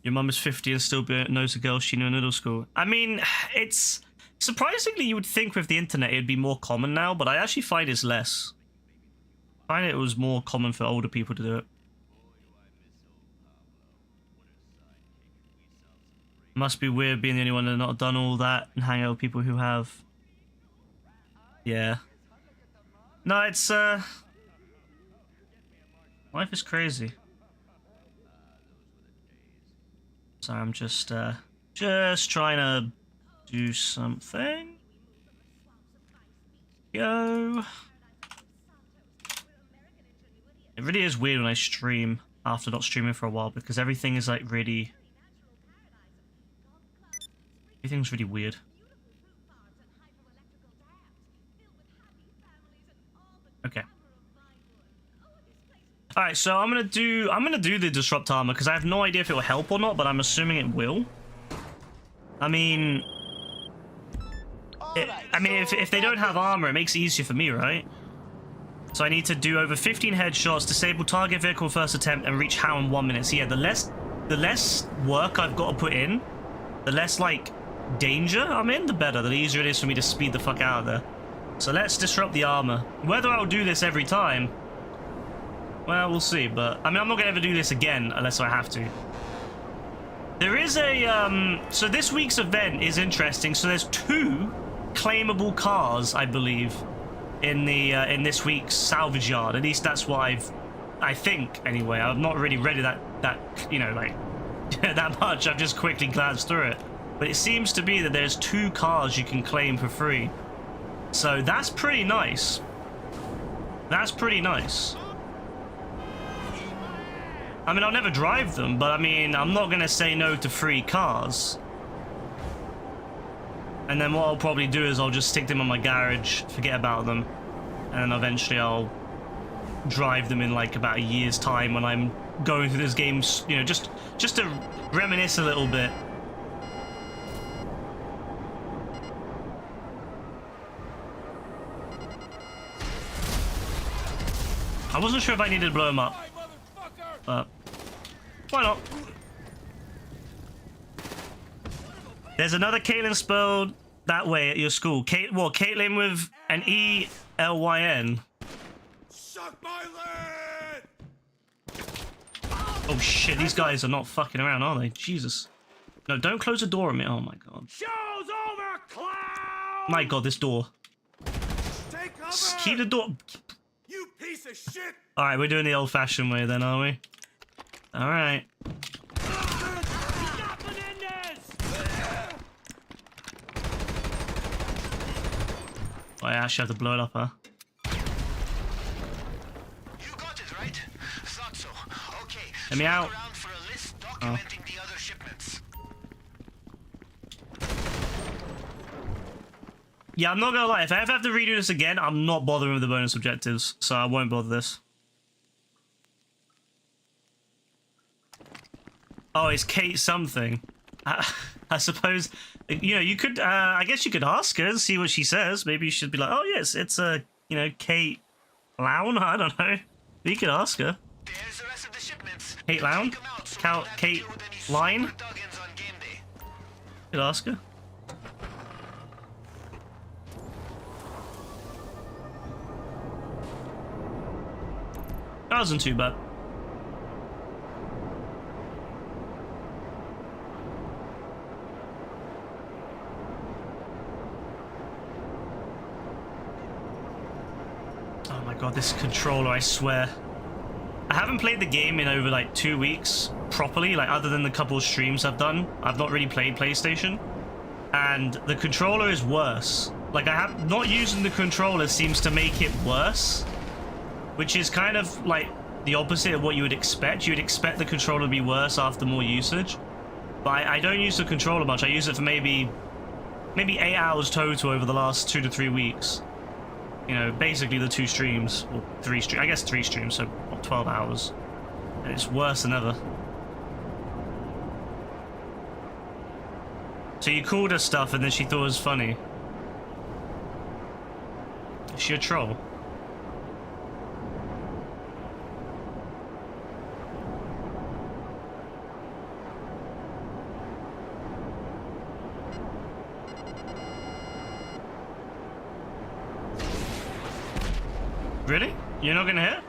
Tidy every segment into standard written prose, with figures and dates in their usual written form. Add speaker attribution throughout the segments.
Speaker 1: Your mum is 50 and still knows a girl she knew in middle school. I mean, it's... Surprisingly, you would think with the internet it'd be more common now, but I actually find it's less. I find it was more common for older people to do it. Must be weird being the only one that's not done all that and hang out with people who have. Yeah. No, it's, life is crazy. So I'm just trying to do something. Go. It really is weird when I stream after not streaming for a while because everything is like really... Everything's really weird. Okay. Alright, so I'm gonna do the disrupt armor because I have no idea if it will help or not, but I'm assuming it will. I mean, if they don't have armor, it makes it easier for me, right? So I need to do over 15 headshots, disable target vehicle first attempt, and reach HOW in 1 minute. So yeah, the less work I've got to put in, the less like danger I'm in, the better. The easier it is for me to speed the fuck out of there. So let's disrupt the armor. Whether I'll do this every time, well, we'll see. But I mean, I'm not gonna ever do this again unless I have to. There is a so this week's event is interesting. So there's 2 claimable cars, I believe, in the in this week's salvage yard. At least that's what I think anyway. I've not really read that you know, like that much. I've just quickly glanced through it. But it seems to be that there's 2 cars you can claim for free. So that's pretty nice. That's pretty nice. I mean, I'll never drive them, but I mean, I'm not gonna say no to free cars. And then what I'll probably do is I'll just stick them in my garage, forget about them, and then eventually I'll drive them in like about a year's time when I'm going through this game, you know, just to reminisce a little bit. I wasn't sure if I needed to blow him up, but why not? There's another Caitlyn spelled that way at your school. Caitlyn with an E-L-Y-N.
Speaker 2: Suck my leg!
Speaker 1: Oh shit, these guys are not fucking around, are they? Jesus. No, don't close the door on me. Oh my god.
Speaker 2: Show's over, clown!
Speaker 1: My god, this door.
Speaker 2: Take cover!
Speaker 1: Just keep the door...
Speaker 2: You piece of shit!
Speaker 1: Alright, we're doing the old-fashioned way then, are we? Alright. Oh, I actually have to blow it up, huh?
Speaker 3: You got it, right? Thought so. Okay.
Speaker 1: Let me out.
Speaker 3: Around for a list documenting the other shipments.
Speaker 1: Yeah, I'm not gonna lie. If I ever have to redo this again, I'm not bothering with the bonus objectives, so I won't bother this. Oh, it's Kate something. I suppose, you know, you could, I guess you could ask her and see what she says. Maybe you should be like, oh yes, it's a, you know, Kate Lown. I don't know. You could ask her.
Speaker 3: There's the rest of the shipments.
Speaker 1: Kate Lown?
Speaker 3: Take 'em out so we don't have to
Speaker 1: Kate
Speaker 3: deal with any
Speaker 1: Line?
Speaker 3: super duggins on game day.
Speaker 1: Could ask her. That wasn't too bad. Oh my god, this controller, I swear. I haven't played the game in over like 2 weeks properly, like other than the couple of streams I've done. I've not really played PlayStation. And the controller is worse. Like, not using the controller seems to make it worse. Which is kind of like the opposite of what you would expect. You would expect the controller to be worse after more usage. But I don't use the controller much. I use it for maybe 8 hours total over the last 2 to 3 weeks. You know, basically the 2 streams, or 3 streams, I guess 3 streams, so 12 hours. And it's worse than ever. So you called her stuff and then she thought it was funny. Is she a troll? Really? You're not gonna hit?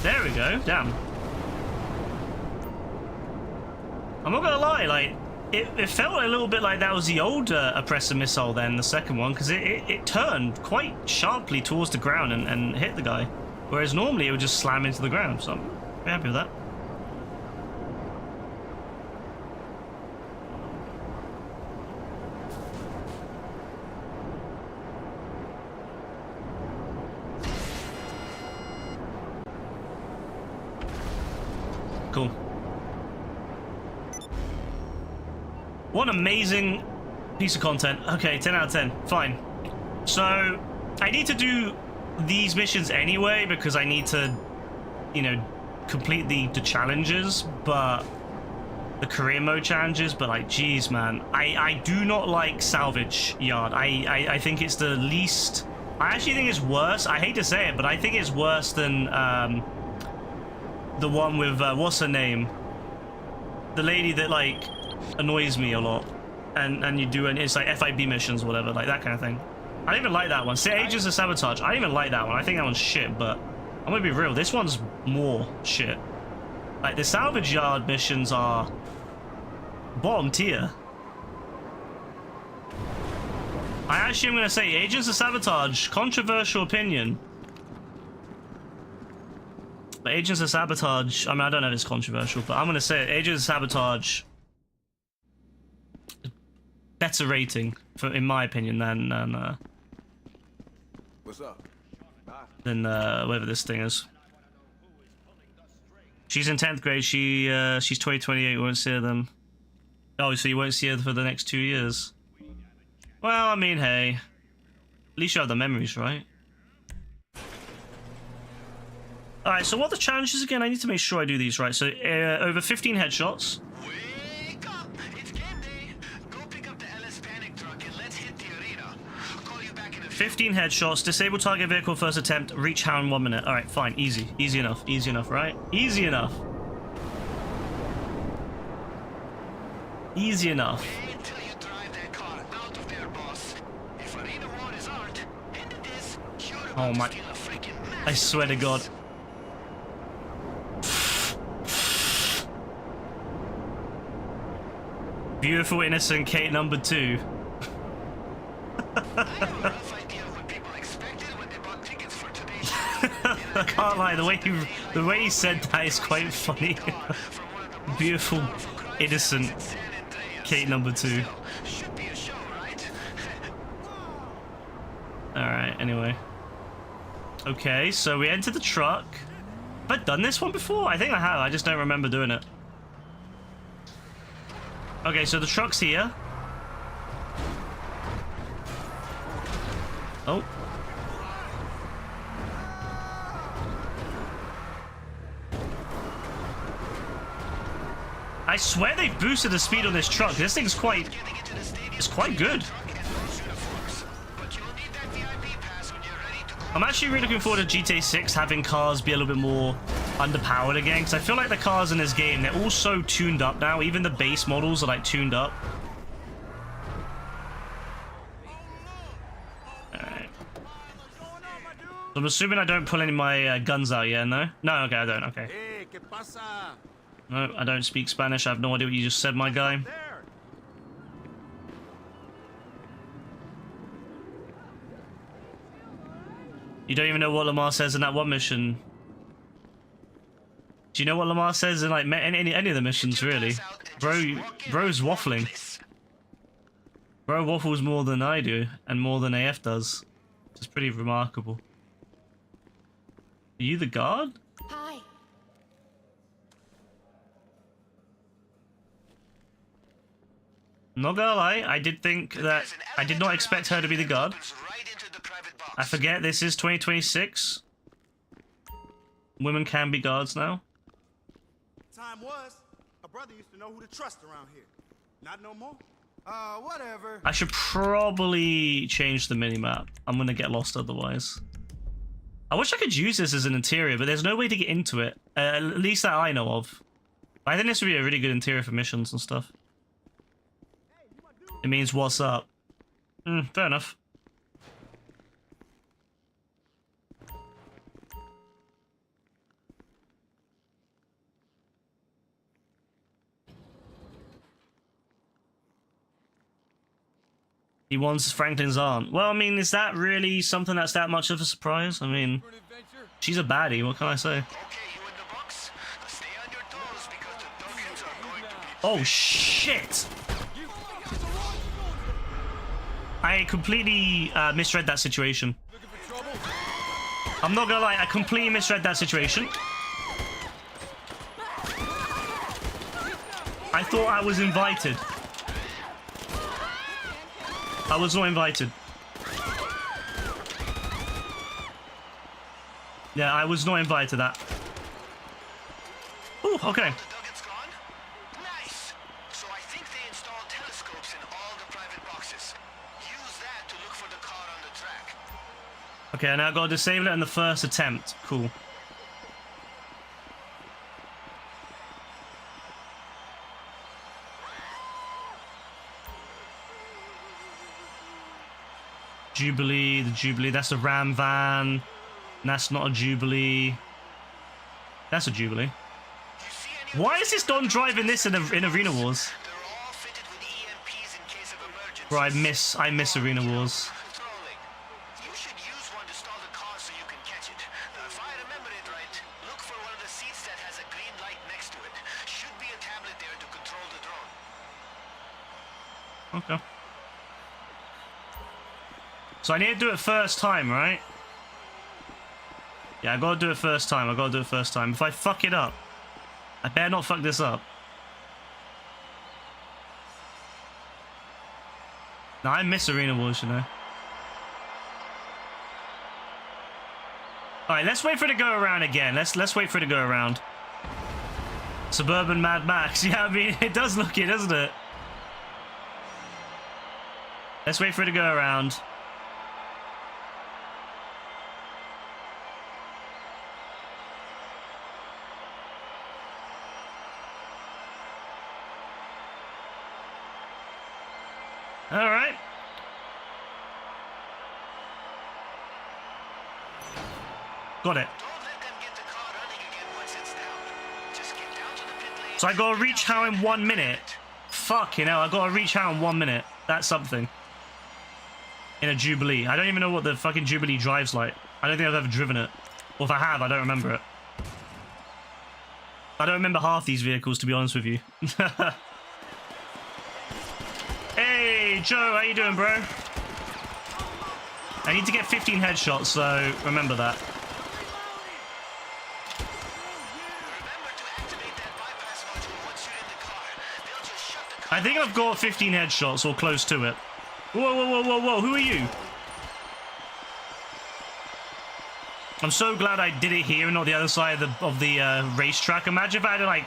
Speaker 1: There we go. Damn. I'm not gonna lie, like, it felt a little bit like that was the old oppressor missile then, the second one, because it turned quite sharply towards the ground and hit the guy. Whereas normally it would just slam into the ground, so I'm very happy with that. Cool. What an amazing piece of content. Okay, 10 out of 10. Fine. So, I need to do these missions anyway because I need to, you know, complete the challenges, but the career mode challenges, but like, geez, man. I do not like Salvage Yard. I think it's the least... I actually think it's worse. I hate to say it, but I think it's worse than the one with, what's her name? The lady that, like, annoys me a lot. And you do, and it's like FIB missions, whatever, like that kind of thing. I don't even like that one. Say Agents of Sabotage. I don't even like that one. I think that one's shit, but I'm gonna be real. This one's more shit. Like, the Salvage Yard missions are bottom tier. I actually am gonna say Agents of Sabotage, controversial opinion. But Agents of Sabotage, I mean, I don't know if it's controversial, but I'm gonna say it. Agents of Sabotage, better rating, in my opinion, than
Speaker 2: What's up?
Speaker 1: whatever this thing is. She's in 10th grade. She's 28. Won't see them. Oh, so you won't see her for the next 2 years. Well, I mean, hey, at least you have the memories, right? Alright, so what are the challenges again? I need to make sure I do these right. So, over 15 headshots.
Speaker 3: Wake up! It's game day. Go pick up the LS panic truck and let's hit the arena. I'll call you back in a
Speaker 1: 15 headshots. Disable target vehicle first attempt. Reach HAL in 1 minute. Alright, fine. Easy. Easy enough. Easy enough, right? Easy enough. Easy enough.
Speaker 3: Wait till you drive that car out of there, boss. If arena war is art, and it is, you're about
Speaker 1: Oh my...
Speaker 3: to steal a freaking
Speaker 1: I swear to God. Beautiful, innocent Kate number 2.
Speaker 3: I have a rough idea of what people expected when they bought tickets for today's show.
Speaker 1: I can't lie, the way he said that is quite funny. Beautiful, innocent Kate number 2.
Speaker 3: Should be a show, right?
Speaker 1: Alright, anyway. Okay, so we enter the truck. Have I done this one before? I think I have, I just don't remember doing it. Okay, so the truck's here. Oh. I swear they've boosted the speed on this truck. This thing's quite... It's quite good. I'm actually really looking forward to GTA 6 having cars be a little bit more underpowered again, because I feel like the cars in this game, they're all so tuned up now. Even the base models are like tuned up. Alright. So I'm assuming I don't pull any of my guns out yet, no? No, okay, I don't, okay.
Speaker 2: Hey, ¿qué pasa?
Speaker 1: No, I don't speak Spanish. I have no idea what you just said, my guy.
Speaker 2: There.
Speaker 1: You don't even know what Lamar says in that one mission. Do you know what Lamar says in like any of the missions, really? Bro's waffling. Bro waffles more than I do, and more than AF does. Which is pretty remarkable. Are you the guard?
Speaker 4: Hi.
Speaker 1: Not gonna lie, I did think that... I did not expect her to be the guard. I forget this is 2026. Women can be guards now.
Speaker 2: Time was, a brother used to know who to trust around here. Not no more. Whatever.
Speaker 1: I should probably change the minimap. I'm gonna get lost otherwise. I wish I could use this as an interior, but there's no way to get into it. At least that I know of. I think this would be a really good interior for missions and stuff. It means what's up. Fair enough. He wants Franklin's aunt. Well, I mean, is that really something that's that much of a surprise? I mean, she's a baddie. What can I say?
Speaker 3: Okay, you in the box? Stay on your toes because the Duggins are going to be...
Speaker 1: Oh, shit! I completely misread that situation. I'm not gonna lie, I completely misread that situation. I thought I was invited. I was not invited. Yeah, I was not invited to that. Ooh, okay.
Speaker 3: The Duggins gone? Nice! So I think they installed telescopes in all the private boxes. Use that to look for the car on the track.
Speaker 1: Okay, now I've got to disable it in the first attempt. Cool. Jubilee, the Jubilee, that's a Ram van. That's not a Jubilee. That's a Jubilee.
Speaker 3: You see any
Speaker 1: Why is this Don driving this in Arena Wars?
Speaker 3: They're all fitted with EMPs in case of emergency.
Speaker 1: Bro, I miss Arena Wars.
Speaker 3: Trolling. You should use one to stall the car so you can catch it. Now, if I remember it right, look for one of the seats that has a green light next to it. Should be a tablet there to control the drone.
Speaker 1: Okay. So I need to do it first time, right? Yeah, I gotta do it first time. I gotta do it first time. If I fuck it up, I better not fuck this up. Now I miss Arena Wars, you know. Alright, let's wait for it to go around again. Let's wait for it to go around. Suburban Mad Max. Yeah, I mean, it does look it, doesn't it? Let's wait for it to go around. All right. Got it.
Speaker 3: Don't let them get the car running again once it's down. Just get down to the pit lane.
Speaker 1: So I gotta reach how in 1 minute. Fucking hell, I gotta reach how in 1 minute. That's something. In a Jubilee. I don't even know what the fucking Jubilee drives like. I don't think I've ever driven it. Or if I have, I don't remember it. I don't remember half these vehicles, to be honest with you. Hey, Joe, how you doing, bro? I need to get 15 headshots, so remember that.
Speaker 3: Remember to activate that bypass module once you're in the car. They'll just shut the car.
Speaker 1: I think I've got 15 headshots or close to it. Whoa, whoa, whoa, whoa, whoa, who are you? I'm so glad I did it here and not the other side of the racetrack. Imagine if I had like...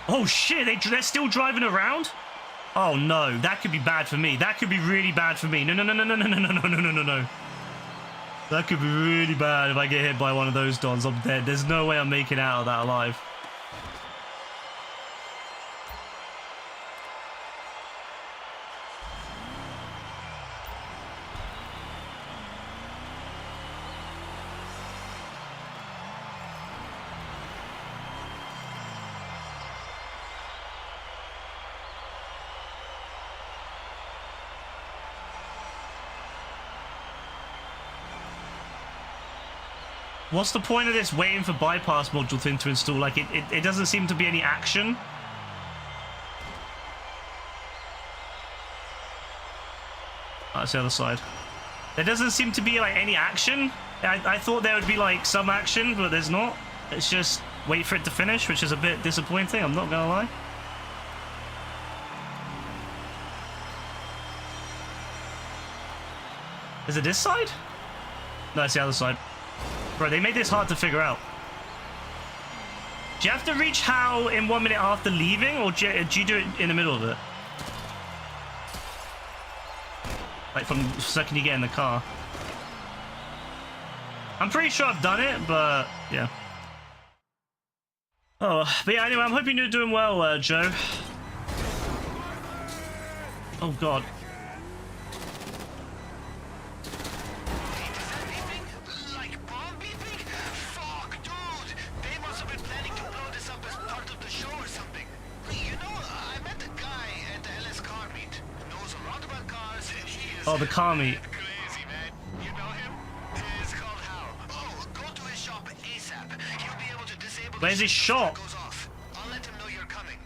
Speaker 1: Oh shit, they're still driving around? Oh no, that could be bad for me. That could be really bad for me. No, no, no, no, no, no, no, no, no, no, no, no. That could be really bad if I get hit by one of those dons. I'm dead. There's no way I'm making out of that alive. What's the point of this waiting for bypass module thing to install? Like, it doesn't seem to be any action. Oh, that's the other side. There doesn't seem to be, like, any action. I thought there would be, like, some action, but there's not. It's just wait for it to finish, which is a bit disappointing, I'm not gonna lie. Is it this side? No, it's the other side. Bro, they made this hard to figure out. Do you have to reach how in 1 minute after leaving, or do you do it in the middle of it? Like from the second you get in the car. I'm pretty sure I've done it, but yeah. Oh, but yeah, anyway, I'm hoping you're doing well, Joe. Oh, God.
Speaker 3: You know, I met a guy at the LS car meet. Knows a lot about cars, and he
Speaker 1: Oh, the car meet.
Speaker 3: Crazy, man. You know him? It's called Hal. Oh, go to his shop ASAP. He'll be able to disable
Speaker 1: Where's his shop?
Speaker 3: goes off. I'll let him know you're coming.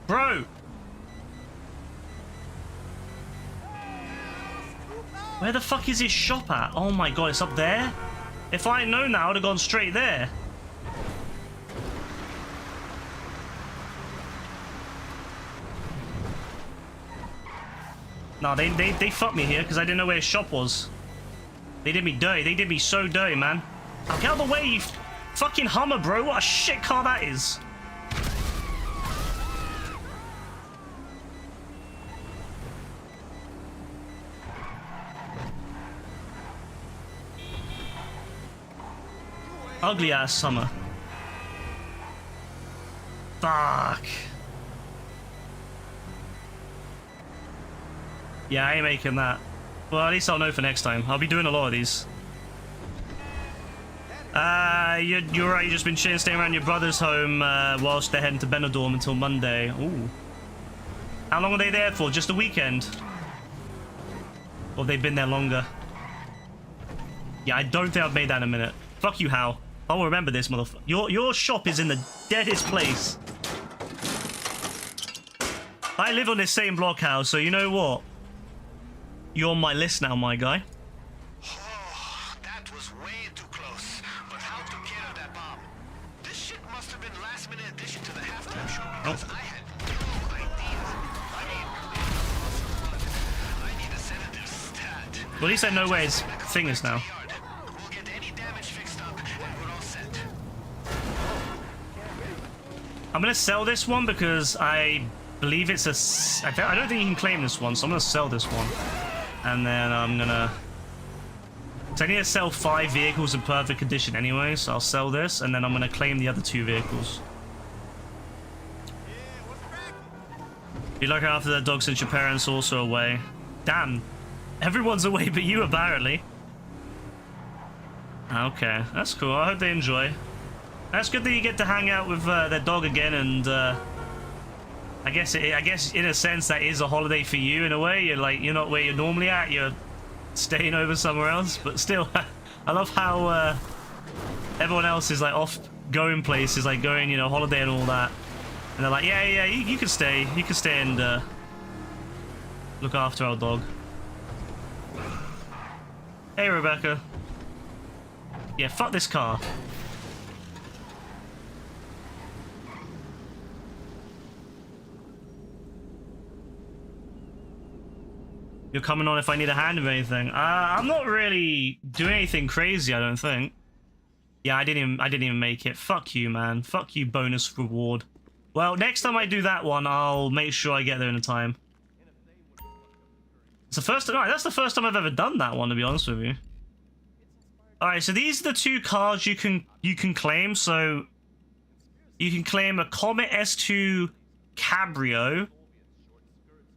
Speaker 1: Bro! Where the fuck is his shop at? Oh my god, it's up there? If I had known that, I would have gone straight there. No, they fucked me here because I didn't know where his shop was. They did me dirty. They did me so dirty, man. Now get out of the way, you fucking Hummer, bro. What a shit car that is. Ugly ass Hummer. Fuck. Yeah, I ain't making that. Well, at least I'll know for next time. I'll be doing a lot of these. You're right. You've just been chilling, staying around your brother's home whilst they're heading to Benidorm until Monday. Ooh. How long are they there for? Just a weekend? Or have they been there longer? Yeah, I don't think I've made that in a minute. Fuck you, Hal. I will remember this, motherfucker. Your shop is in the deadest place. I live on this same block, Hal, so you know what? You're on my list now, my guy.
Speaker 3: Oh, that was way too close. But Hal took care of that bomb. This shit must have been last-minute addition to the halftime show because I had no idea. I need a sedative stat.
Speaker 1: Well, at least I know where his thing is now.
Speaker 3: We'll get any damage fixed up, and we're all set.
Speaker 1: I'm gonna sell this one because I believe it's I don't think you can claim this one, so I'm gonna sell this one. And then I'm gonna... So I need to sell 5 vehicles in perfect condition anyway, so I'll sell this, and then I'm gonna claim the other 2 vehicles. Be lucky after the dog since your parents are also away. Damn. Everyone's away but you, apparently. Okay, that's cool. I hope they enjoy. That's good that you get to hang out with their dog again, and I guess in a sense that is a holiday for you in a way. You're not where you're normally at. You're staying over somewhere else. But still, I love how everyone else is like off going places, like going, holiday and all that. And they're like, yeah, you can stay. You can stay and look after our dog. Hey, Rebecca. Yeah, fuck this car. You're coming on if I need a hand with anything. I'm not really doing anything crazy, I don't think. Yeah, I didn't even make it. Fuck you, man. Fuck you, bonus reward. Well, next time I do that one, I'll make sure I get there in time. It's the first time. Right, that's the first time I've ever done that one, to be honest with you. All right, so these are the 2 cars you can claim. So you can claim a Comet S2 Cabrio.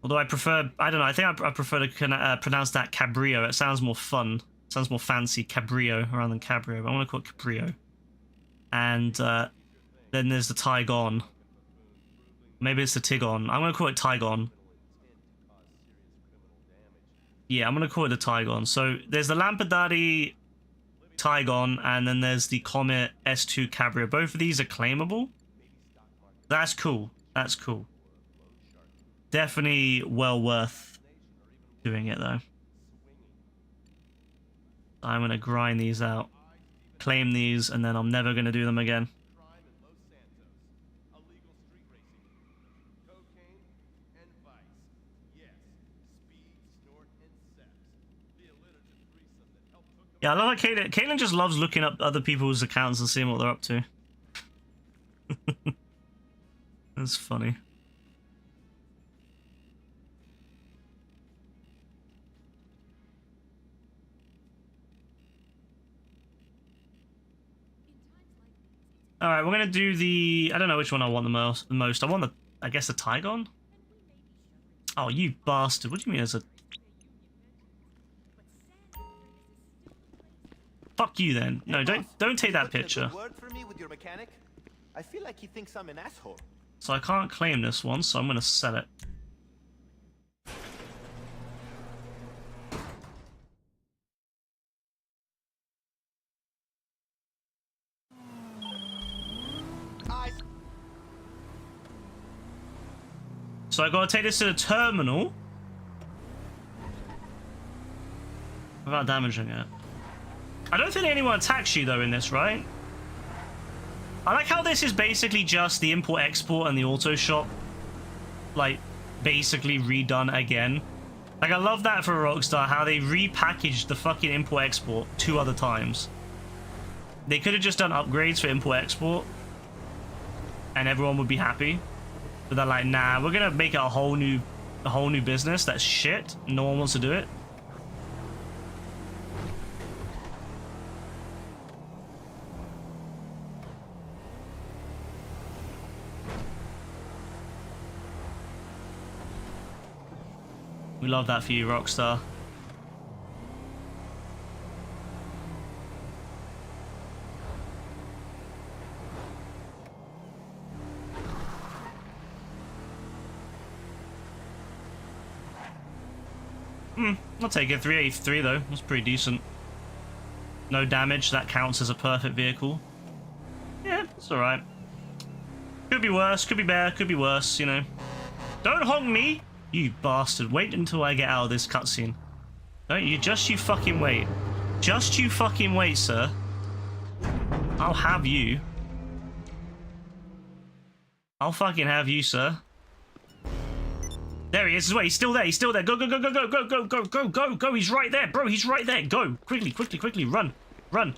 Speaker 1: Although I prefer, I don't know, I think I prefer to pronounce that Cabrio. It sounds more fun. It sounds more fancy, Cabrio, rather than Cabrio. But I want to call it Cabrio. And then there's the Tygon. Maybe it's the Tigon. I'm going to call it Tygon. Yeah, I'm going to call it the Tygon. So there's the Lampadati Tygon, and then there's the Comet S2 Cabrio. Both of these are claimable. That's cool. That's cool. Definitely well worth doing it, though. I'm going to grind these out, claim these, and then I'm never going to do them again. Yeah, I love how Caitlin just loves looking up other people's accounts and seeing what they're up to. That's funny. All right, we're gonna do the. I don't know which one I want the most. I want the. I guess the Tygon. Oh, you bastard! What do you mean as a? Fuck you then. No, don't take that picture.
Speaker 4: Word for me with your mechanic? I feel like he thinks I'm an asshole.
Speaker 1: So I can't claim this one, so I'm gonna sell it. So I gotta take this to the terminal without damaging it. I don't think anyone attacks you though in this, right? I like how this is basically just the import-export and the auto shop, like, basically redone again. Like, I love that for Rockstar, how they repackaged the fucking import-export 2 other times. They could have just done upgrades for import-export, and everyone would be happy. But they're like, nah, we're gonna make it a whole new business. That's shit. No one wants to do it. We love that for you, Rockstar. I'll take it. 383 though. That's pretty decent. No damage. That counts as a perfect vehicle. Yeah, it's alright. Could be worse. Could be better. Could be worse, you know. Don't honk me! You bastard. Wait until I get out of this cutscene. Don't you? Just you fucking wait. Just you fucking wait, sir. I'll have you. I'll fucking have you, sir. There he is. Wait, he's still there. He's still there. Go, go, go, go, go, go, go, go, go, go, go. He's right there, bro. He's right there. Go. Quickly, quickly, quickly. Run. Run.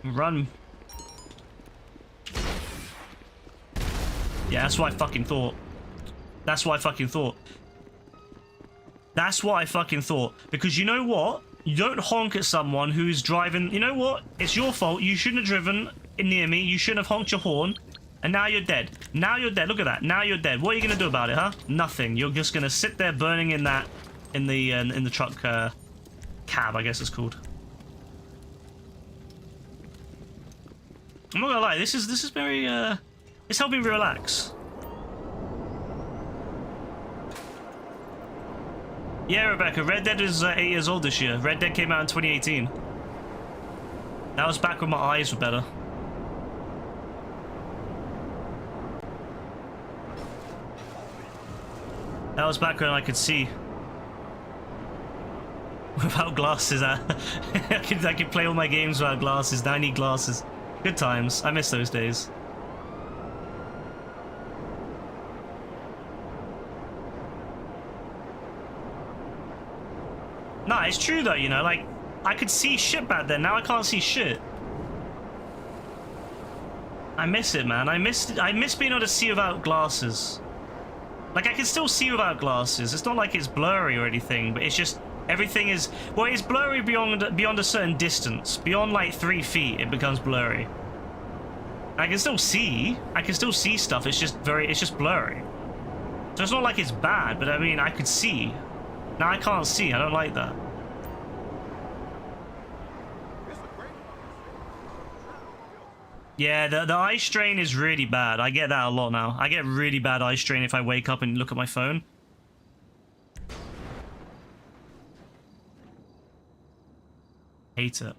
Speaker 1: Run. Yeah, that's what I fucking thought. That's what I fucking thought. That's what I fucking thought. Because you know what? You don't honk at someone who's driving... You know what? It's your fault. You shouldn't have driven near me. You shouldn't have honked your horn. And now you're dead. Now you're dead. Look at that. Now you're dead. What are you going to do about it, huh? Nothing. You're just going to sit there burning in that... In the truck... cab, I guess it's called. I'm not gonna lie. This is very... It's helping me relax. Yeah, Rebecca, Red Dead is 8 years old this year. Red Dead came out in 2018. That was back when my eyes were better. That was back when I could see. Without glasses, I could play all my games without glasses. Now I need glasses. Good times. I miss those days. Nah, it's true though, you know, like, I could see shit back then, now I can't see shit. I miss it, man. I miss being able to see without glasses. Like, I can still see without glasses. It's not like it's blurry or anything, but it's just, everything is, well, it's blurry beyond a certain distance. Beyond, like, 3 feet, it becomes blurry. I can still see stuff, it's just blurry. So it's not like it's bad, but I mean, I could see. Now I can't see. I don't like that. Yeah, the eye strain is really bad. I get that a lot now. I get really bad eye strain if I wake up and look at my phone. Hate it.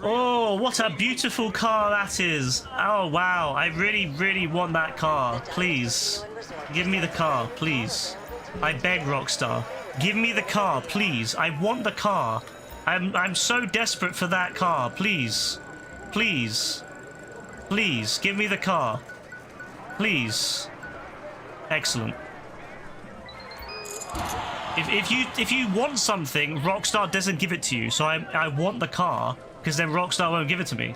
Speaker 1: Oh, what a beautiful car that is. Oh, wow. I really, really want that car. Please. Give me the car, please. I beg, Rockstar. Give me the car, please. I want the car. I'm so desperate for that car. Please. Please. Please, give me the car. Please. Excellent. If you want something, Rockstar doesn't give it to you. So I want the car, because then Rockstar won't give it to me.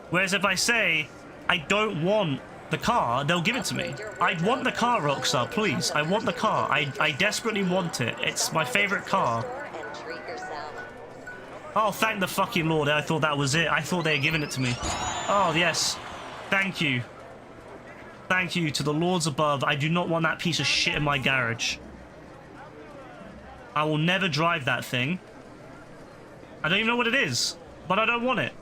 Speaker 1: Whereas if I say, I don't want the car, they'll give it to me. I want the car, Rockstar, please. I want the car. I desperately want it. It's my favorite car. Oh, thank the fucking Lord. I thought that was it. I thought they had given it to me. Oh, yes. Thank you. Thank you to the lords above. I do not want that piece of shit in my garage. I will never drive that thing. I don't even know what it is, but I don't want it.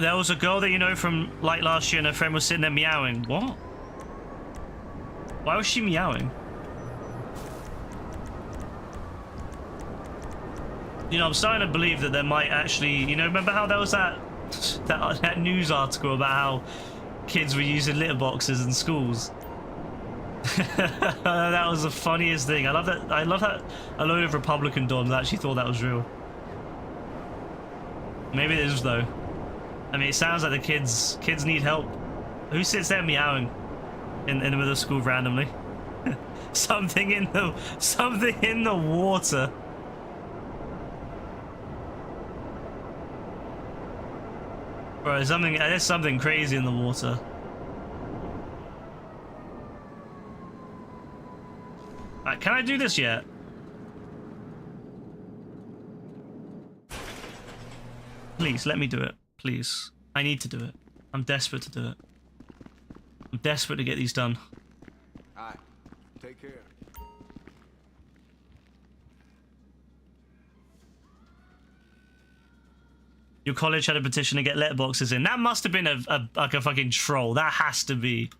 Speaker 1: There was a girl that you know from like last year and her friend was sitting there meowing. What? Why was she meowing? You know, I'm starting to believe that there might actually, you know, remember how there was that news article about how kids were using litter boxes in schools? That was the funniest thing. I love that. I love that a load of Republican dons actually thought that was real. Maybe it is though. I mean, it sounds like the kids need help. Who sits there meowing in the middle of school randomly? something in the water. Bro, there's something crazy in the water. Alright, can I do this yet? Please, let me do it. Please. I need to do it. I'm desperate to do it. I'm desperate to get these done.
Speaker 2: Alright, take care.
Speaker 1: Your college had a petition to get letterboxes in. That must have been like a fucking troll. That has to be.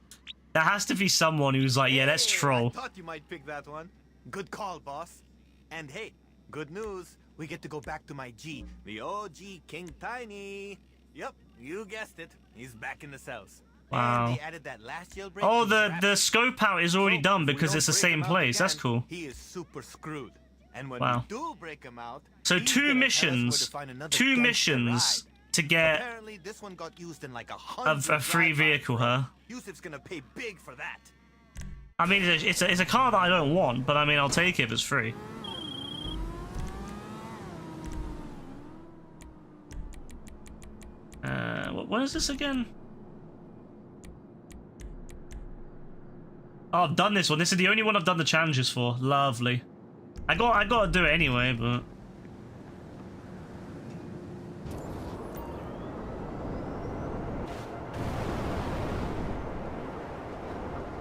Speaker 1: That has to be someone who's like, yeah, let's troll.
Speaker 4: I thought you might pick that one. Good call, boss. And hey, good news. We get to go back to my G, the OG King Tiny. Yep, you guessed it. He's back in the cells.
Speaker 1: Wow.
Speaker 4: And they added that last jailbreak.
Speaker 1: Oh, the scope out is already done because it's the same place. That's cool.
Speaker 4: He is super screwed. And when
Speaker 1: Wow.
Speaker 4: we do break him out,
Speaker 1: So
Speaker 4: he's
Speaker 1: two
Speaker 4: gonna tell us where
Speaker 1: missions
Speaker 4: to find another
Speaker 1: to
Speaker 4: gangster ride.
Speaker 1: get
Speaker 4: Apparently, this one got used in like
Speaker 1: a
Speaker 4: 100
Speaker 1: free
Speaker 4: drive-bys,
Speaker 1: vehicle,
Speaker 4: bro.
Speaker 1: huh?
Speaker 4: Yusuf's gonna pay big for that.
Speaker 1: I mean, it's a car that I don't want, but I mean, I'll take it if it's free. What is this again? Oh, I've done this one. This is the only one I've done the challenges for. Lovely. I got to do it anyway, but.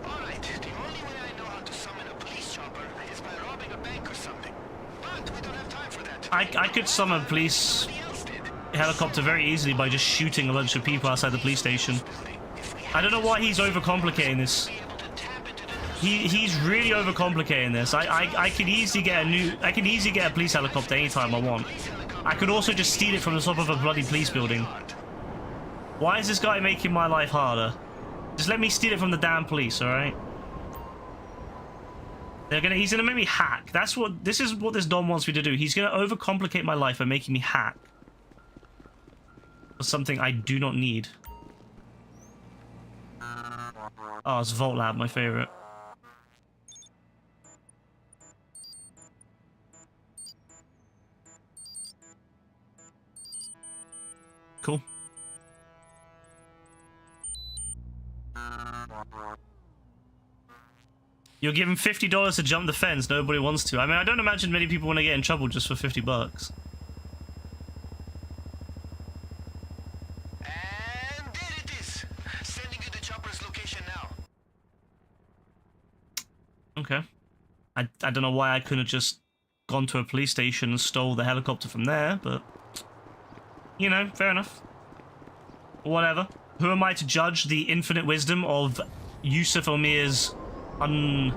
Speaker 3: Alright, the only way I know how to summon a police chopper is by robbing a bank or something. But we don't have time for that.
Speaker 1: I could summon a police
Speaker 3: Somebody else did.
Speaker 1: helicopter very easily by just shooting a bunch of people outside the police station. I don't know why he's overcomplicating this. He's really overcomplicating this. I could easily get a police helicopter anytime I want. I could also just steal it from the top of a bloody police building. Why is this guy making my life harder? Just let me steal it from the damn police, alright? He's gonna make me hack. This is what this Don wants me to do. He's gonna overcomplicate my life by making me hack. For something I do not need. Oh, it's Vault Lab, my favorite. Cool. You're given $50 to jump the fence. Nobody wants to. I mean, I don't imagine many people want to get in trouble just for $50.
Speaker 3: And there it is. Sending you the chopper's location now.
Speaker 1: Okay. I don't know why I couldn't have just gone to a police station and stole the helicopter from there, but... You know, fair enough. Whatever. Who am I to judge the infinite wisdom of Yusuf Omir's unliked,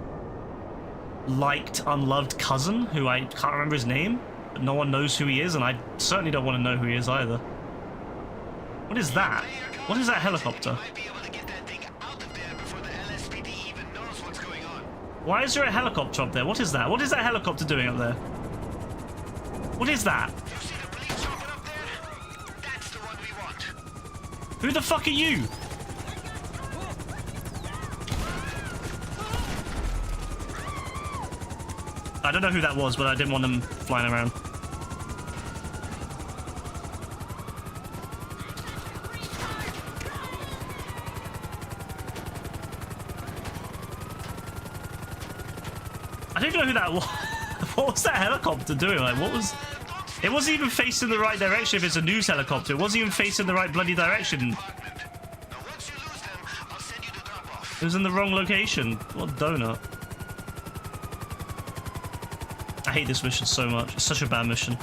Speaker 1: unloved cousin, who I can't remember his name, but no one knows who he is, and I certainly don't want to know who he is either. What is that? What is that helicopter?
Speaker 3: Might be able to get that thing out of there before the LSPD even knows what's going on.
Speaker 1: Why is there a helicopter up there? What is that? What is that helicopter doing up there? What is that?
Speaker 3: You see the police chopper up there? That's the one we want.
Speaker 1: Who the fuck are you? I don't know who that was, but I didn't want them flying around. I don't even know who that was. What was that helicopter doing? Like, what was... It wasn't even facing the right direction if it's a news helicopter. It wasn't even facing the right bloody direction.
Speaker 3: Now once you lose them, I'll send you the drop-off.
Speaker 1: It was in the wrong location. What a donut. I hate this mission so much. It's such a bad mission.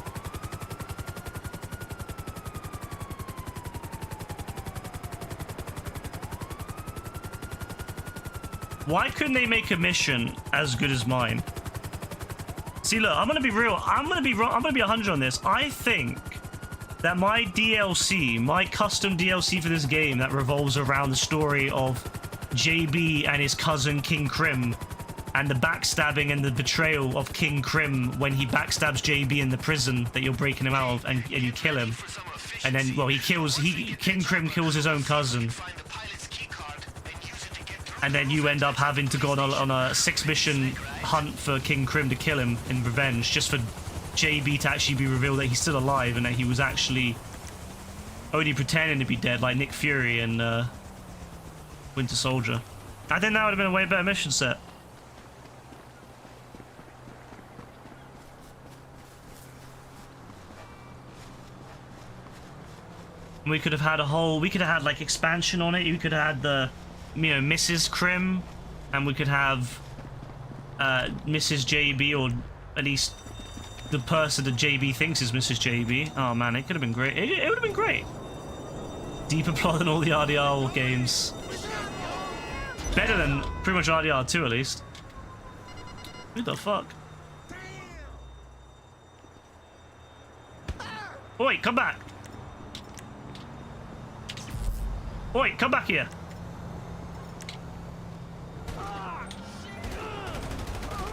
Speaker 1: Why couldn't they make a mission as good as mine? See, look, I'm gonna be real. I'm gonna be 100 on this. I think that my DLC, my custom DLC for this game that revolves around the story of JB and his cousin King Krim and the backstabbing and the betrayal of King Krim when he backstabs JB in the prison that you're breaking him out of and you kill him. And then, well, King Krim kills his own cousin. And then you end up having to go on a 6-mission hunt for King Krim to kill him in revenge, just for JB to actually be revealed that he's still alive and that he was actually only pretending to be dead, like Nick Fury and Winter Soldier. I think that would have been a way better mission set. We could have had like expansion on it. You could have had the, you know, Mrs. Krim, and we could have Mrs. JB, or at least the person that JB thinks is Mrs. JB. Oh man, it could have been great. It would have been great. Deeper plot than all the RDR games. Better than pretty much RDR 2 at least. Who the fuck? Oi, come back! Oi, come back here!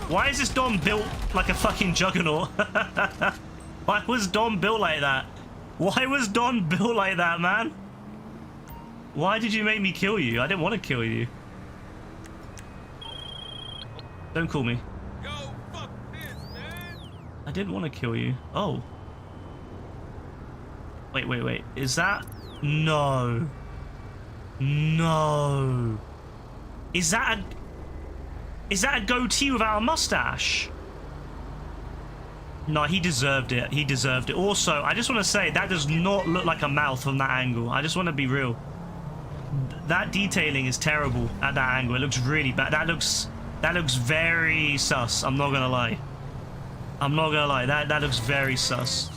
Speaker 1: Why is this Dom built like a fucking juggernaut? Why was Dom built like that? Why was Dom built like that, man? Why did you make me kill you? I didn't want to kill you. Don't call me.
Speaker 5: Yo, fuck this, man.
Speaker 1: I didn't want to kill you. Oh. Wait. Is that... No. No. Is that a goatee without a mustache? No, he deserved it. He deserved it. Also, I just want to say, that does not look like a mouth from that angle. I just want to be real. That detailing is terrible at that angle. It looks really bad. That looks very sus. I'm not gonna lie. I'm not gonna lie. That looks very sus.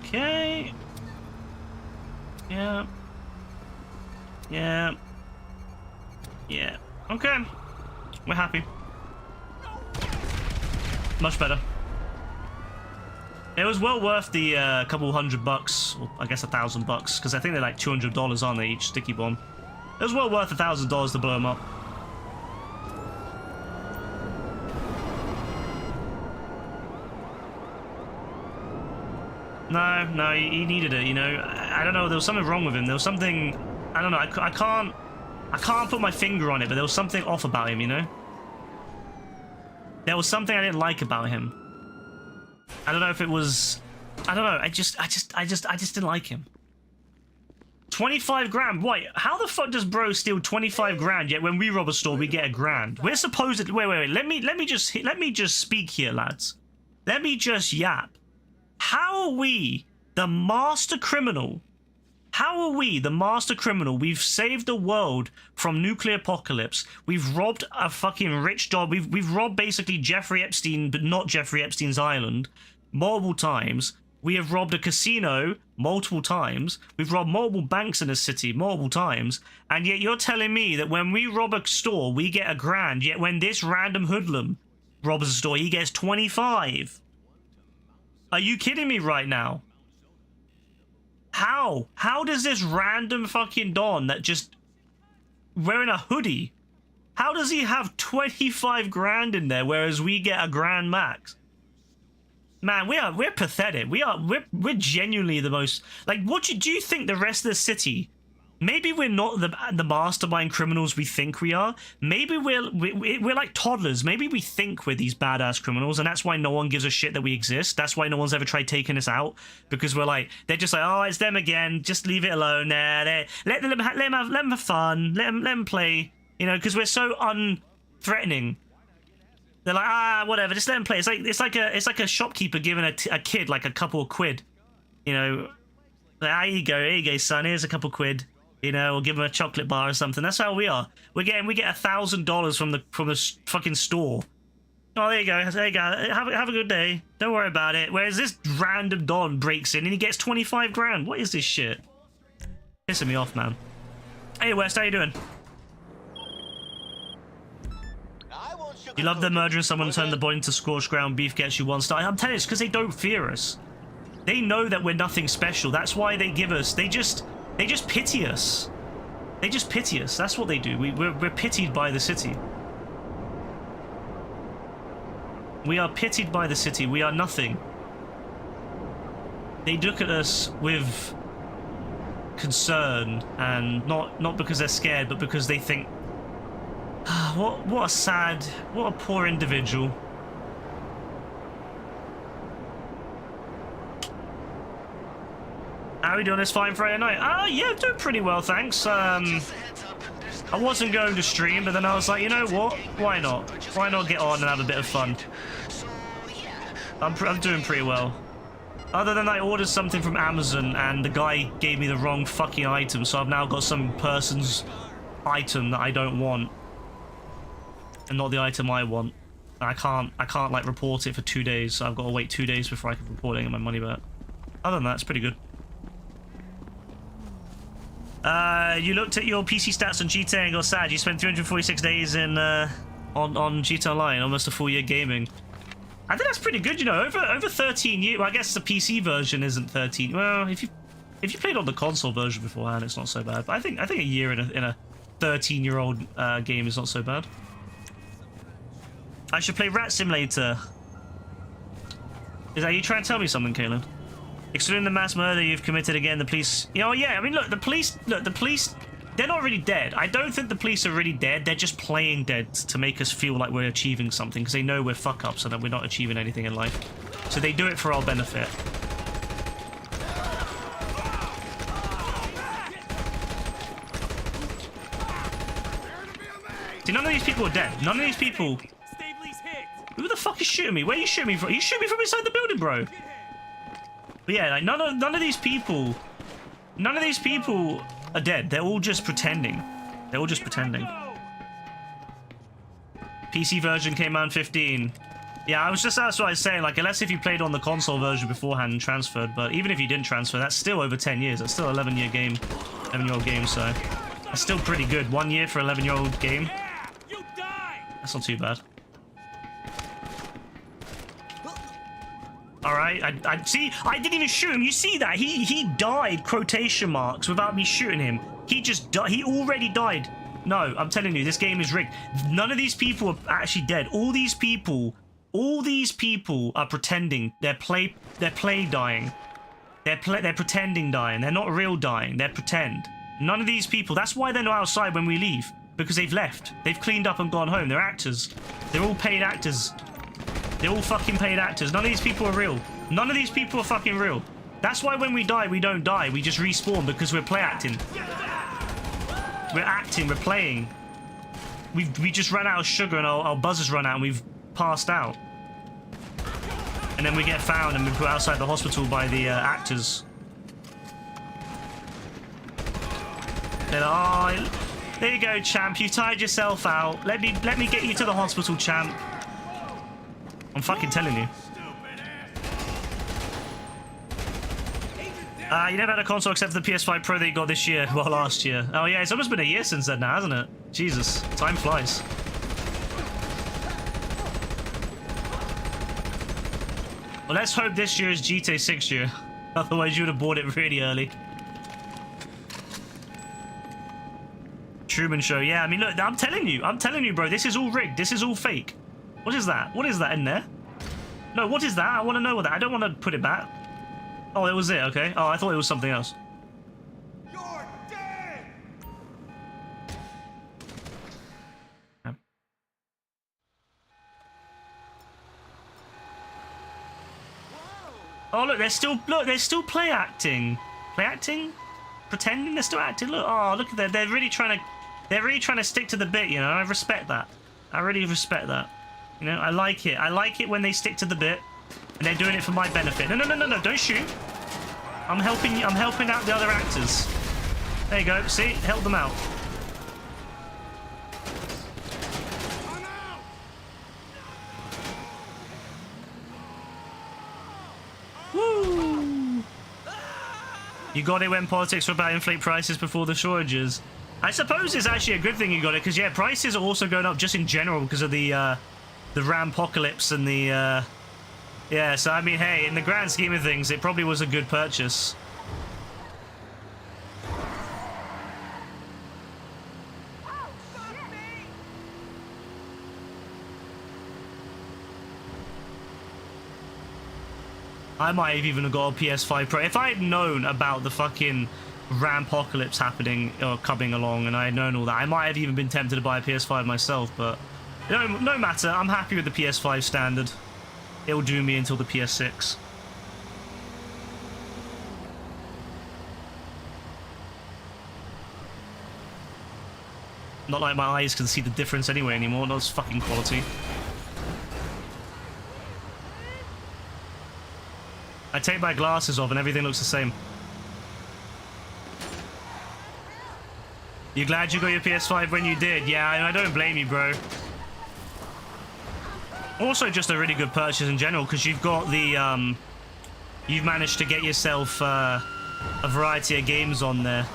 Speaker 1: Okay. Yeah. Okay. We're happy. Much better. It was well worth the couple $100, or I guess $1,000, because I think they're like $200, aren't they, each sticky bomb? It was well worth $1,000 to blow them up. No, he needed it, you know. I don't know, there was something wrong with him. There was something, I don't know, I can't put my finger on it, but there was something off about him, you know? There was something I didn't like about him. I don't know if it was, I don't know, I just didn't like him. 25 grand, wait, how the fuck does bro steal 25 grand, yet when we rob a store we get $1,000? We're supposed to, wait, let me just speak here, lads. Let me just yap. How are we the master criminal? How are we the master criminal? We've saved the world from nuclear apocalypse. We've robbed a fucking rich dog. We've robbed basically Jeffrey Epstein, but not Jeffrey Epstein's island, multiple times. We have robbed a casino multiple times. We've robbed multiple banks in the city multiple times. And yet you're telling me that when we rob a store, we get $1,000. Yet when this random hoodlum robs a store, he gets 25. Are you kidding me right now? How? How does this random fucking Don that just wearing a hoodie, how does he have 25 grand in there, whereas we get $1,000 max? Man, we're pathetic. We're genuinely the most, like, what do you think the rest of the city? Maybe we're not the mastermind criminals we think we are. Maybe we're like toddlers. Maybe we think we're these badass criminals, and that's why no one gives a shit that we exist. That's why no one's ever tried taking us out, because we're like, they're just like, oh, it's them again. Just leave it alone. Let them have fun. Let them play. You know, because we're so unthreatening. They're like, whatever. Just let them play. It's like a shopkeeper giving a kid like a couple of quid. You know, like, here you go, son. Here's a couple of quid. You know, we'll give him a chocolate bar or something. That's how we are. We get $1,000 from the fucking store. Oh, there you go. There you go. Have a good day. Don't worry about it. Whereas this random Don breaks in and he gets 25 grand. What is this shit? Pissing me off, man. Hey, West, how you doing? You love them murdering someone, turn the body into scorched ground beef, gets you 1 star. I'm telling you, it's because they don't fear us. They know that we're nothing special. That's why they give us. They just pity us. They just pity us. That's what they do. We're pitied by the city. We are pitied by the city. We are nothing. They look at us with concern, and not because they're scared, but because they think, what a poor individual. How are we doing this fine Friday night? Yeah, doing pretty well, thanks. I wasn't going to stream, but then I was like, you know what? Why not? Why not get on and have a bit of fun? I'm doing pretty well. Other than I ordered something from Amazon and the guy gave me the wrong fucking item, so I've now got some person's item that I don't want. And not the item I want. I can't like report it for 2 days, so I've got to wait 2 days before I can report it and get my money back. Other than that, it's pretty good. You looked at your PC stats on GTA and got sad. You spent 346 days in on GTA Online, almost a full year gaming. I think that's pretty good, you know. Over 13 years. Well, I guess the PC version isn't 13. Well, if you played on the console version beforehand, it's not so bad. But I think a year in a 13-year-old game is not so bad. I should play Rat Simulator. Is that you trying to tell me something, Kaylin? Excluding the mass murder you've committed again, the police... You know, yeah, I mean, look, the police, they're not really dead. I don't think the police are really dead. They're just playing dead to make us feel like we're achieving something, because they know we're fuck-ups and that we're not achieving anything in life. So they do it for our benefit. See, none of these people are dead. None of these people... Who the fuck is shooting me? Where are you shooting me from? You shooting me from inside the building, bro. But yeah, like none of these people are dead. They're all just pretending. They're all just pretending. PC version came out in 15. Yeah, that's what I was saying. Like, unless if you played on the console version beforehand and transferred, but even if you didn't transfer, that's still over 10 years. That's still 11-year game, 11-year-old game. So that's still pretty good. 1 year for 11-year-old game. That's not too bad. All right, I see. I didn't even shoot him. You see that? He died, quotation marks, without me shooting him. He just died. He already died. No, I'm telling you, this game is rigged. None of these people are actually dead. All these people are pretending. They're play dying. They're pretending dying. They're not real dying. They're pretend. None of these people. That's why they're not outside when we leave, because they've left. They've cleaned up and gone home. They're actors. They're all paid actors. They're all fucking paid actors. None of these people are real. None of these people are fucking real. That's why when we die, we don't die. We just respawn because we're play acting. We're acting. We're playing. We just ran out of sugar and our buzzers run out and we've passed out. And then we get found and we put outside the hospital by the actors. They're like, oh, there you go, champ. You tired yourself out. Let me get you to the hospital, champ. I'm fucking telling you. You never had a console except for the PS5 Pro that you got this year. Well, last year. Oh yeah, it's almost been a year since then now, hasn't it? Jesus, time flies. Well, let's hope this year is GTA 6 year. Otherwise, you would have bought it really early. Truman Show. Yeah, I mean, look, I'm telling you, bro, this is all rigged. This is all fake. What is that? What is that in there? No, what is that? I want to know what that... I don't want to put it back. Oh, it was it, okay. Oh, I thought it was something else.
Speaker 2: You're dead!
Speaker 1: Oh, look, they're still play acting. Play acting? Pretending they're still acting? Look, oh, look at that. They're really trying to stick to the bit, you know. I respect that. I really respect that. You know, I like it. I like it when they stick to the bit and they're doing it for my benefit. No, don't shoot. I'm helping out the other actors. There you go. See? Help them out. You got it when politics were about inflate prices before the shortages. I suppose it's actually a good thing you got it, because yeah, prices are also going up just in general because of the Rampocalypse and the yeah. So I mean, hey, in the grand scheme of things, it probably was a good purchase. I might have even got a PS5 Pro. If I had known about the fucking Rampocalypse happening or coming along and I had known all that, I might have even been tempted to buy a PS5 myself, but no matter. I'm happy with the PS5 standard. It'll do me until the PS6. Not like my eyes can see the difference anyway anymore. That's fucking quality. I take my glasses off and everything looks the same. You glad you got your PS5 when you did? Yeah, I don't blame you, bro. Also, just a really good purchase in general, because you've got the, you've managed to get yourself a variety of games on there.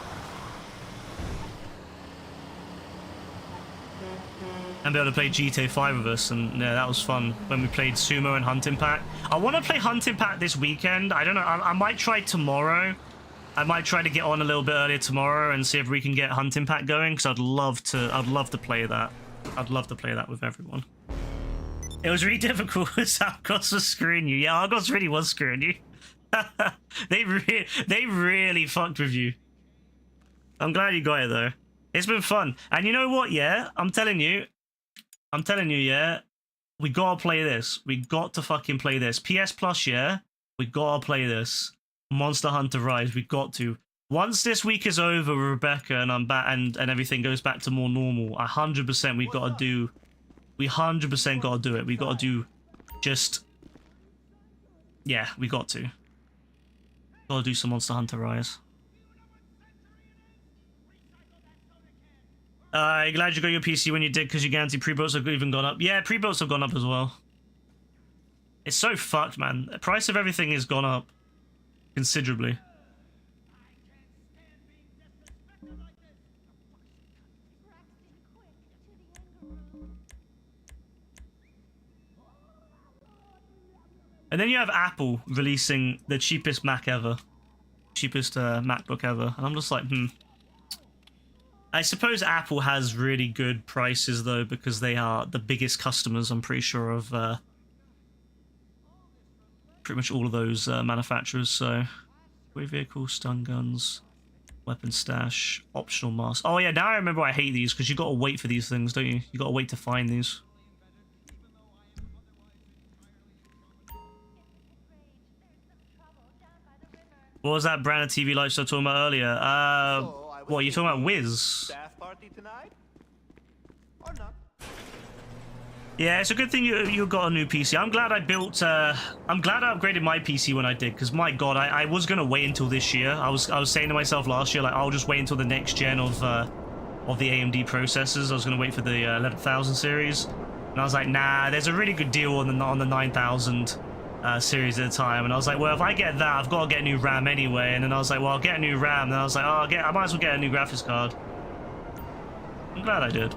Speaker 1: And be able to play GTA 5 with us, and yeah, that was fun when we played Sumo and Hunting Pack. I want to play Hunting Pack this weekend. I don't know, I might try tomorrow. I might try to get on a little bit earlier tomorrow and see if we can get Hunting Pack going, because I'd love to play that. I'd love to play that with everyone. It was really difficult because Argos was screwing you. Yeah, Argos really was screwing you. They really fucked with you. I'm glad you got it though. It's been fun. And you know what, yeah? I'm telling you, yeah, we gotta play this. We got to fucking play this. PS Plus, yeah? We gotta play this. Monster Hunter Rise, we got to. Once this week is over with Rebecca and I'm back and everything goes back to more normal, 100% we gotta do. We 100% gotta do it. We gotta do just... Yeah, we got to. Gotta do some Monster Hunter Rise. Glad you got your PC when you did, because your guarantee pre-builts have even gone up. Yeah, pre-builts have gone up as well. It's so fucked, man. The price of everything has gone up considerably. And then you have Apple releasing the cheapest Mac ever. Cheapest MacBook ever. And I'm just like, I suppose Apple has really good prices though, because they are the biggest customers, I'm pretty sure, of pretty much all of those manufacturers. So, weight vehicles, stun guns, weapon stash, optional mask. Oh yeah, now I remember I hate these, because you got to wait for these things, don't you? You got to wait to find these. What was that brand of TV lights I was talking about earlier? What, are you talking about Wiz?
Speaker 4: Staff party tonight? Or not?
Speaker 1: Yeah, it's a good thing you got a new PC. I'm glad I built, I'm glad I upgraded my PC when I did, because my god, I was going to wait until this year. I was saying to myself last year, like, I'll just wait until the next gen of the AMD processors. I was going to wait for the 11,000 series. And I was like, nah, there's a really good deal on the 9,000 series at a time. And I was like, well, if I get that, I've got to get a new RAM anyway. And then I was like, well, I'll get a new RAM. And then I was like, oh, I might as well get a new graphics card. I'm glad I did.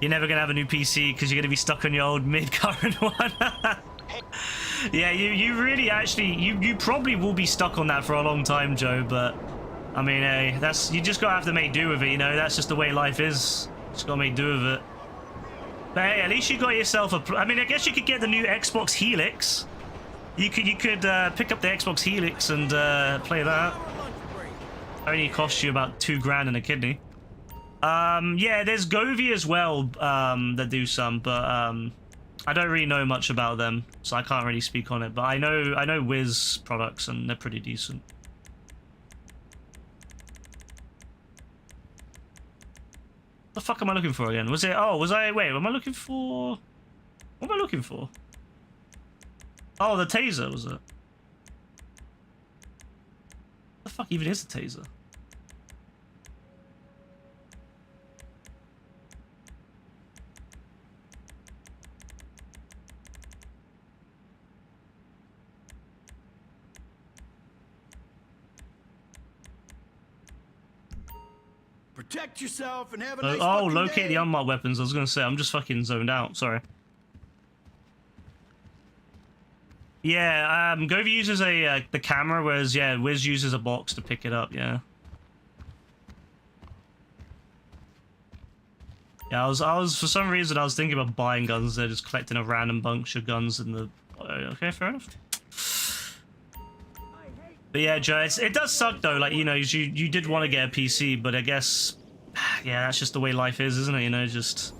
Speaker 1: You're never going to have a new PC because you're going to be stuck on your old mid-current one. Yeah, you really actually, you probably will be stuck on that for a long time, Joe. But, I mean, hey, you just got to have to make do with it, you know? That's just the way life is. Just got to make do with it. But hey, at least you got yourself a... I mean, I guess you could get the new Xbox Helix. You could pick up the Xbox Helix and play that. Only costs you about $2,000 and a kidney. Yeah, there's Govee as well that do some, but I don't really know much about them, so I can't really speak on it. But I know Wiz products, and they're pretty decent. What the fuck am I looking for again? Was it... Oh, was I... Wait, am I looking for... What am I looking for? Oh, the taser, was it? What the fuck even is a taser?
Speaker 2: Protect yourself and have a nice
Speaker 1: Oh,
Speaker 2: fucking
Speaker 1: locate
Speaker 2: day.
Speaker 1: the unmarked weapons. I was gonna say, I'm just fucking zoned out. Sorry. Yeah, Gova uses the camera, whereas yeah, Wiz uses a box to pick it up. Yeah. Yeah, I was for some reason I was thinking about buying guns. They're just collecting a random bunch of guns in the. Okay, fair enough. But yeah, Joe, it does suck though. Like, you know, you did want to get a PC, but I guess, yeah, that's just the way life is, isn't it? You know, just.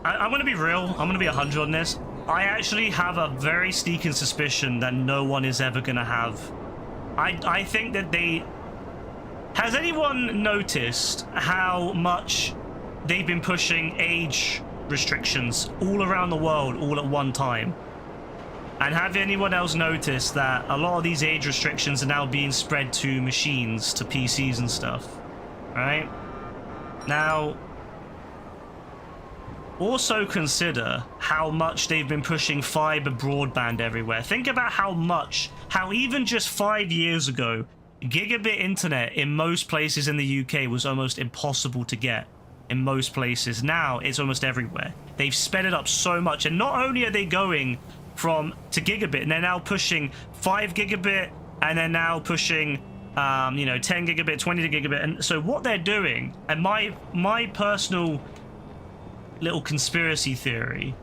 Speaker 1: I'm gonna be real. I'm gonna be 100 on this. I actually have a very sneaking suspicion that no one is ever gonna have. I think that they. Has anyone noticed how much they've been pushing age restrictions all around the world all at one time? And have anyone else noticed that a lot of these age restrictions are now being spread to machines, to PCs and stuff, right? Now, also consider how much they've been pushing fiber broadband everywhere. Think about how even just 5 years ago, gigabit internet in most places in the UK was almost impossible to get in most places. Now it's almost everywhere. They've sped it up so much, and not only are they going to gigabit, and they're now pushing 5 gigabit, and they're now pushing 10 gigabit, 20 gigabit. And so what they're doing, and my personal little conspiracy theory,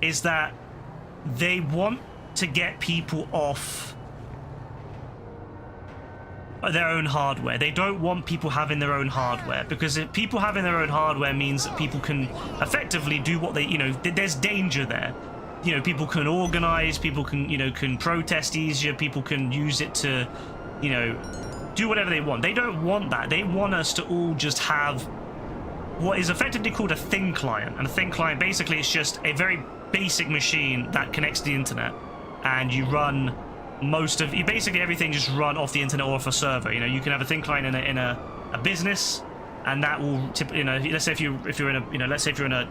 Speaker 1: is that they want to get people off their own hardware. They don't want people having their own hardware, because if people having their own hardware means that people can effectively do what they, there's danger there. People can organize, people can protest easier, people can use it to, do whatever they want. They don't want that. They want us to all just have what is effectively called a thin client. And a thin client basically is just a very basic machine that connects to the internet, and you run basically everything just run off the internet or off a server. You can have a thin client in a business, and that will let's say if you're in a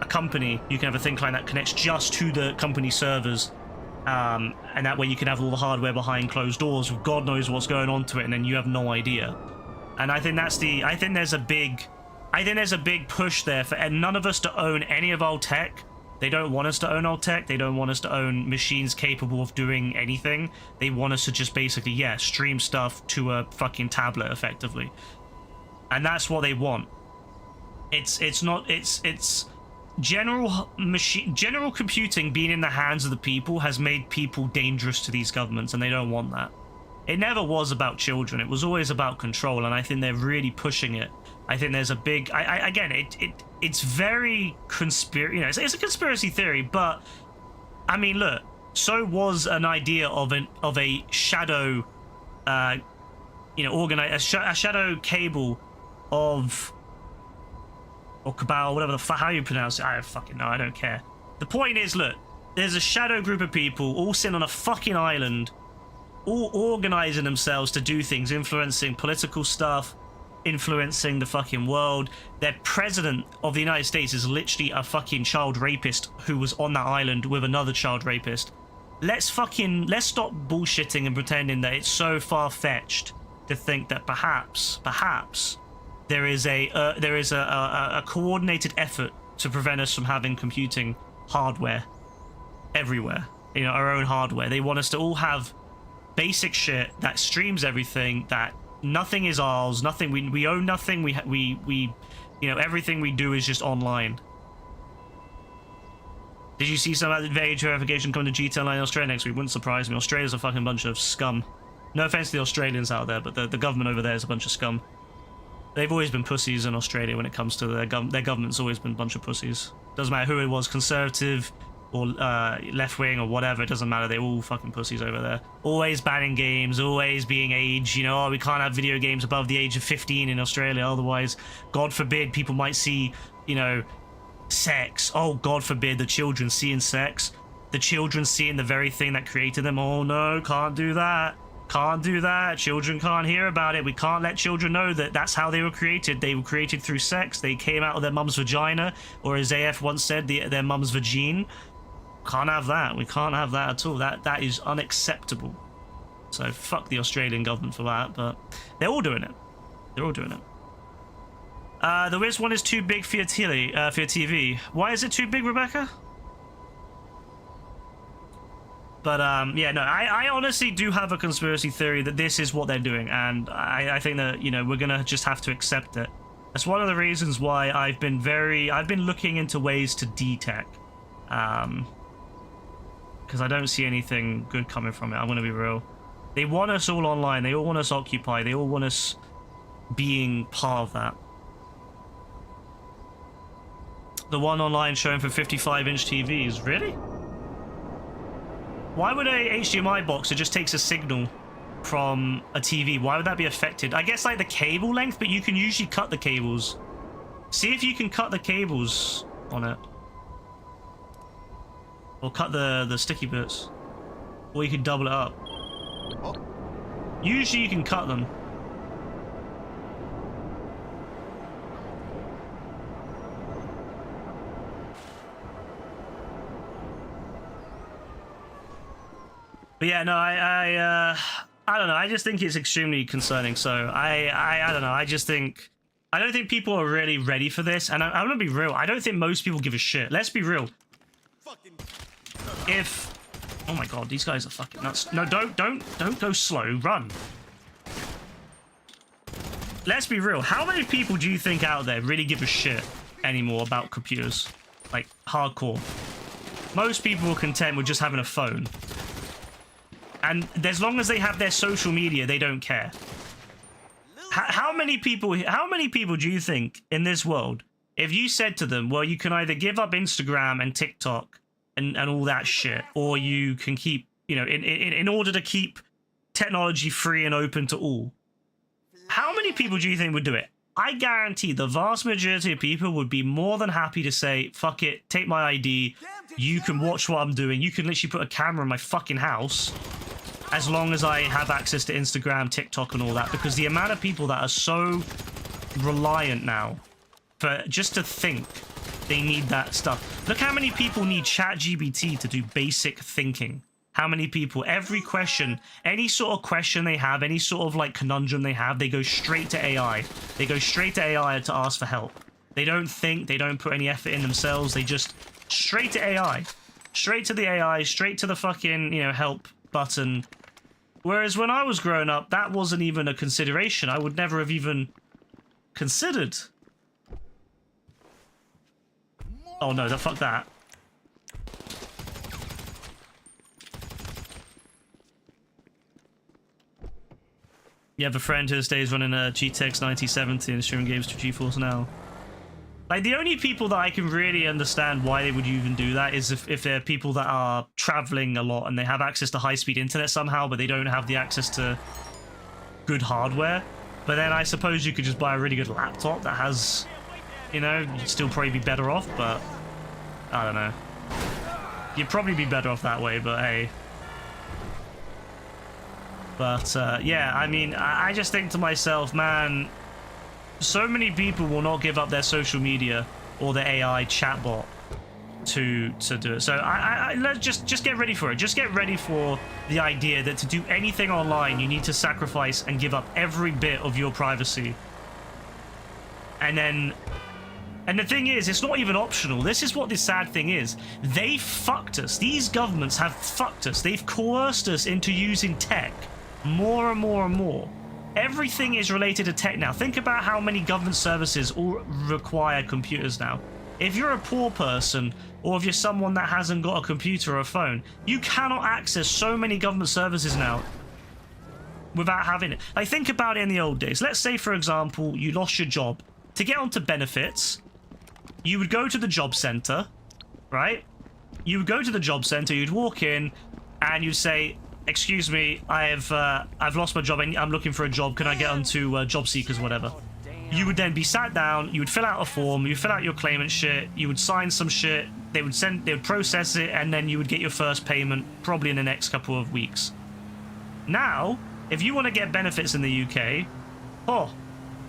Speaker 1: company, you can have a thin client that connects just to the company servers, and that way you can have all the hardware behind closed doors with God knows what's going on to it, and then you have no idea. And I think there's a big push there for none of us to own any of our tech. They don't want us to own our tech. They don't want us to own machines capable of doing anything. They want us to just basically, stream stuff to a fucking tablet effectively. And that's what they want. It's general computing being in the hands of the people has made people dangerous to these governments, and they don't want that. It never was about children. It was always about control, and I think they're really pushing it. I think there's a big... It's very conspiracy... It's a conspiracy theory, but... I mean, look. So was an idea of a shadow... a shadow cable of... or cabal, whatever the fuck... How you pronounce it? I don't fucking know. I don't care. The point is, look. There's a shadow group of people all sitting on a fucking island, all organizing themselves to do things, influencing political stuff, influencing the fucking world. Their president of the United States is literally a fucking child rapist who was on that island with another child rapist. Let's stop bullshitting and pretending that it's so far-fetched to think that perhaps there is a coordinated effort to prevent us from having computing hardware everywhere. Our own hardware. They want us to all have basic shit that streams everything, that nothing is ours, nothing, we own nothing, we everything we do is just online. Did you see some age verification coming to GTA Online in Australia next week? Wouldn't surprise me. Australia's a fucking bunch of scum. No offense to the Australians out there, but the government over there is a bunch of scum. They've always been pussies in Australia when it comes to their government's always been a bunch of pussies. Doesn't matter who it was, conservative or left-wing or whatever, it doesn't matter, they're all fucking pussies over there. Always banning games, always being age, we can't have video games above the age of 15 in Australia, otherwise, God forbid, people might see, sex. Oh, God forbid, the children seeing sex. The children seeing the very thing that created them. Oh no, can't do that. Can't do that. Children can't hear about it. We can't let children know that that's how they were created. They were created through sex. They came out of their mum's vagina, or as AF once said, their mum's vagine. Can't have that. We can't have that at all. That is unacceptable. So fuck the Australian government for that, but they're all doing it. They're all doing it. This one is too big for your TV. Why is it too big, Rebecca? But yeah, no, I honestly do have a conspiracy theory that this is what they're doing, and I think that, you know, we're gonna just have to accept it. That's one of the reasons why I've been looking into ways to detech, because I don't see anything good coming from it. I'm gonna be real. They want us all online. They all want us occupied. They all want us being part of that. The one online showing for 55-inch TVs, really? Why would a HDMI box that just takes a signal from a TV, why would that be affected? I guess like the cable length, but you can usually cut the cables. See if you can cut the cables on it. Or cut the sticky bits. Or you can double it up. Usually you can cut them. But yeah, no, I don't know. I just think it's extremely concerning. So I don't know. I don't think people are really ready for this. And I'm gonna be real. I don't think most people give a shit. Let's be real. If, oh my god, these guys are fucking nuts. No, don't go slow. Run. Let's be real. How many people do you think out there really give a shit anymore about computers? Like hardcore. Most people are content with just having a phone. And as long as they have their social media, they don't care. How many people do you think in this world, if you said to them, well, you can either give up Instagram and TikTok and all that shit, or you can keep, you know, in order to keep technology free and open to all, how many people do you think would do it? I guarantee the vast majority of people would be more than happy to say, fuck it, take my ID, you can watch what I'm doing, you can literally put a camera in my fucking house, as long as I have access to Instagram, TikTok, and all that, because the amount of people that are so reliant now for just to think they need that stuff. Look how many people need ChatGPT to do basic thinking. How many people, every question, any sort of question they have, any sort of like conundrum they have, they go straight to AI. They go straight to AI to ask for help. They don't think, they don't put any effort in themselves, they just straight to AI. Straight to the AI, straight to the fucking, you know, help button. Whereas when I was growing up, that wasn't even a consideration. I would never have even considered. Oh no, fuck that. You have a friend who stays running a GTX 9070 and streaming games to GeForce Now. Like, the only people that I can really understand why they would even do that is if they're people that are traveling a lot and they have access to high-speed internet somehow, but they don't have the access to good hardware. But then I suppose you could just buy a really good laptop that has, you know, you'd still probably be better off, but I don't know. You'd probably be better off that way, but hey. But yeah, I mean, I just think to myself, man, so many people will not give up their social media or their AI chatbot to do it. So let's just get ready for it. Just get ready for the idea that to do anything online, you need to sacrifice and give up every bit of your privacy. And the thing is, it's not even optional. This is what the sad thing is. They fucked us. These governments have fucked us. They've coerced us into using tech more and more and more. Everything is related to tech now. Think about how many government services all require computers now. If you're a poor person, or if you're someone that hasn't got a computer or a phone, you cannot access so many government services now without having it. Like, think about it in the old days. Let's say, for example, you lost your job. To get onto benefits, you would go to the job center, right? You would go to the job center, you'd walk in, and you'd say, excuse me, I've lost my job, I'm looking for a job, can I get onto job seekers, whatever. You would then be sat down, you would fill out a form, you fill out your claimant shit, you would sign some shit, they would process it, and then you would get your first payment probably in the next couple of weeks. Now, if you want to get benefits in the UK, oh,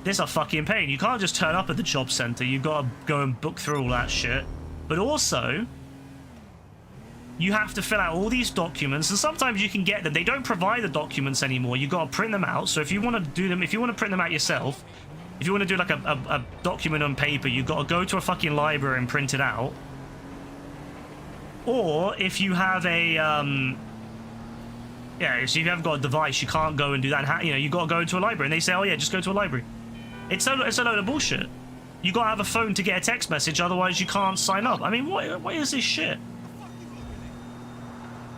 Speaker 1: this is a fucking pain. You can't just turn up at the job center, you've got to go and book through all that shit. But also, you have to fill out all these documents, and sometimes you can get them. They don't provide the documents anymore. You've got to print them out. So if you want to do them, if you want to print them out yourself, if you want to do like a document on paper, you've got to go to a fucking library and print it out. Or if you have a yeah, so if you haven't got a device, you can't go and do that. You know, you got to go to a library, and they say, oh yeah, just go to a library. It's a load of bullshit. You got to have a phone to get a text message, otherwise you can't sign up. I mean, what is this shit?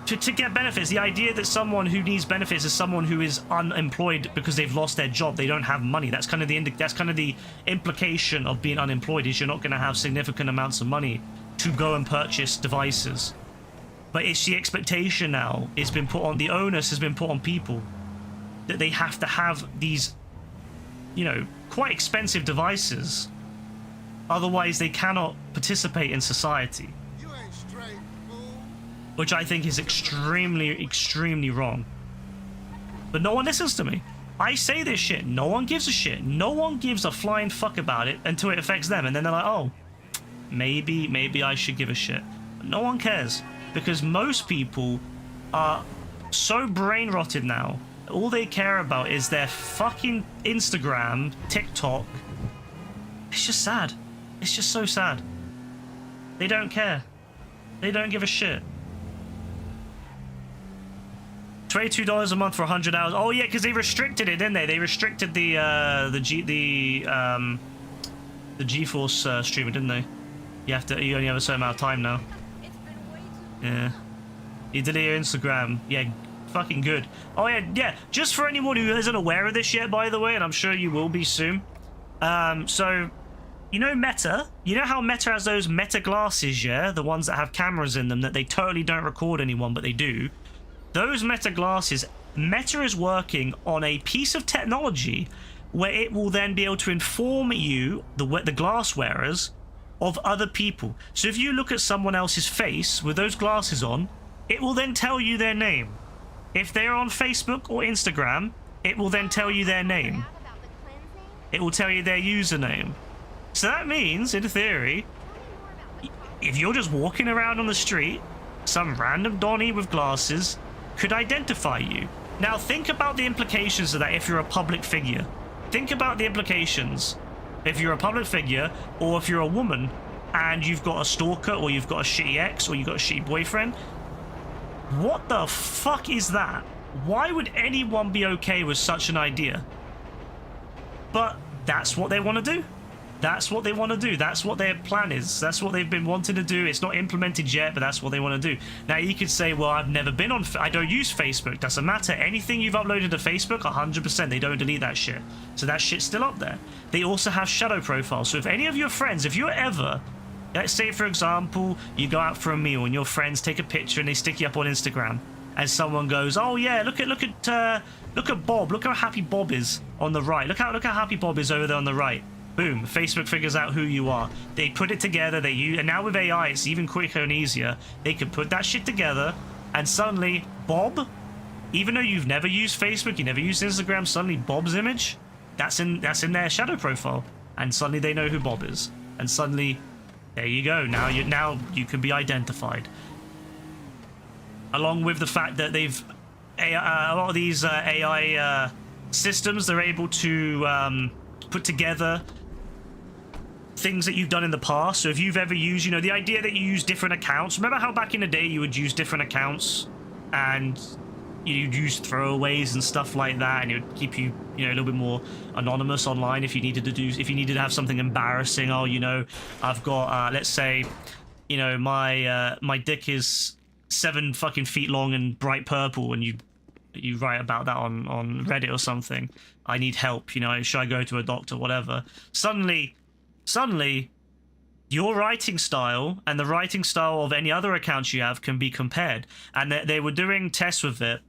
Speaker 1: To get benefits, the idea that someone who needs benefits is someone who is unemployed because they've lost their job, they don't have money. That's kind of the implication of being unemployed, is you're not going to have significant amounts of money to go and purchase devices. But it's the expectation now. It's been put on, the onus has been put on people that they have to have these, you know, quite expensive devices. Otherwise, they cannot participate in society.
Speaker 2: You ain't straight, fool.
Speaker 1: Which I think is extremely, extremely wrong. But no one listens to me. I say this shit. No one gives a shit. No one gives a flying fuck about it until it affects them. And then they're like, oh, maybe I should give a shit. But no one cares. Because most people are so brain rotted now. All they care about is their fucking Instagram, TikTok. It's just sad. It's just so sad. They don't care. They don't give a shit. $22 a month for 100 hours. Oh yeah, because they restricted it, didn't they? They restricted the GeForce streamer, didn't they? You only have a certain amount of time now. Yeah. You delete your Instagram. Yeah, fucking good. Oh yeah. Just for anyone who isn't aware of this yet, by the way, and I'm sure you will be soon. So, you know Meta? You know how Meta has those Meta glasses, yeah? The ones that have cameras in them that they totally don't record anyone, but they do. Those Meta glasses, Meta is working on a piece of technology where it will then be able to inform you, the glass wearers, of other people. So if you look at someone else's face with those glasses on, it will then tell you their name. If they're on Facebook or Instagram, it will then tell you their name. It will tell you their username. So that means, in theory, if you're just walking around on the street, some random Donnie with glasses could identify you. Now think about the implications of that if you're a public figure. Think about the implications. If you're a public figure, or if you're a woman, and you've got a stalker, or you've got a shitty ex, or you've got a shitty boyfriend, what the fuck is that? Why would anyone be okay with such an idea? But that's what they want to do. That's what they want to do. That's what their plan is. That's what they've been wanting to do. It's not implemented yet, but that's what they want to do. Now, you could say, well, I've never been on... I don't use Facebook. Doesn't matter. Anything you've uploaded to Facebook, 100%, they don't delete that shit. So that shit's still up there. They also have shadow profiles. So if any of your friends, if you're ever... Let's say, for example, you go out for a meal and your friends take a picture and they stick you up on Instagram. And someone goes, oh, yeah, look at Bob. Look how happy Bob is on the right. Look how happy Bob is over there on the right. Boom, Facebook figures out who you are. They put it together, and now with AI, it's even quicker and easier. They can put that shit together, and suddenly, Bob, even though you've never used Facebook, you never used Instagram, suddenly Bob's image, that's in their shadow profile. And suddenly they know who Bob is. And suddenly, there you go, now you can be identified. Along with the fact that they've, a lot of these AI systems, they're able to put together things that you've done in the past. So if you've ever used, the idea that you use different accounts. Remember how back in the day you would use different accounts and you'd use throwaways and stuff like that, and it would keep you, a little bit more anonymous online if you needed to have something embarrassing. Oh, I've got, let's say, my dick is 7 fucking feet long and bright purple, and you write about that on Reddit or something. I need help, should I go to a doctor, whatever. Suddenly, your writing style and the writing style of any other accounts you have can be compared. And they were doing tests with it,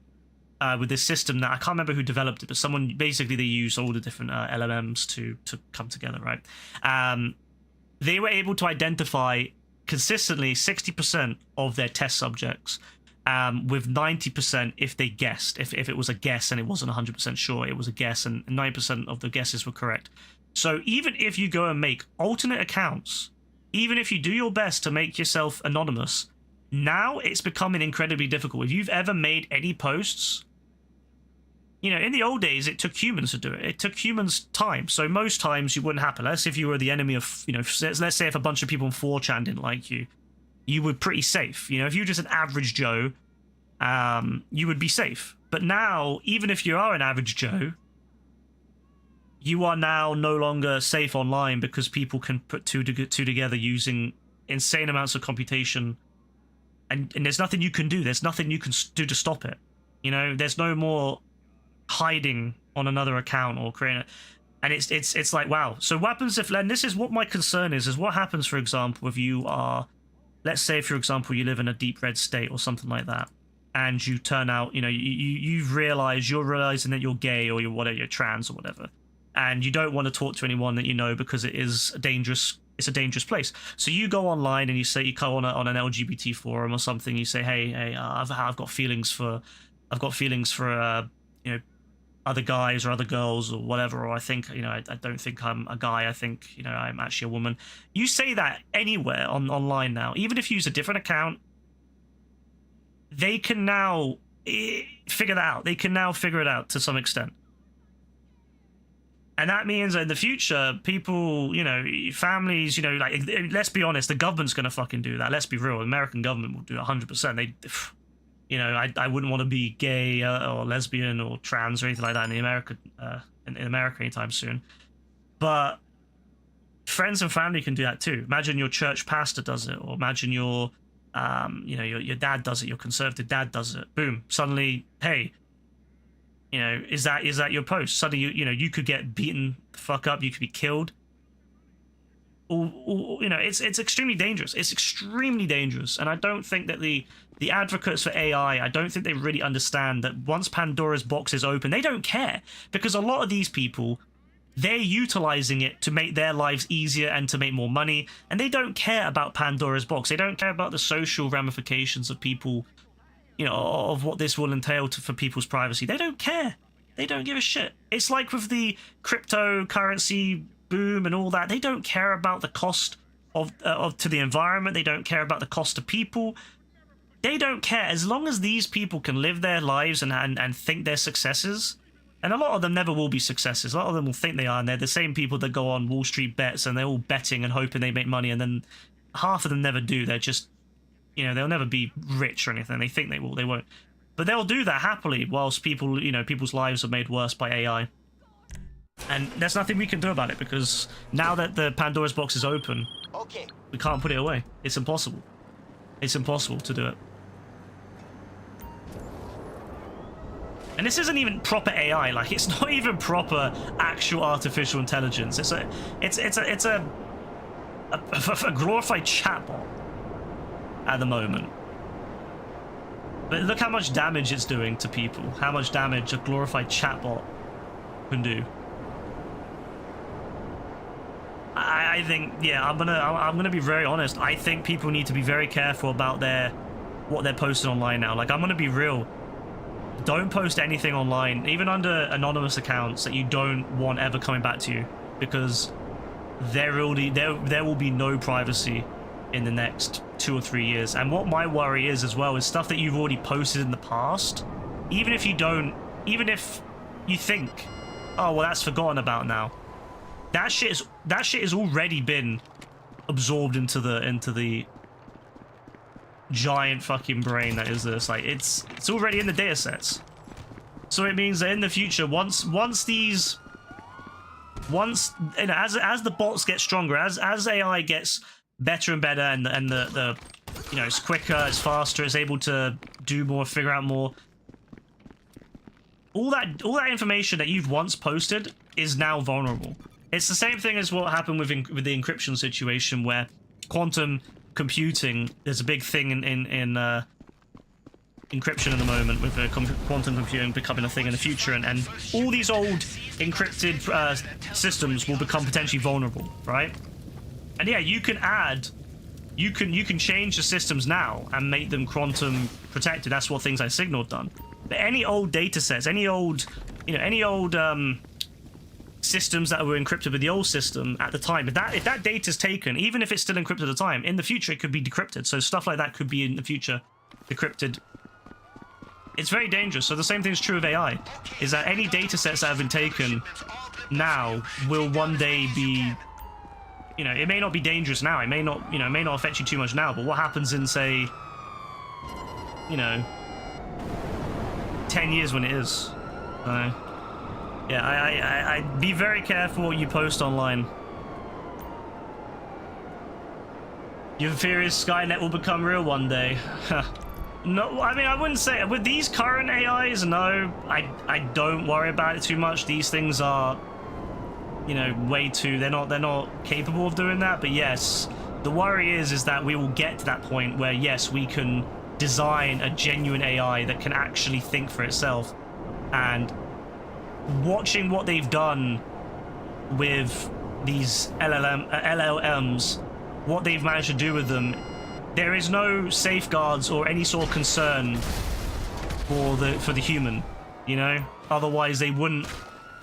Speaker 1: with this system that I can't remember who developed it, but someone, basically they use all the different LLMs to come together, right? They were able to identify consistently 60% of their test subjects, with 90% if they guessed. If it was a guess and it wasn't 100% sure, it was a guess, and 9% of the guesses were correct. So even if you go and make alternate accounts, even if you do your best to make yourself anonymous, now it's becoming incredibly difficult. If you've ever made any posts you know, in the old days, it took humans to do it. It took humans time. So most times it wouldn't happen. Let's say if you were the enemy of, you know, let's say if a bunch of people on 4chan didn't like you, you were pretty safe. You know, if you're just an average Joe, you would be safe. But now, even if you are an average Joe, you are now no longer safe online because people can put two together using insane amounts of computation. And there's nothing you can do. There's nothing you can do to stop it. You know, there's no more hiding on another account or creating it. And it's like, wow. So what happens if, and this is what my concern is what happens, for example, if you are, let's say, for example, you live in a deep red state or something like that, and you turn out, you know, you're realizing that you're gay or you're trans or whatever, and you don't want to talk to anyone that you know because it's a dangerous place. So you go online and you say, you go on an LGBT forum or something, you say, hey, I've got feelings for you know, other guys or other girls or whatever, or I think, you know, I don't think I'm a guy, I think, you know, I'm actually a woman. You say that anywhere online now, even if you use a different account, they can now figure that out. They can now figure it out to some extent. And that means in the future, people, you know, families, you know, like, let's be honest, the government's going to fucking do that. Let's be real. The American government will do it 100%. They, you know, I wouldn't want to be gay or lesbian or trans or anything like that in America anytime soon. But friends and family can do that too. Imagine your church pastor does it, or imagine your, you know, your dad does it, your conservative dad does it. Boom. Suddenly, hey, you know, is that your post? Suddenly, you know, you could get beaten the fuck up. You could be killed. Or you know, it's extremely dangerous. It's extremely dangerous. And I don't think that the advocates for AI, I don't think they really understand that once Pandora's box is open, they don't care. Because a lot of these people, they're utilizing it to make their lives easier and to make more money. And they don't care about Pandora's box. They don't care about the social ramifications of people, you know, of what this will entail for people's privacy. They don't care. They don't give a shit. It's like with the cryptocurrency boom and all that. They don't care about the cost of to the environment. They don't care about the cost to people. They don't care. As long as these people can live their lives and think they're successes, and a lot of them never will be successes. A lot of them will think they are, and they're the same people that go on Wall Street bets and they're all betting and hoping they make money, and then half of them never do. They're just, you know, they'll never be rich or anything. They think they will, they won't. But they'll do that happily whilst people, you know, people's lives are made worse by AI. And there's nothing we can do about it because now that the Pandora's box is open, we can't put it away. It's impossible. It's impossible to do it. And this isn't even proper AI. Like, it's not even proper actual artificial intelligence. It's a glorified chatbot at the moment. But look how much damage it's doing to people. How much damage a glorified chatbot can do. I think, yeah, I'm gonna be very honest. I think people need to be very careful about what they're posting online now. Like, I'm gonna be real. Don't post anything online, even under anonymous accounts, that you don't want ever coming back to you, because there will be no privacy in the next 2 or 3 years. And what my worry is as well is stuff that you've already posted in the past. Even if you think, oh well, that's forgotten about now. That shit has already been absorbed into the giant fucking brain that is this. Like, it's already in the data sets. So it means that in the future, once you know, as the bots get stronger, as AI gets better and better, and the you know, it's quicker, it's faster, it's able to do more, figure out more. All that information that you've once posted is now vulnerable. It's the same thing as what happened with the encryption situation, where quantum computing, there's a big thing in encryption at the moment, with quantum computing becoming a thing in the future, and all these old encrypted systems will become potentially vulnerable, right? And yeah, you can change the systems now and make them quantum protected. That's what things like Signal done. But any old data sets, any old systems that were encrypted with the old system at the time, if that data is taken, even if it's still encrypted at the time, in the future it could be decrypted. So stuff like that could be in the future decrypted it's very dangerous. So the same thing is true of AI, is that any data sets that have been taken now will one day be, you know, it may not be dangerous now, it may not, you know, it may not affect you too much now, but what happens in, say, you know, 10 years when it is? So, yeah, I be very careful what you post online. Your fear is Skynet will become real one day. No, I mean, I wouldn't say with these current AIs. No, I don't worry about it too much. These things are, you know, way too. They're not capable of doing that. But yes, the worry is that we will get to that point where yes, we can design a genuine AI that can actually think for itself. And watching what they've done with these LLMs, what they've managed to do with them. There is no safeguards or any sort of concern for the human, you know. Otherwise, they wouldn't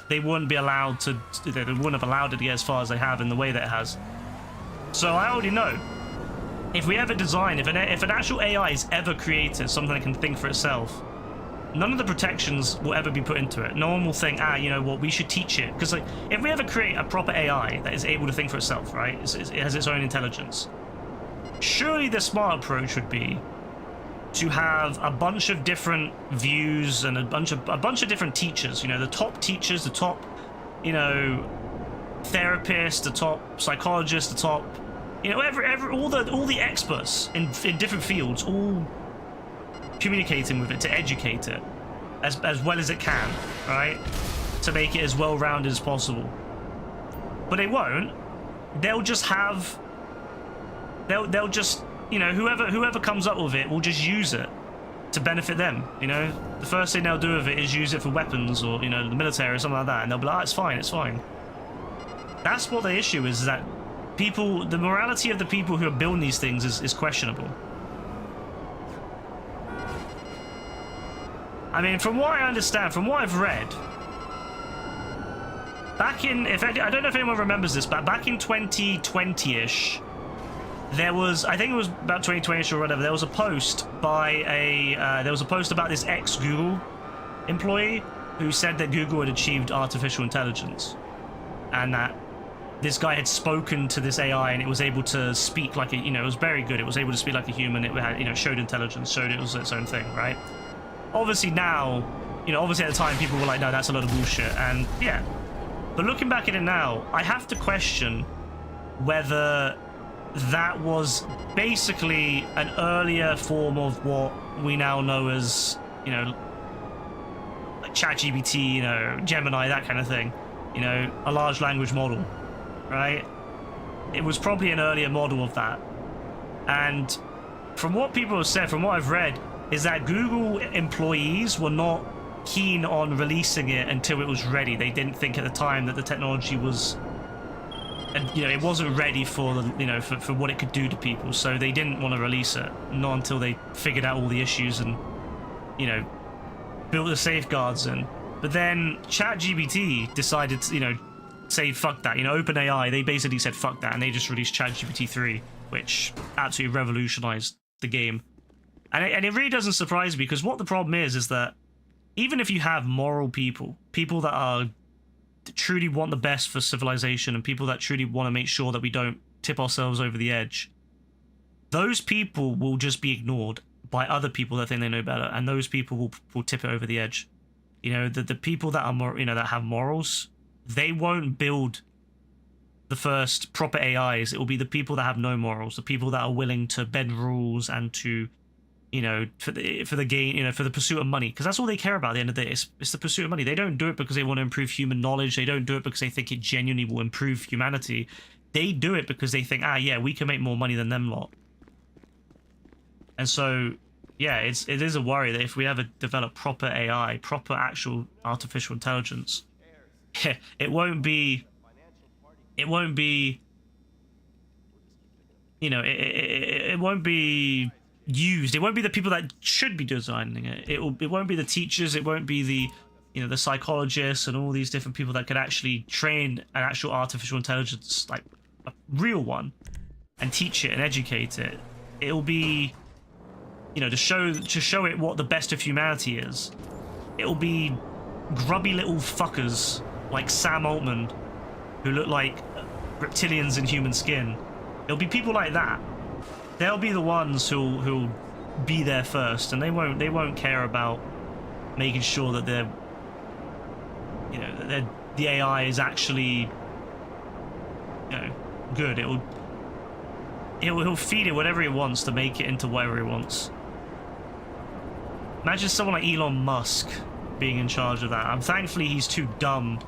Speaker 1: be allowed to. They wouldn't have allowed it to get as far as they have in the way that it has. So I already know. If we ever design, if an actual AI is ever created, something that can think for itself, none of the protections will ever be put into it. No one will think, you know what, we should teach it. Because like, if we ever create a proper AI that is able to think for itself, right, it has its own intelligence. Surely the smart approach would be to have a bunch of different views and a bunch of different teachers. You know, the top teachers, the top, you know, therapists, the top psychologists, the top, you know, all the experts in different fields, all communicating with it to educate it as well as it can, right? To make it as well-rounded as possible. But they won't. They'll just have. They'll just, you know, whoever comes up with it will just use it to benefit them. You know, the first thing they'll do with it is use it for weapons or, you know, the military or something like that, and they'll be like, oh, it's fine, it's fine. That's what the issue is, that people, the morality of the people who are building these things is questionable. I mean, from what I understand, from what I've read, back in, I don't know if anyone remembers this, but back in 2020-ish, there was, I think it was about 2020-ish or whatever, there was a post by there was a post about this ex-Google employee who said that Google had achieved artificial intelligence. And that this guy had spoken to this AI and it was able to speak like a, you know, it was very good. It was able to speak like a human. It had, you know, showed intelligence, showed it was its own thing, right? Obviously now, you know, obviously at the time people were like, no, that's a lot of bullshit. And yeah, but looking back at it now, I have to question whether that was basically an earlier form of what we now know as, you know, like ChatGPT, you know, Gemini, that kind of thing, you know, a large language model, right? It was probably an earlier model of that. And from what people have said, from what I've read, is that Google employees were not keen on releasing it until it was ready. They didn't think at the time that the technology was, and you know, it wasn't ready for the, you know, for what it could do to people, so they didn't want to release it, not until they figured out all the issues and, you know, built the safeguards in. But then ChatGPT decided to, you know, say fuck that. You know, OpenAI, they basically said fuck that, and they just released ChatGPT 3, which absolutely revolutionized the game. And it really doesn't surprise me, because what the problem is that even if you have moral people that are truly want the best for civilization, and people that truly want to make sure that we don't tip ourselves over the edge, those people will just be ignored by other people that think they know better, and those people will tip it over the edge. You know, the people that are more, you know, that have morals, they won't build the first proper AIs. It will be the people that have no morals, the people that are willing to bend rules and to, you know, for the gain, you know, for the pursuit of money, because that's all they care about at the end of the day. It's the pursuit of money. They don't do it because they want to improve human knowledge. They don't do it because they think it genuinely will improve humanity. They do it because they think, yeah, we can make more money than them lot. And so, yeah, it is a worry that if we ever develop proper AI, proper actual artificial intelligence, it won't be, you know, it won't be used. It won't be the people that should be designing it. It won't be the teachers. It won't be the, you know, the psychologists and all these different people that could actually train an actual artificial intelligence, like a real one, and teach it and educate it. It'll be you know, to show it what the best of humanity is, it'll be grubby little fuckers like Sam Altman, who look like reptilians in human skin. It'll be people like that. They'll be the ones who'll be there first, and they won't care about making sure that they're, you know, that the AI is actually, you know, good. He'll feed it whatever he wants to make it into whatever he wants. Imagine someone like Elon Musk being in charge of that. Thankfully he's too dumb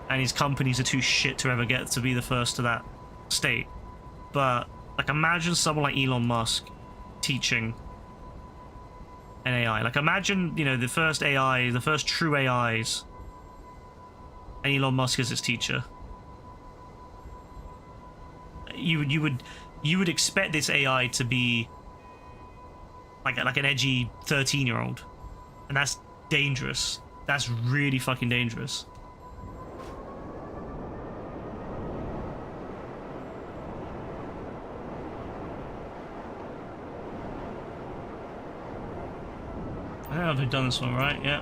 Speaker 1: and his companies are too shit to ever get to be the first to that state. But like, imagine someone like Elon Musk teaching an AI. Like, imagine, you know, the first AI, the first true AIs, and Elon Musk is its teacher. You would expect this AI to be like an edgy 13-year-old, and that's dangerous. That's really fucking dangerous. I don't know if I've done this one right. Yeah.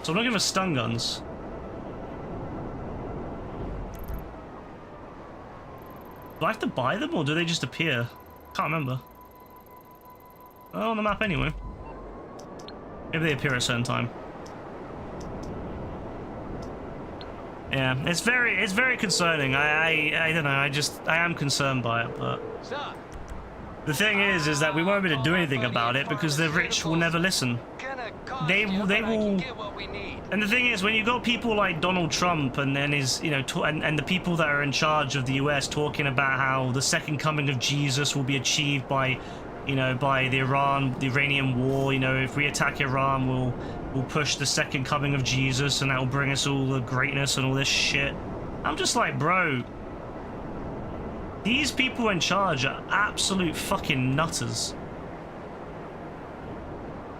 Speaker 1: So I'm looking for stun guns. Do I have to buy them, or do they just appear? Can't remember. Oh, on the map anyway. Maybe they appear at a certain time. Yeah, it's very concerning. I don't know. I am concerned by it, but the thing is that we won't be able to do anything about it because the rich will never listen. They will. And the thing is, when you got people like Donald Trump and then his, you know, and the people that are in charge of the US talking about how the second coming of Jesus will be achieved by, you know, by the Iranian war. You know, if we attack Iran, we'll push the second coming of Jesus, and that will bring us all the greatness and all this shit. I'm just like, bro, these people in charge are absolute fucking nutters.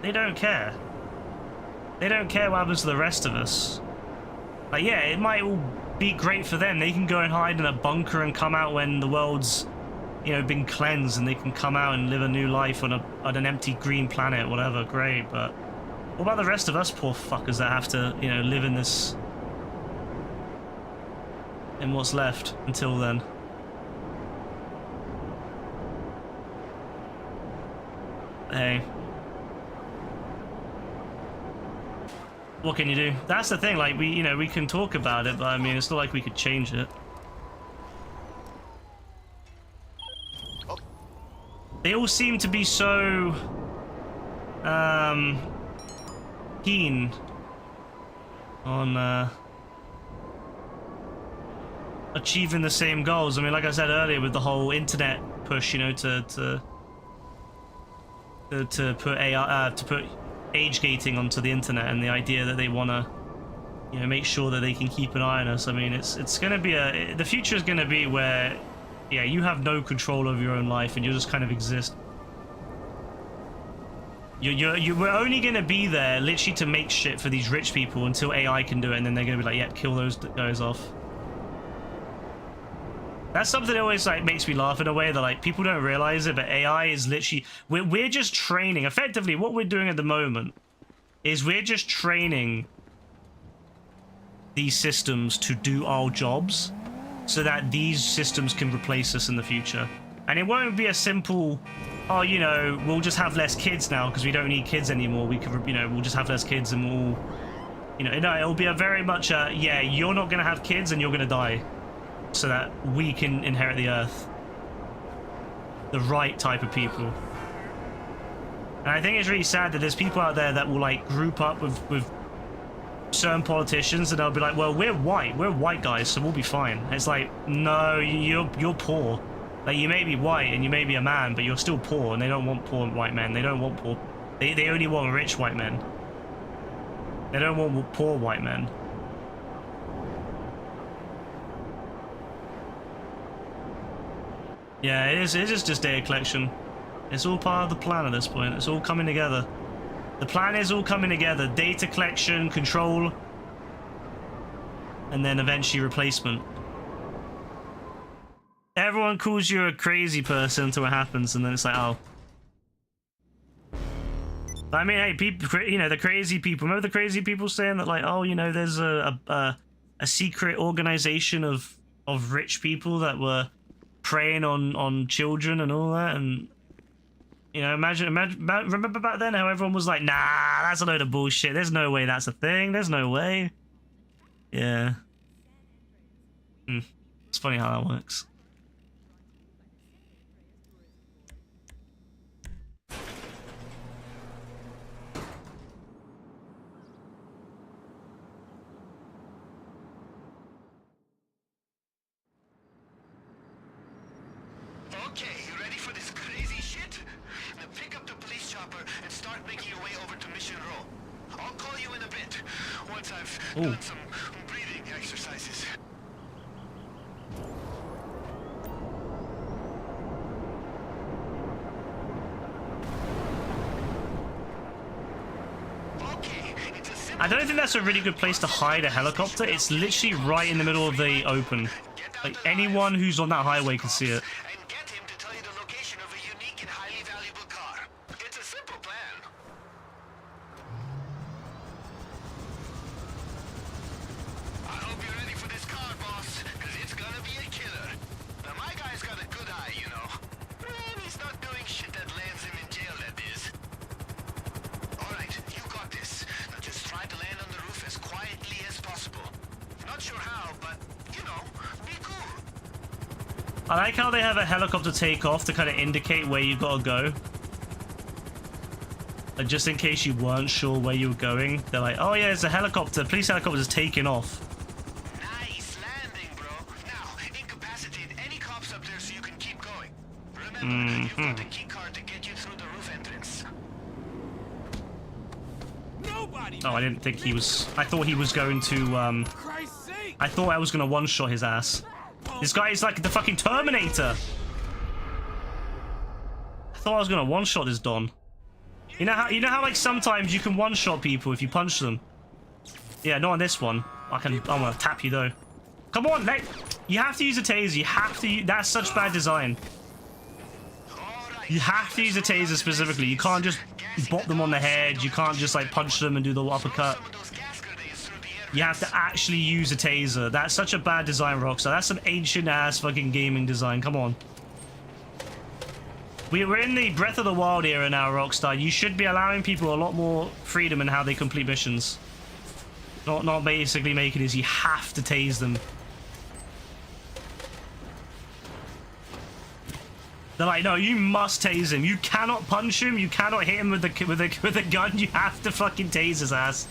Speaker 1: They don't care. They don't care what happens to the rest of us. Like, yeah, it might all be great for them. They can go and hide in a bunker and come out when the world's, you know, been cleansed, and they can come out and live a new life on an empty green planet, whatever. Great, but what about the rest of us poor fuckers that have to, you know, live in this, in what's left until then? Hey. What can you do? That's the thing, like, we can talk about it, but I mean, it's not like we could change it. They all seem to be so keen on achieving the same goals. I mean, like I said earlier, with the whole internet push, you know, to put AI, to put age gating onto the internet, and the idea that they want to, you know, make sure that they can keep an eye on us. I mean, it's going to be the future is going to be where, yeah, you have no control over your own life and you just kind of exist. We're only going to be there literally to make shit for these rich people until AI can do it, and then they're going to be like, yeah, kill those guys off. That's something that always, like, makes me laugh in a way that, like, people don't realize it, but AI is literally, we're just training. Effectively, what we're doing at the moment is we're just training these systems to do our jobs so that these systems can replace us in the future. And it won't be a simple, oh, you know, we'll just have less kids now because we don't need kids anymore. We can, you know, we'll just have less kids and we'll, you know, no, it'll be a very much a, yeah, you're not going to have kids and you're going to die, so that we can inherit the earth. The right type of people. And I think it's really sad that there's people out there that will, like, group up with certain politicians, and they'll be like, well, we're white guys, so we'll be fine. And it's like, no, you're poor. Like, you may be white and you may be a man, but you're still poor, and they don't want poor white men. They don't want poor, they only want rich white men. They don't want poor white men. Yeah, it is just data collection. It's all part of the plan at this point. It's all coming together. The plan is all coming together. Data collection, control, and then eventually replacement. Everyone calls you a crazy person until it happens, and then it's like, oh. I mean, hey, people, you know, the crazy people. Remember the crazy people saying that, like, oh, you know, there's a secret organization of rich people that were preying on children and all that, and you know, imagine, remember back then how everyone was like, nah, that's a load of bullshit. There's no way that's a thing. There's no way. Yeah. It's funny how that works.
Speaker 3: Okay, you ready for this crazy shit? Now pick up the police chopper and start making your way over to Mission Row. I'll call you in a bit, once I've done some breathing exercises. Okay, it's a simple...
Speaker 1: I don't think that's a really good place to hide a helicopter. It's literally right in the middle of the open. Like, anyone who's on that highway can see it.
Speaker 3: And get him to tell you the location of a unique and highly valuable car. It's a simple plan. I hope you're ready for this car, boss, because it's gonna be a killer. Now, my guy's got a good eye, you know. And he's not doing shit that lands him in jail, that is. Alright, you got this. Now just try to land on the roof as quietly as possible. Not sure how, but, you know, be cool.
Speaker 1: I like how they have a helicopter take off to kind of indicate where you gotta go. Like, just in case you weren't sure where you were going, they're like, oh yeah, it's a helicopter. Police helicopter's taking off.
Speaker 3: Nice landing, bro. Now, incapacitate any cops up there so you can keep going. Remember, you've got the key card to get you through the roof entrance.
Speaker 5: Nobody.
Speaker 1: Oh, I didn't think he was... I thought he was going to,
Speaker 5: Christ's sake.
Speaker 1: I thought I was gonna one-shot his ass. This guy is like the fucking Terminator. I thought I was gonna one-shot this Don. You know how like sometimes you can one-shot people if you punch them. Yeah, not on this one. I'm gonna tap you though. Come on, you have to use a taser. You have to. That's such bad design. You have to use a taser specifically. You can't just bop them on the head. You can't just like punch them and do the uppercut. You have to actually use a taser. That's such a bad design, Rockstar. That's some ancient ass fucking gaming design. Come on. We're in the Breath of the Wild era now, Rockstar. You should be allowing people a lot more freedom in how they complete missions. Not basically making it as you have to tase them. They're like, no, you must tase him. You cannot punch him. You cannot hit him with a gun. You have to fucking tase his ass.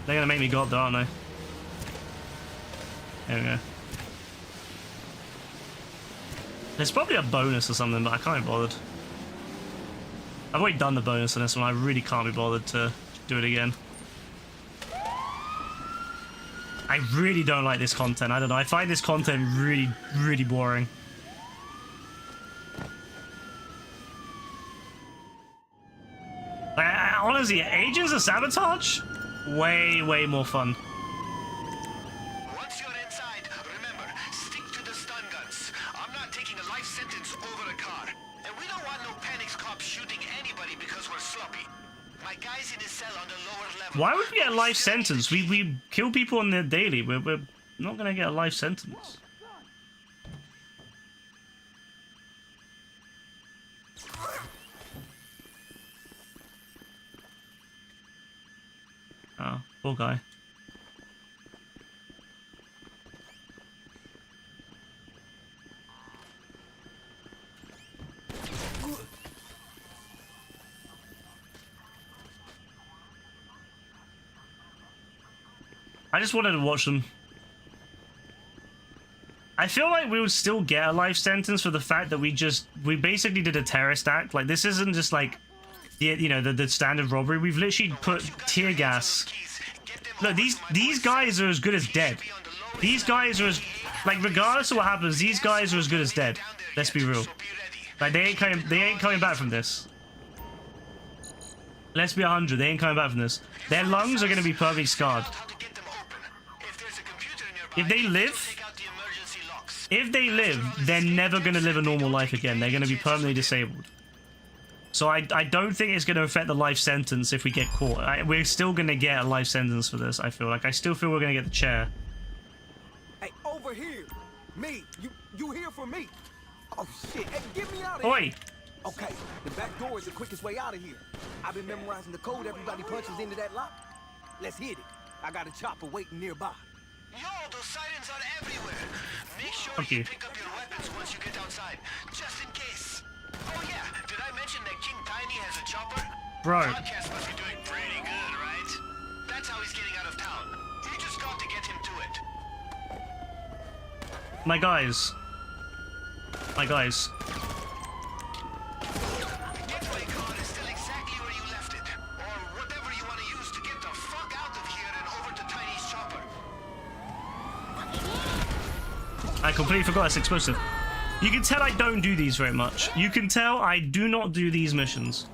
Speaker 1: They're gonna make me go up there, aren't they? There we go. There's probably a bonus or something, but I can't be bothered. I've already done the bonus on this one. I really can't be bothered to do it again. I really don't like this content. I don't know. I find this content really, really boring. Honestly, Agents of Sabotage? Way, way more fun.
Speaker 3: Once you're inside, remember, stick to the stun guns. I'm not taking a life sentence over a car. And we don't want no panics cops shooting anybody because we're sloppy. My guy's in his cell on the lower level.
Speaker 1: Why would we get a life sentence? We kill people on the daily. We're not gonna get a life sentence. Oh, poor guy. I just wanted to watch them. I feel like we would still get a life sentence for the fact that we basically did a terrorist act. Like, this isn't just like the standard robbery. We've literally put tear gas. Look, these guys are as good as dead. These guys are as, like, regardless of what happens, these guys are as good as dead. Let's be real. Like, they ain't coming back from this. Let's be 100. They ain't coming back from this. Their lungs are gonna be perfectly scarred. If they live,
Speaker 3: Take out the emergency locks.
Speaker 1: if they live, they're never going to live a normal life again. They're going to be permanently disabled. So I don't think it's going to affect the life sentence if we get caught. We're still going to get a life sentence for this, I feel like. I still feel we're going to get the chair.
Speaker 5: Hey, over here. Me. You here for me? Oh, shit. Hey, get me out of here.
Speaker 1: Oi!
Speaker 5: Okay, the back door is the quickest way out of here. I've been memorizing the code everybody punches into that lock. Let's hit it. I got a chopper waiting nearby.
Speaker 3: Yo, those sirens are everywhere. Make sure
Speaker 1: Okay.
Speaker 3: you pick up your weapons once you get outside, just in case. Oh yeah, did I mention that King Tiny has a chopper?
Speaker 1: Bro.
Speaker 3: Podcast must be doing pretty good, right? That's how he's getting out of town. You just got to get him to it.
Speaker 1: My guys. My guys.
Speaker 3: Getaway car is still exactly where you left it. Or whatever you want to use to get the fuck out of here and over to Tiny's chopper.
Speaker 1: I completely forgot it's explosive. You can tell I don't do these very much. You can tell I do not do these missions.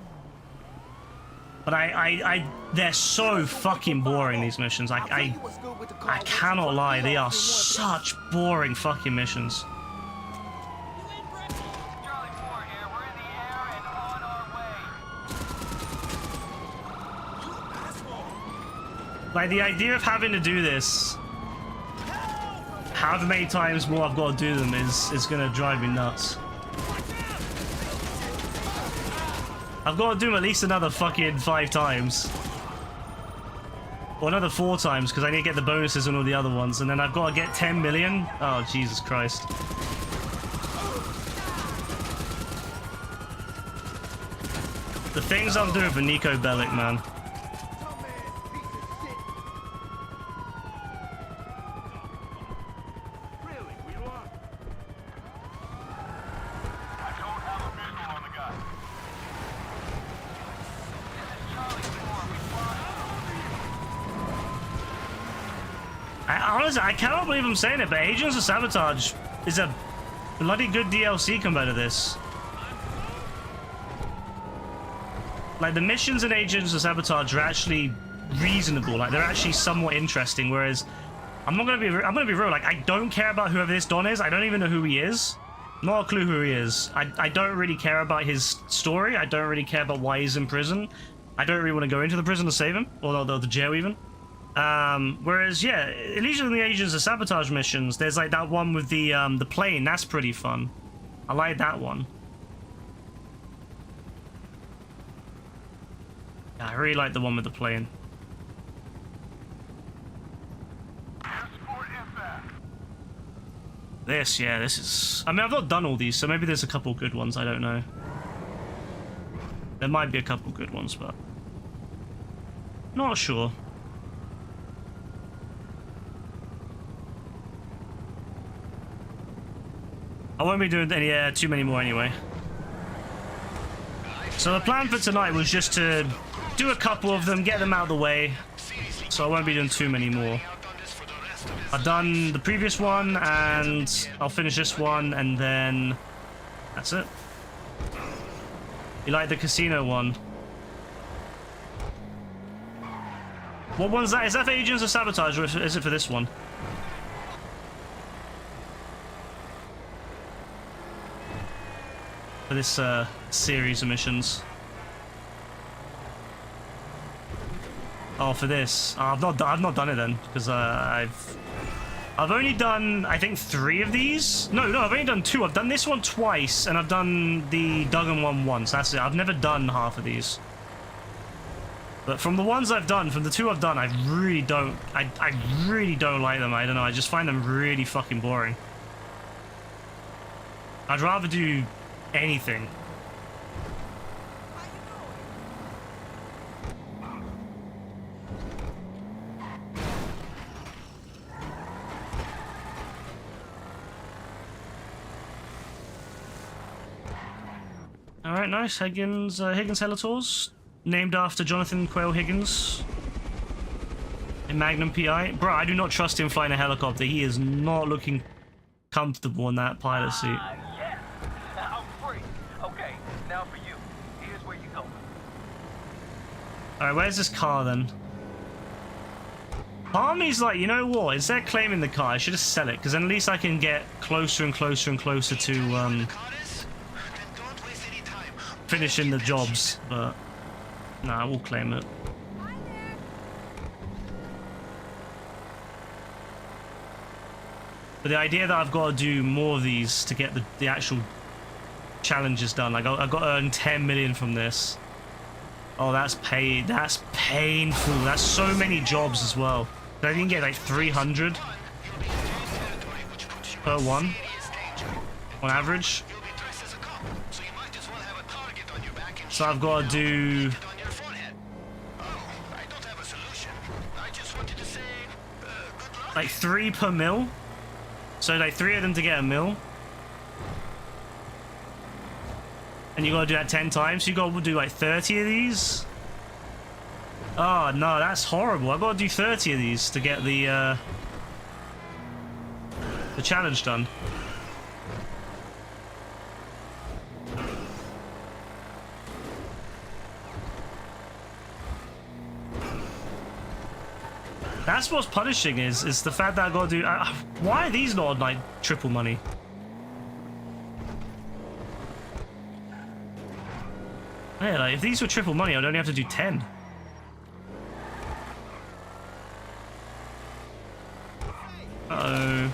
Speaker 1: But they're so fucking boring, these missions. I cannot lie, they are such boring fucking missions.
Speaker 6: Charlie 4 here. We're in the air and on our way.
Speaker 1: Like, the idea of having to do this, however many times more I've got to do them, is gonna drive me nuts. I've got to do them at least another fucking 5 times. Or another 4 times, because I need to get the bonuses on all the other ones, and then I've got to get 10 million. Oh, Jesus Christ. The things I'm doing for Nico Bellic, man. Honestly, I cannot believe I'm saying it, but Agents of Sabotage is a bloody good DLC compared to this. Like, the missions in Agents of Sabotage are actually reasonable. Like, they're actually somewhat interesting, whereas I'm gonna be real. Like, I don't care about whoever this Don is. I don't even know who he is. Not a clue who he is. I don't really care about his story. I don't really care about why he's in prison. I don't really want to go into the prison to save him, or the jail even. Whereas, yeah, at least in the Agents of Sabotage missions, there's like that one with the plane. That's pretty fun. I like that one. Yeah, I really like the one with the plane. This is... I mean, I've not done all these, so maybe there's a couple good ones, I don't know. There might be a couple good ones, but... not sure. I won't be doing any too many more anyway. So the plan for tonight was just to do a couple of them, get them out of the way. So I won't be doing too many more. I've done the previous one, and I'll finish this one, and then that's it. You like the casino one? What one's that? Is that for Agents of Sabotage, or is it for this one? For this series of missions. Oh, for this. Oh, I've not done it then, because I've only done, I think, 3 of these. No, I've only done 2. I've done this one twice, and I've done the Duggan one once. That's it. I've never done half of these. But from the ones I've done, from the 2 I've done, I really don't like them. I don't know. I just find them really fucking boring. I'd rather do anything. Alright, nice. Higgins Helators, named after Jonathan Quayle Higgins. A Magnum PI. Bro, I do not trust him flying a helicopter. He is not looking comfortable in that pilot seat.
Speaker 6: Yes, I'm free. Okay, now for you. Here's where you go.
Speaker 1: Alright, where's this car then? Part of me's like, you know what? Instead of claiming the car, I should just sell it, because then at least I can get closer and closer and closer to finishing the jobs. But nah, we'll claim it. But the idea that I've got to do more of these to get the actual challenges done. Like I've got to earn 10 million from this. Oh, that's paid. That's painful. That's so many jobs as well. I didn't get like 300 per one on average. So I've got to do like 3 per mil. So like 3 of them to get a mil. And you gotta do that 10 times. So you gotta do like 30 of these. Oh no, that's horrible. I gotta do 30 of these to get the challenge done. That's what's punishing is the fact that I gotta do. Why are these not like triple money? Yeah, like if these were triple money, I'd only have to do 10. Uh-oh.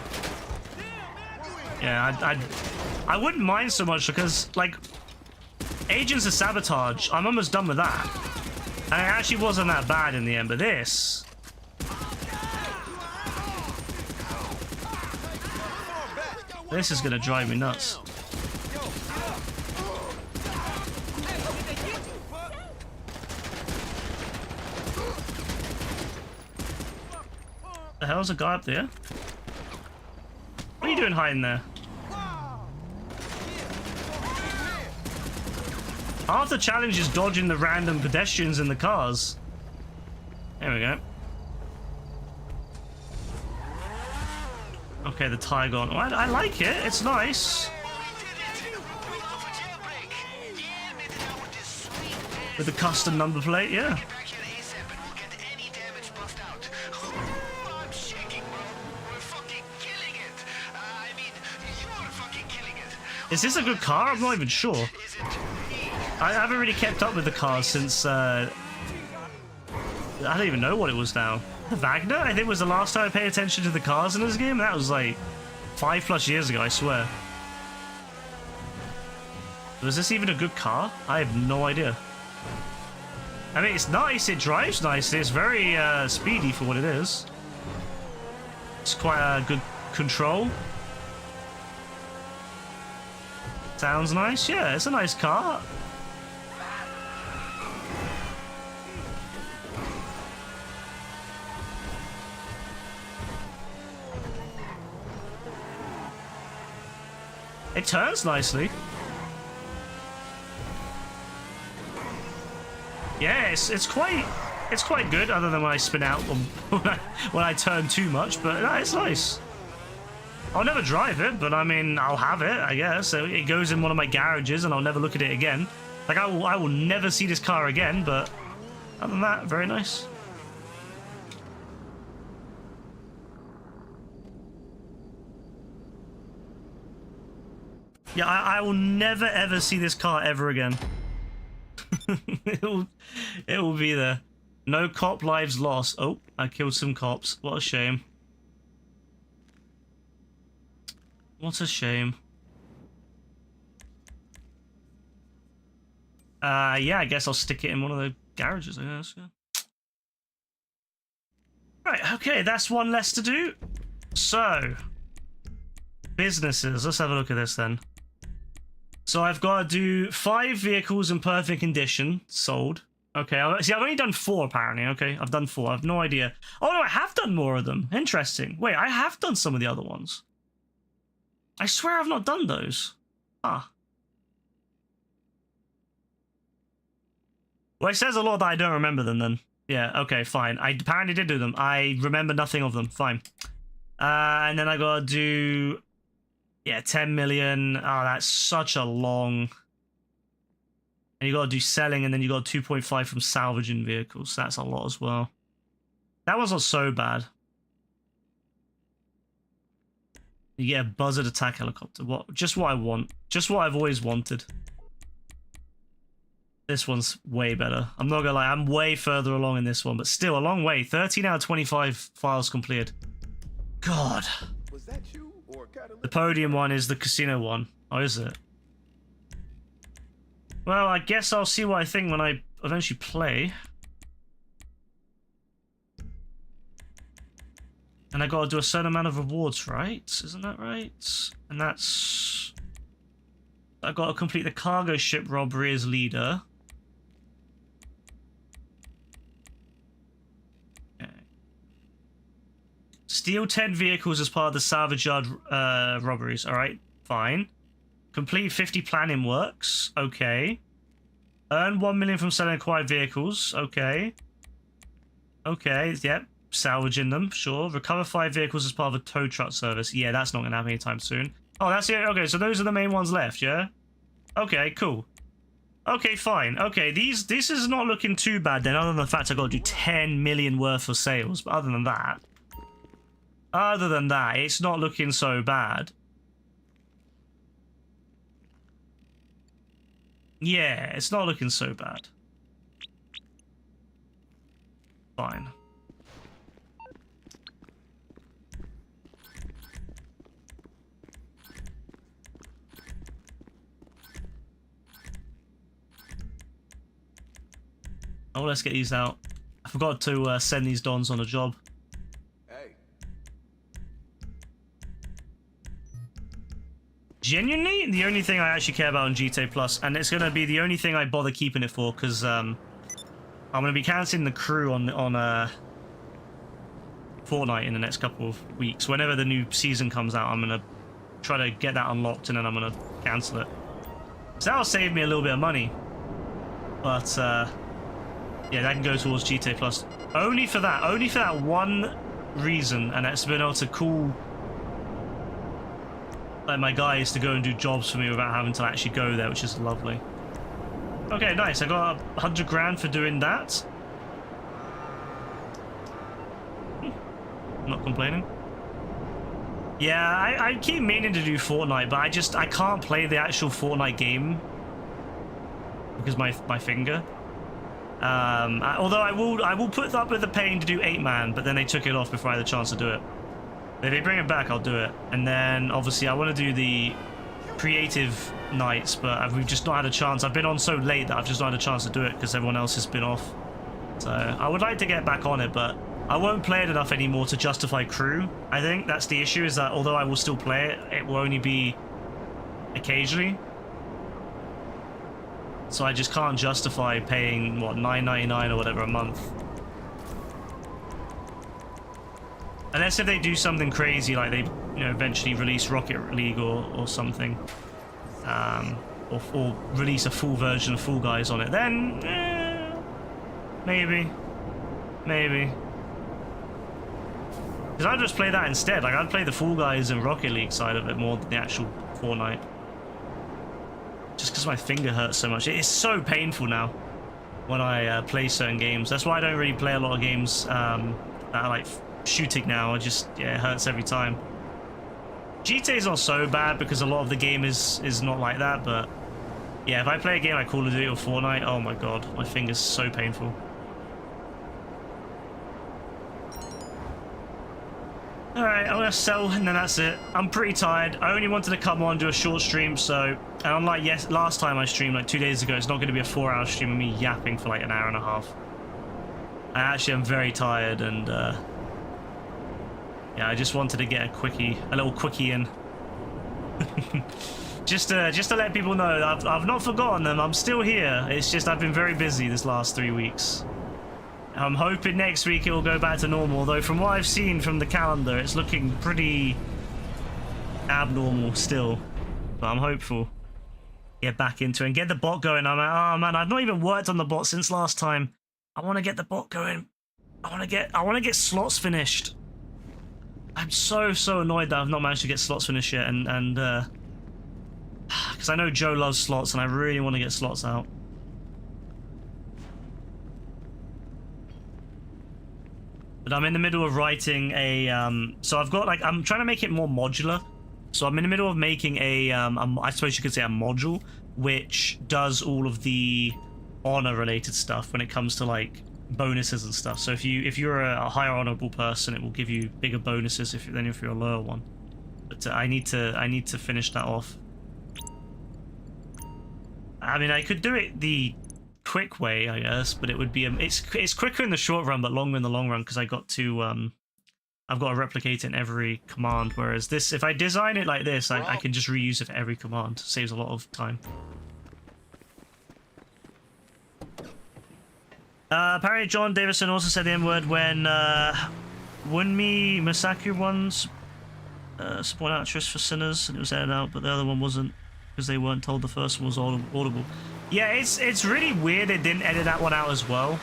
Speaker 1: Yeah, I wouldn't mind so much because, like, Agents of Sabotage, I'm almost done with that. And it actually wasn't that bad in the end, but this... This is gonna drive me nuts. The hell's a guy up there? What are you doing hiding there? Half the challenge is dodging the random pedestrians in the cars. There we go. Okay, the Tiger on. I like it. It's nice. With the custom number plate, yeah. Is this a good car? I'm not even sure. I haven't really kept up with the cars since, I don't even know what it was now. The Wagner, I think, was the last time I paid attention to the cars in this game. That was like 5+ years ago, I swear. Was this even a good car? I have no idea. I mean, it's nice, it drives nicely, it's very speedy for what it is. It's quite a good control. Sounds nice, yeah, it's a nice car. It turns nicely. Yeah, it's quite good, other than when I spin out when I turn too much, but it's nice. I'll never drive it, but I mean, I'll have it, I guess. So it goes in one of my garages, and I'll never look at it again. Like, I will never see this car again, but other than that, very nice. Yeah, I will never ever see this car ever again. it will be there. No cop lives lost. Oh, I killed some cops. What a shame. What a shame. Yeah, I guess I'll stick it in one of the garages, I guess, yeah. Right, okay, that's one less to do. So, businesses. Let's have a look at this then. So I've got to do 5 vehicles in perfect condition, sold. Okay, see, I've only done 4 apparently. Okay, I've done 4. I have no idea. Oh no, I have done more of them. Interesting. Wait, I have done some of the other ones. I swear I've not done those. Ah. Well, it says a lot that I don't remember them then. Yeah, okay, fine. I apparently did do them. I remember nothing of them. Fine. And then I got to do... Yeah, 10 million. Oh, that's such a long... And you got to do selling, and then you got 2.5 from salvaging vehicles. That's a lot as well. That one's not so bad. You get a buzzard attack helicopter. What? Just what I want. Just what I've always wanted. This one's way better. I'm not gonna lie, I'm way further along in this one, but still a long way. 13 out of 25 files completed. God.
Speaker 2: Was that you or
Speaker 1: The podium one is the casino one. Oh, is it? Well, I guess I'll see what I think when I eventually play. And I gotta do a certain amount of rewards, right? Isn't that right? And that's... I gotta complete the cargo ship robbery as leader. Okay. Steal 10 vehicles as part of the salvage yard robberies. Alright, fine. Complete 50 planning works. Okay. Earn 1 million from selling acquired vehicles. Okay. Okay, yep. Salvaging them, sure. Recover 5 vehicles as part of a tow truck service. Yeah, that's not going to happen anytime soon. Oh, that's it. Okay, so those are the main ones left, yeah? Okay, cool. Okay, fine. Okay, this is not looking too bad then, other than the fact I got to do 10 million worth of sales. But other than that, it's not looking so bad. Yeah, it's not looking so bad. Fine. Oh, let's get these out. I forgot to send these dons on a job.
Speaker 2: Hey.
Speaker 1: Genuinely, the only thing I actually care about on GTA Plus, and it's going to be the only thing I bother keeping it for, because I'm going to be cancelling the crew on Fortnite in the next couple of weeks. Whenever the new season comes out, I'm going to try to get that unlocked, and then I'm going to cancel it. So that'll save me a little bit of money. But, yeah, that can go towards GTA Plus. Only for that one reason, and that's been able to call like my guys to go and do jobs for me without having to actually go there, which is lovely. Okay, nice. I got 100 grand for doing that. I'm not complaining. Yeah, I keep meaning to do Fortnite, but I can't play the actual Fortnite game because my finger. Although I will put up with the pain to do 8-man, but then they took it off before I had the chance to do it. If they bring it back, I'll do it. And then obviously I want to do the creative nights, but we've just not had a chance. I've been on so late that I've just not had a chance to do it because everyone else has been off. So I would like to get back on it, but I won't play it enough anymore to justify crew. I think that's the issue, is that although I will still play it, it will only be occasionally. So I just can't justify paying, what, $9.99 or whatever a month. Unless if they do something crazy, like they, you know, eventually release Rocket League or something. Or release a full version of Fall Guys on it, then, maybe. Because I'd just play that instead. Like, I'd play the Fall Guys and Rocket League side of it more than the actual Fortnite. Just because my finger hurts so much. It is so painful now when I play certain games. That's why I don't really play a lot of games that are like shooting now. Yeah, it hurts every time. GTA is not so bad because a lot of the game is not like that, but yeah, if I play a game like Call of Duty or Fortnite, oh my god, my finger's so painful. Alright, I'm gonna sell and then that's it. I'm pretty tired. I only wanted to come on and do a short stream, so... And unlike last time I streamed, like 2 days ago, it's not going to be a 4-hour stream of me yapping for like an hour and a half. I actually am very tired, and yeah, I just wanted to get a little quickie in. just to let people know, I've not forgotten them. I'm still here. It's just I've been very busy this last 3 weeks. I'm hoping next week it will go back to normal, though from what I've seen from the calendar, it's looking pretty abnormal still. But I'm hopeful. Get back into it and get the bot going. I'm like, oh man, I've not even worked on the bot since last time. I want to get the bot going. I want to get slots finished. I'm so annoyed that I've not managed to get slots finished yet, and because I know Joe loves slots and I really want to get slots out. But But I'm in the middle of writing a so I've got like I'm trying to make it more modular. So I'm in the middle of making I suppose you could say a module which does all of the honor related stuff when it comes to like bonuses and stuff. So if you're a higher honorable person, it will give you bigger bonuses than if you're a lower one. But I need to finish that off. I mean, I could do it the quick way, I guess, but it would be it's quicker in the short run, but longer in the long run because I've got to replicate it in every command. Whereas this, if I design it like this, I can just reuse it for every command. Saves a lot of time. Apparently, John Davison also said the N-word when Wunmi Masaku once support actress for Sinners, and it was aired out, but the other one wasn't because they weren't told the first one was audible. Yeah, it's really weird they didn't edit that one out as well.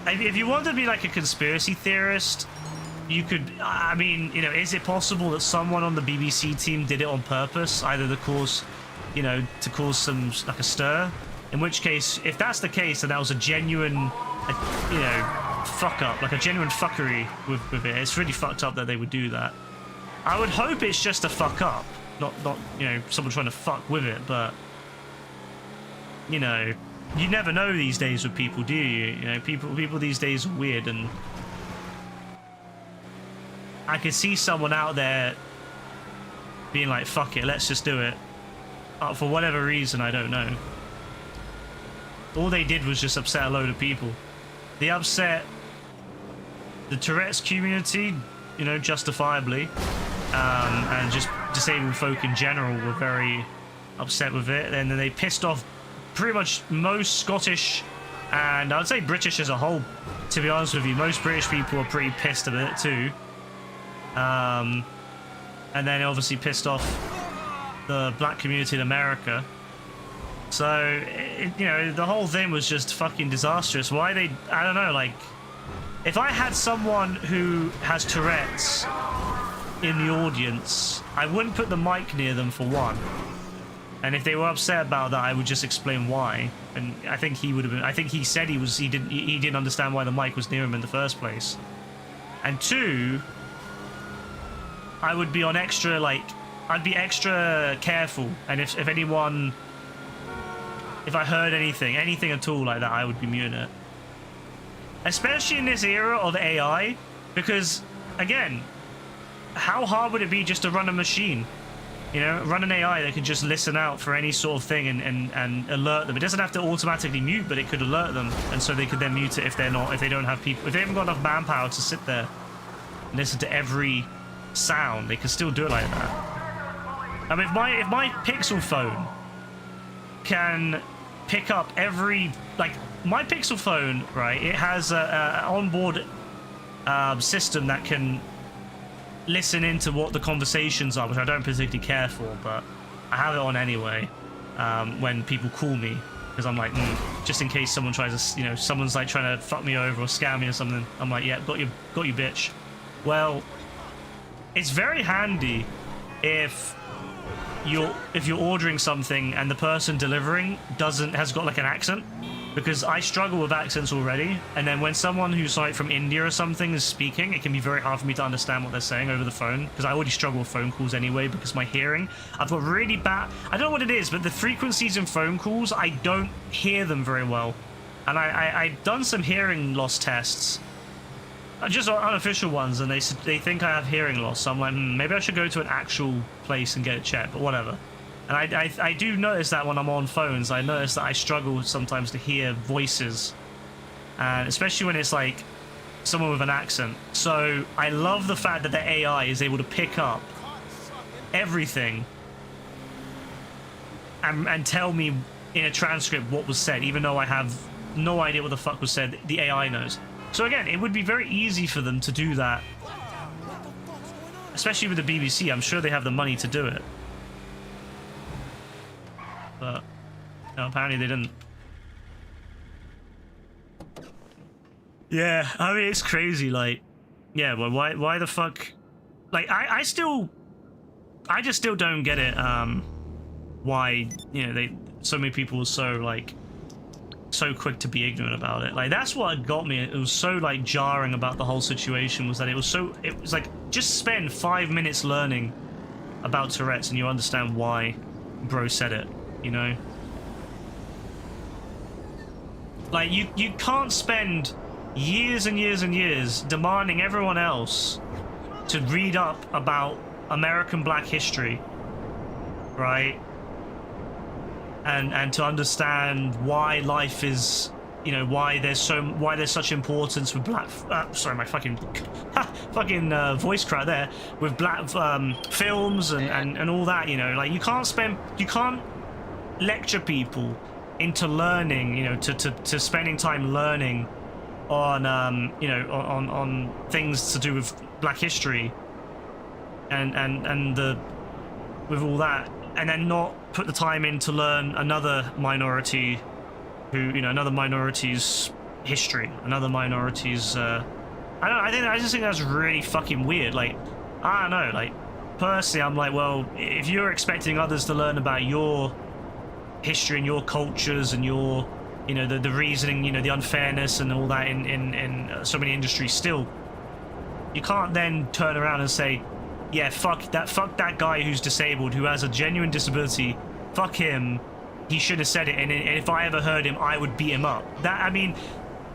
Speaker 1: If you wanted to be like a conspiracy theorist, you could. I mean, you know, is it possible that someone on the BBC team did it on purpose, either to cause, you know, to cause some like a stir? In which case, if that's the case, then that was a genuine, you know, fuck up, like a genuine fuckery with it. It's really fucked up that they would do that. I would hope it's just a fuck up, not you know, someone trying to fuck with it. But you know, you never know these days with people, do you? You know, people these days are weird, and I could see someone out there being like, fuck it, let's just do it. For whatever reason, I don't know. All they did was just upset a load of people. They upset the Tourette's community, you know, justifiably, and just disabled folk in general were very upset with it. And then they pissed off pretty much most Scottish, and I would say British as a whole, to be honest with you. Most British people are pretty pissed about it too. And then obviously pissed off the black community in America. So, you know, the whole thing was just fucking disastrous. Why they... I don't know, like... If I had someone who has Tourette's in the audience, I wouldn't put the mic near them for one. And if they were upset about that, I would just explain why. And I think he would have been... I think he said he didn't understand why the mic was near him in the first place. And two, I would be on extra, like... I'd be extra careful. And if anyone... If I heard anything at all like that, I would be muting it. Especially in this era of AI, because, again, how hard would it be just to run a machine? You know, run an AI that could just listen out for any sort of thing and alert them. It doesn't have to automatically mute, but it could alert them, and so they could then mute it if they don't have people, if they haven't got enough manpower to sit there and listen to every sound. They can still do it like that. I mean, if my Pixel phone can pick up every, like, my Pixel phone, right, it has a onboard system that can listen into what the conversations are, which I don't particularly care for, but I have it on anyway when people call me, because I'm like, just in case someone tries to, you know, someone's like trying to fuck me over or scam me or something, I'm like, yeah, got you bitch. Well, it's very handy if you're ordering something and the person delivering has got like an accent, because I struggle with accents already, and then when someone who's like from India or something is speaking, it can be very hard for me to understand what they're saying over the phone, because I already struggle with phone calls anyway because my hearing, I've got really bad, I don't know what it is, but the frequencies in phone calls, I don't hear them very well, and I've done some hearing loss tests, just unofficial ones, and they think I have hearing loss. So I'm like, maybe I should go to an actual place and get it checked, but whatever. And I do notice that when I'm on phones, I notice that I struggle sometimes to hear voices, and especially when it's like someone with an accent. So I love the fact that the AI is able to pick up everything and tell me in a transcript what was said, even though I have no idea what the fuck was said. The AI knows. So again, it would be very easy for them to do that, especially with the BBC. I'm sure they have the money to do it, but no, apparently they didn't. Yeah, I mean, it's crazy. Like, yeah, well, why the fuck? Like, I just still don't get it. Why, you know, so many people were so like so quick to be ignorant about it. Like, that's what got me. It was so like jarring about the whole situation, was that it was like, just spend 5 minutes learning about Tourette's and you understand why bro said it, you know? Like, you can't spend years and years and years demanding everyone else to read up about American black history, right? And to understand why life is, you know, why there's such importance with black sorry, my fucking voice crack there, with black films and all that, you know. Like, you can't lecture people into learning, you know, to spending time learning on you know, on things to do with black history and the with all that, and then not put the time in to learn another minority who, you know, another minority's history, another minority's I just think that's really fucking weird. Like, I don't know, like, personally I'm like, well, if you're expecting others to learn about your history and your cultures and your, you know, the reasoning, you know, the unfairness and all that in so many industries, still you can't then turn around and say, yeah, fuck that guy who's disabled, who has a genuine disability, fuck him, he should have said it, and if I ever heard him, I would beat him up. That, I mean,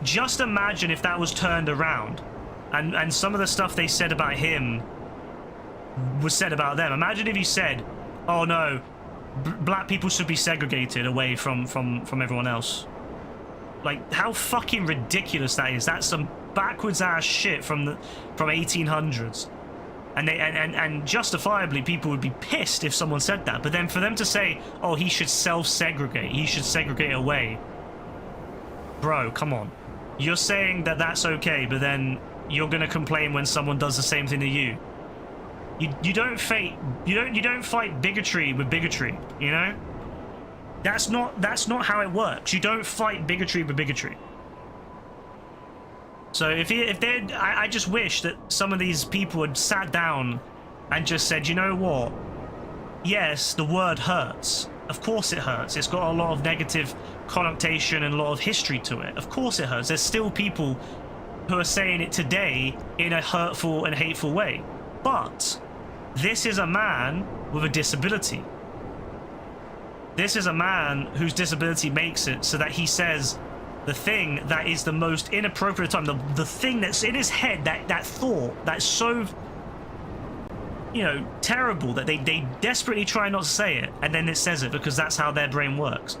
Speaker 1: just imagine if that was turned around and some of the stuff they said about him was said about them. Imagine if he said, oh no, black people should be segregated away from everyone else. Like, how fucking ridiculous that is. That's some backwards ass shit from 1800s. And they and justifiably people would be pissed if someone said that. But then for them to say, oh, he should self-segregate, he should segregate away. Bro, come on. You're saying that that's okay, but then you're gonna complain when someone does the same thing to you. You don't fight bigotry with bigotry, you know? That's not how it works. You don't fight bigotry with bigotry. So I just wish that some of these people had sat down and just said, you know what? Yes, the word hurts. Of course it hurts. It's got a lot of negative connotation and a lot of history to it. Of course it hurts. There's still people who are saying it today in a hurtful and hateful way. But this is a man with a disability. This is a man whose disability makes it so that he says the thing that is the most inappropriate time, the thing that's in his head, that thought that's so, you know, terrible that they desperately try not to say it, and then it says it because that's how their brain works.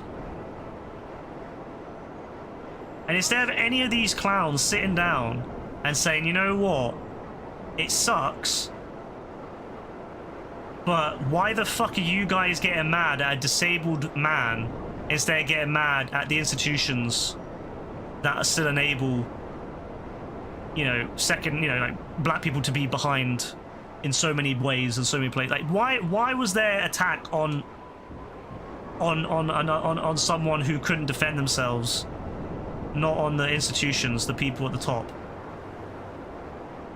Speaker 1: And instead of any of these clowns sitting down and saying, you know what, it sucks, but why the fuck are you guys getting mad at a disabled man instead of getting mad at the institutions that still enable, you know, like black people to be behind in so many ways and so many places? Like, why was there attack on someone who couldn't defend themselves, not on the institutions, the people at the top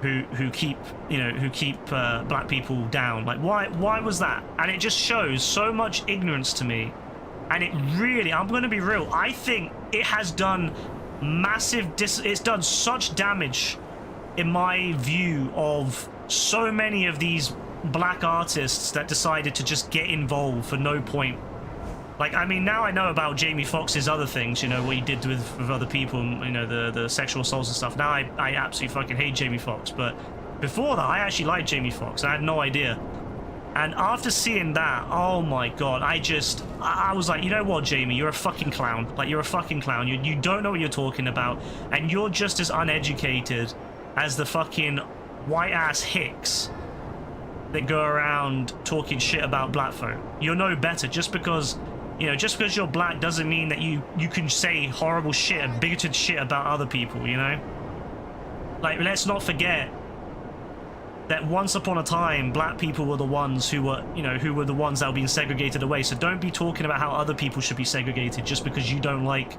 Speaker 1: who keep black people down? Like, why was that? And it just shows so much ignorance to me. And it really, I'm going to be real, I think it has done it's done such damage in my view of so many of these black artists that decided to just get involved for no point. Like, I mean, now I know about Jamie Foxx's other things, you know, what he did with other people, you know, the sexual assaults and stuff. Now I absolutely fucking hate Jamie Foxx, but before that I actually liked Jamie Foxx. I had no idea. And after seeing that, oh my god, I was like, you know what, Jamie, you're a fucking clown. Like, you're a fucking clown. You don't know what you're talking about, and you're just as uneducated as the fucking white-ass hicks that go around talking shit about black folk. You're no better. Just because you're black doesn't mean that you can say horrible shit and bigoted shit about other people, you know? Like, let's not forget that once upon a time, black people were the ones who were the ones that were being segregated away. So don't be talking about how other people should be segregated just because you don't like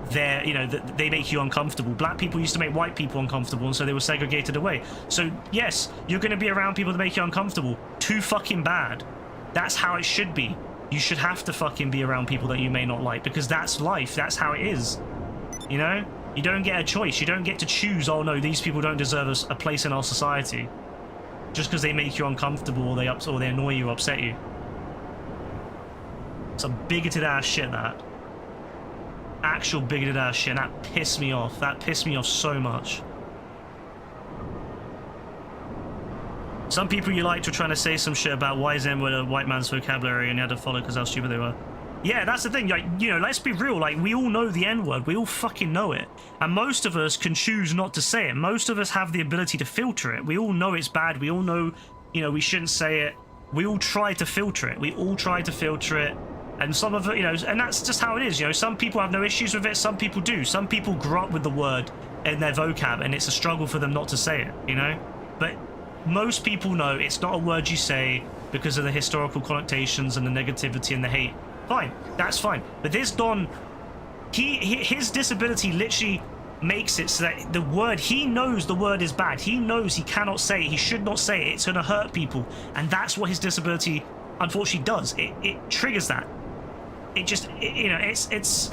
Speaker 1: their, you know, they make you uncomfortable. Black people used to make white people uncomfortable, and so they were segregated away. So yes, you're going to be around people that make you uncomfortable. Too fucking bad. That's how it should be. you should have to fucking be around people that you may not like, because that's life. That's how it is. You know? You don't get a choice. You don't get to choose, oh no, these people don't deserve a place in our society just because they make you uncomfortable or they annoy you or upset you. Some bigoted ass shit, that. Actual bigoted ass shit. That pissed me off. That pissed me off so much. Some people you liked were trying to say some shit about why is N-word a white man's vocabulary and you had to follow because how stupid they were. Yeah, that's the thing. Like, you know, let's be real. Like, we all know the N-word. We all fucking know it. And most of us can choose not to say it. Most of us have the ability to filter it. We all know it's bad. We all know, you know, we shouldn't say it. We all try to filter it. We all try to filter it. And some of it, you know, and that's just how it is. You know, some people have no issues with it. Some people do. Some people grew up with the word in their vocab and it's a struggle for them not to say it, you know? But most people know it's not a word you say because of the historical connotations and the negativity and the hate. Fine, that's fine. But this Don, his disability literally makes it so that the word, he knows the word is bad. He knows he cannot say it. He should not say it. It's going to hurt people. And that's what his disability unfortunately does. It triggers that. It just, you know, it's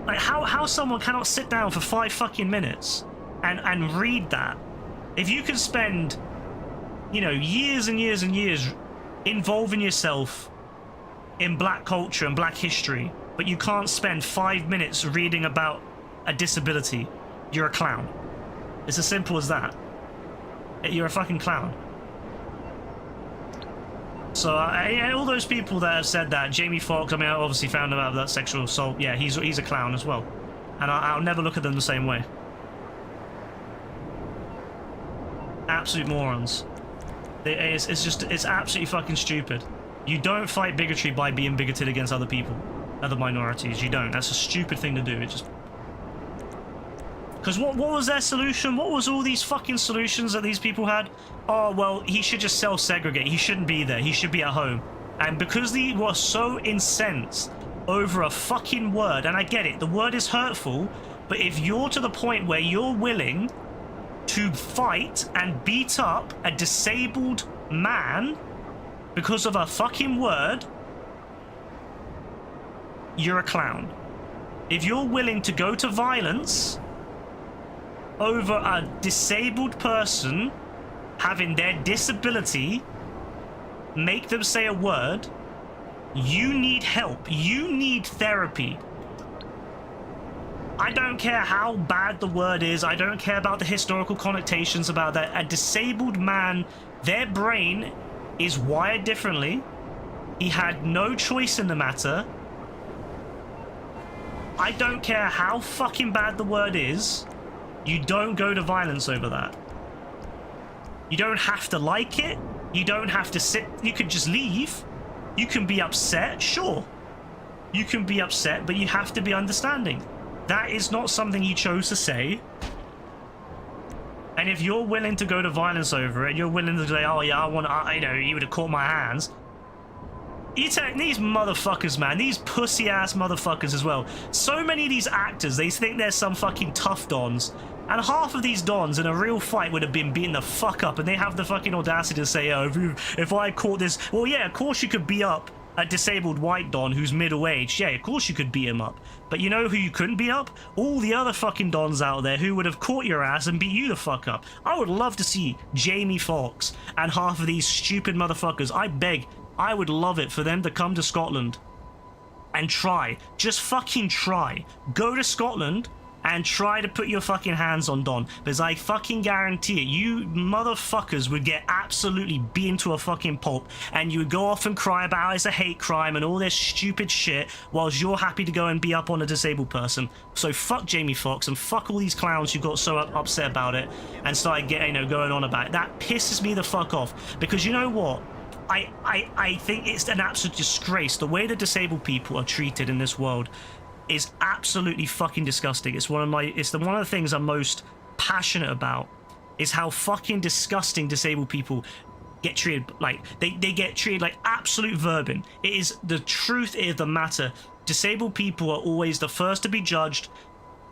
Speaker 1: like how someone cannot sit down for 5 fucking minutes and read that. If you can spend, you know, years and years and years involving yourself in black culture and black history, but you can't spend 5 minutes reading about a disability, you're a clown. It's as simple as that. You're a fucking clown. So all those people that have said that, Jamie Foxx, I mean, I obviously found out about that sexual assault. Yeah, he's a clown as well, and I'll never look at them the same way. Absolute morons. It's absolutely fucking stupid. You don't fight bigotry by being bigoted against other people, other minorities. You don't. That's a stupid thing to do. It just... Because what was their solution? What was all these fucking solutions that these people had? Oh, well, he should just self-segregate. He shouldn't be there. He should be at home. And because they were so incensed over a fucking word, and I get it, the word is hurtful, but if you're to the point where you're willing to fight and beat up a disabled man because of a fucking word, you're a clown. If you're willing to go to violence over a disabled person having their disability make them say a word, you need help. You need therapy. I don't care how bad the word is. I don't care about the historical connotations about that. A disabled man, their brain is wired differently. He had no choice in the matter. I don't care how fucking bad the word is. You don't go to violence over that. You don't have to like it. You don't have to sit. You could just leave. You can be upset, sure. You can be upset, but you have to be understanding. That is not something you chose to say. And if you're willing to go to violence over it, you're willing to say, oh yeah, you know, you would have caught my hands. You take these motherfuckers, man, these pussy-ass motherfuckers as well. So many of these actors, they think they're some fucking tough dons. And half of these dons in a real fight would have been beaten the fuck up, and they have the fucking audacity to say, oh, if I caught this... Well, yeah, of course you could beat up a disabled white don who's middle-aged. Yeah, of course you could beat him up. But you know who you couldn't beat up? All the other fucking dons out there who would have caught your ass and beat you the fuck up. I would love to see Jamie Foxx and half of these stupid motherfuckers. I beg, I would love it for them to come to Scotland and try. Just fucking try. Go to Scotland and try to put your fucking hands on Don, because I fucking guarantee it, you motherfuckers would get absolutely beaten to a fucking pulp, and you would go off and cry about it's a hate crime and all this stupid shit, whilst you're happy to go and be up on a disabled person. So fuck Jamie Foxx and fuck all these clowns who got so upset about it and started getting, you know, going on about it. That pisses me the fuck off, because you know what? I think it's an absolute disgrace. The way the disabled people are treated in this world is absolutely fucking disgusting. It's one of the things I'm most passionate about, is how fucking disgusting disabled people get treated. Like they get treated like absolute vermin. It is the truth of the matter. Disabled people are always the first to be judged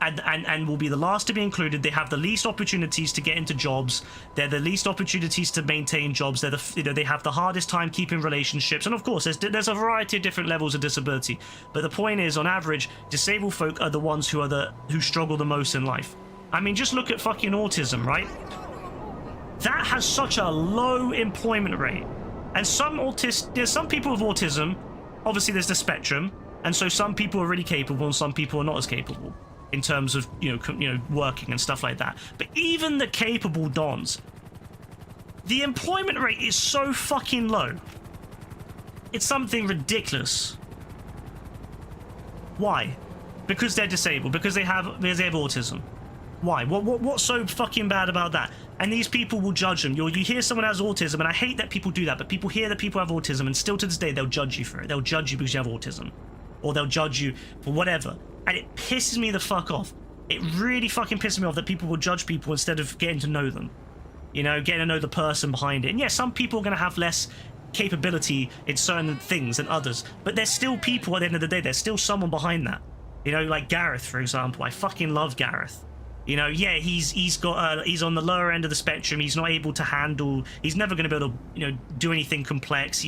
Speaker 1: and will be the last to be included. They have the least opportunities to get into jobs. They're the least opportunities to maintain jobs. They're they have the hardest time keeping relationships. And of course, there's a variety of different levels of disability. But the point is, on average, disabled folk are the ones who struggle the most in life. I mean, just look at fucking autism, right? That has such a low employment rate. And there's some people with autism. Obviously, there's the spectrum, and so some people are really capable, and some people are not as capable in terms of working and stuff like that. But even the capable dons, the employment rate is so fucking low. It's something ridiculous. Why? Because they're disabled. Because they have autism. Why? What's so fucking bad about that? And these people will judge them. You hear someone has autism, and I hate that people do that, but people hear that people have autism, and still to this day, they'll judge you for it. They'll judge you because you have autism. Or they'll judge you for whatever. And it pisses me the fuck off. It really fucking pisses me off that people will judge people instead of getting to know them. Getting to know the person behind it. And yeah, some people are going to have less capability in certain things than others, but there's still people at the end of the day. There's still someone behind that. Like Gareth, for example. I fucking love Gareth. Yeah, he's on the lower end of the spectrum. He's not able to handle. He's never going to be able to, do anything complex.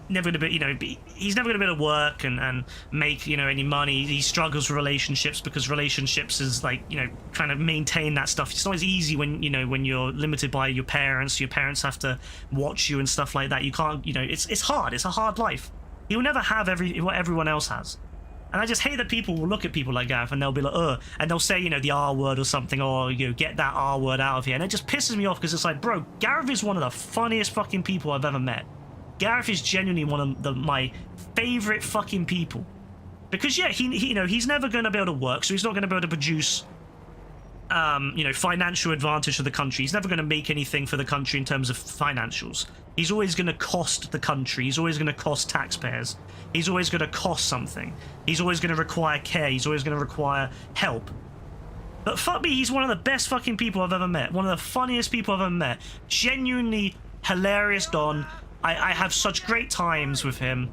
Speaker 1: Never going to be, he's never going to be able to work and make, any money. He struggles with relationships because relationships is like, trying to maintain that stuff. It's not as easy when, when you're limited by your parents. Your parents have to watch you and stuff like that. You can't, it's hard. It's a hard life. He'll never have what everyone else has. And I just hate that people will look at people like Gareth and they'll be like, ugh, and they'll say, the R word or something, or, get that R word out of here. And it just pisses me off because it's like, bro, Gareth is one of the funniest fucking people I've ever met. Gareth is genuinely one of my favorite fucking people. Because, yeah, he's never going to be able to work, so he's not going to be able to produce, financial advantage for the country. He's never going to make anything for the country in terms of financials. He's always going to cost the country. He's always going to cost taxpayers. He's always going to cost something. He's always going to require care. He's always going to require help. But fuck me, he's one of the best fucking people I've ever met. One of the funniest people I've ever met. Genuinely hilarious Don. I have such great times with him.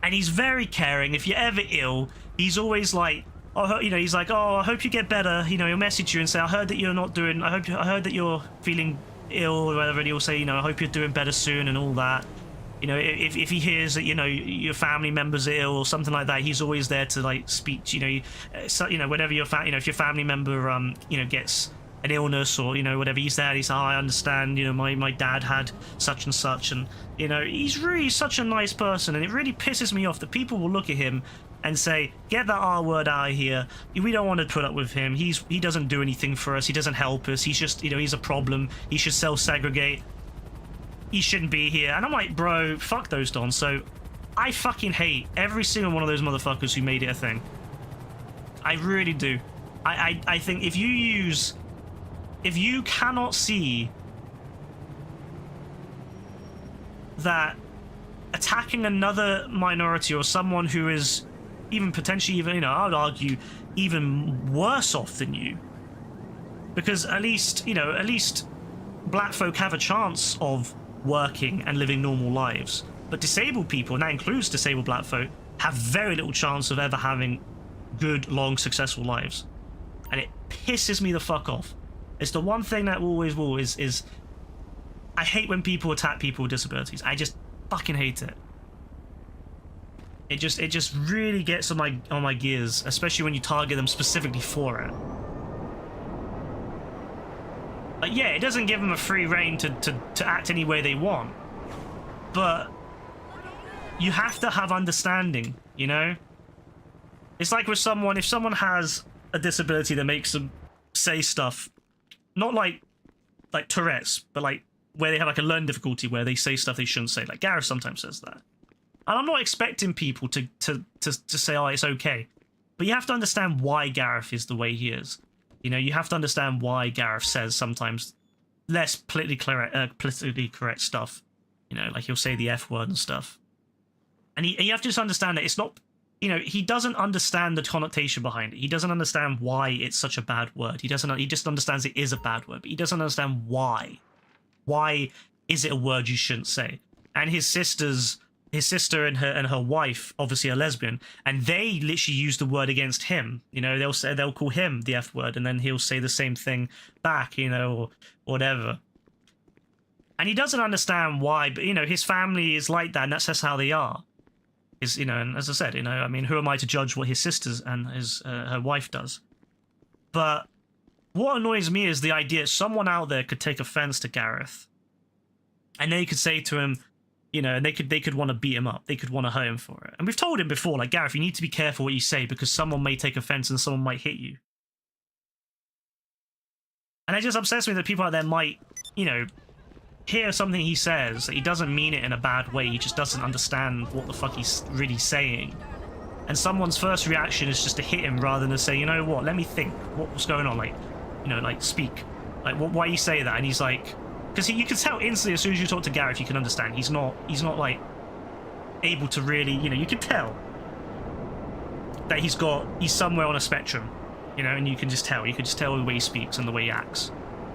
Speaker 1: And he's very caring. If you're ever ill, he's always like, he's like, oh, I hope you get better. He'll message you and say, I heard that you're not doing, I heard that you're feeling ill or whatever, and he'll say, I hope you're doing better soon and all that. If he hears that, your family member's ill or something like that, he's always there to like speak to, whenever if your family member, gets an illness or, whatever, he's there, he's like, oh, I understand, my dad had such and such, and, he's really such a nice person, and it really pisses me off that people will look at him and say, get that R word out of here. We don't want to put up with him. He doesn't do anything for us. He doesn't help us. He's just, he's a problem. He should self-segregate. He shouldn't be here. And I'm like, bro, fuck those dons. So I fucking hate every single one of those motherfuckers who made it a thing. I really do. I think if you cannot see that attacking another minority or someone who is even potentially even, I would argue, even worse off than you, because at least black folk have a chance of working and living normal lives, but disabled people, and that includes disabled black folk, have very little chance of ever having good, long, successful lives. And it pisses me the fuck off. It's the one thing that always will is I hate when people attack people with disabilities. I just fucking hate it. It just really gets on my gears, especially when you target them specifically for it. Like, yeah, it doesn't give them a free rein to act any way they want, but you have to have understanding, It's like with someone, if someone has a disability that makes them say stuff, not like Tourette's, but like where they have like a learning difficulty where they say stuff they shouldn't say. Like Gareth sometimes says that. And I'm not expecting people to say, oh, it's okay. But you have to understand why Gareth is the way he is. You have to understand why Gareth says sometimes less politically correct stuff. Like he'll say the F word and stuff. And you have to just understand that it's not, he doesn't understand the connotation behind it. He doesn't understand why it's such a bad word. He just understands it is a bad word, but he doesn't understand why. Why is it a word you shouldn't say? And his sisters his sister and her wife obviously are lesbian, and they literally use the word against him. You know, they'll call him the F word, and then he'll say the same thing back, you know, or whatever. And he doesn't understand why, but you know, his family is like that, and that's just how they are. Is, you know, and as I said, you know, I mean, who am I to judge what his sisters and his her wife does? But what annoys me is the idea someone out there could take offense to Gareth, and they could say to him, you know, and they could want to beat him up. They could want to hurt him for it. And we've told him before, like, Gareth, you need to be careful what you say because someone may take offense and someone might hit you. And it just upsets me that people out there might, you know, hear something he says, that he doesn't mean it in a bad way. He just doesn't understand what the fuck he's really saying. And someone's first reaction is just to hit him rather than to say, you know what, let me think. What's going on? Like, you know, like, speak. Like, why you say that? And he's like... Because you can tell instantly as soon as you talk to Gareth, you can understand. He's not like able to really, you know, you can tell that he's somewhere on a spectrum, you know, and you can just tell. You can just tell the way he speaks and the way he acts.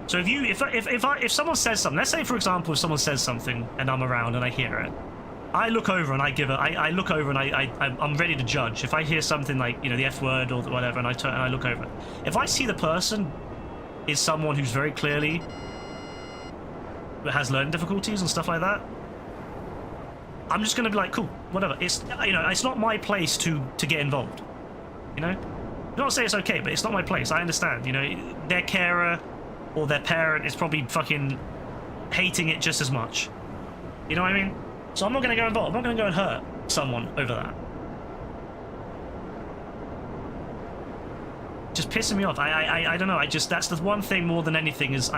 Speaker 1: So if someone says something, let's say for example, if someone says something and I'm around and I hear it, I look over and I look over and I'm ready to judge. If I hear something like, you know, the F word or whatever, and I turn and I look over, if I see the person is someone who's very clearly has learning difficulties and stuff like that, I'm just gonna be like, cool, whatever. It's, you know, it's not my place to get involved. You know, not say it's okay, but it's not my place. I understand. You know, their carer or their parent is probably fucking hating it just as much. You know what I mean? So I'm not gonna go involved. I'm not gonna go and hurt someone over that. Just pissing me off. I don't know. That's the one thing more than anything is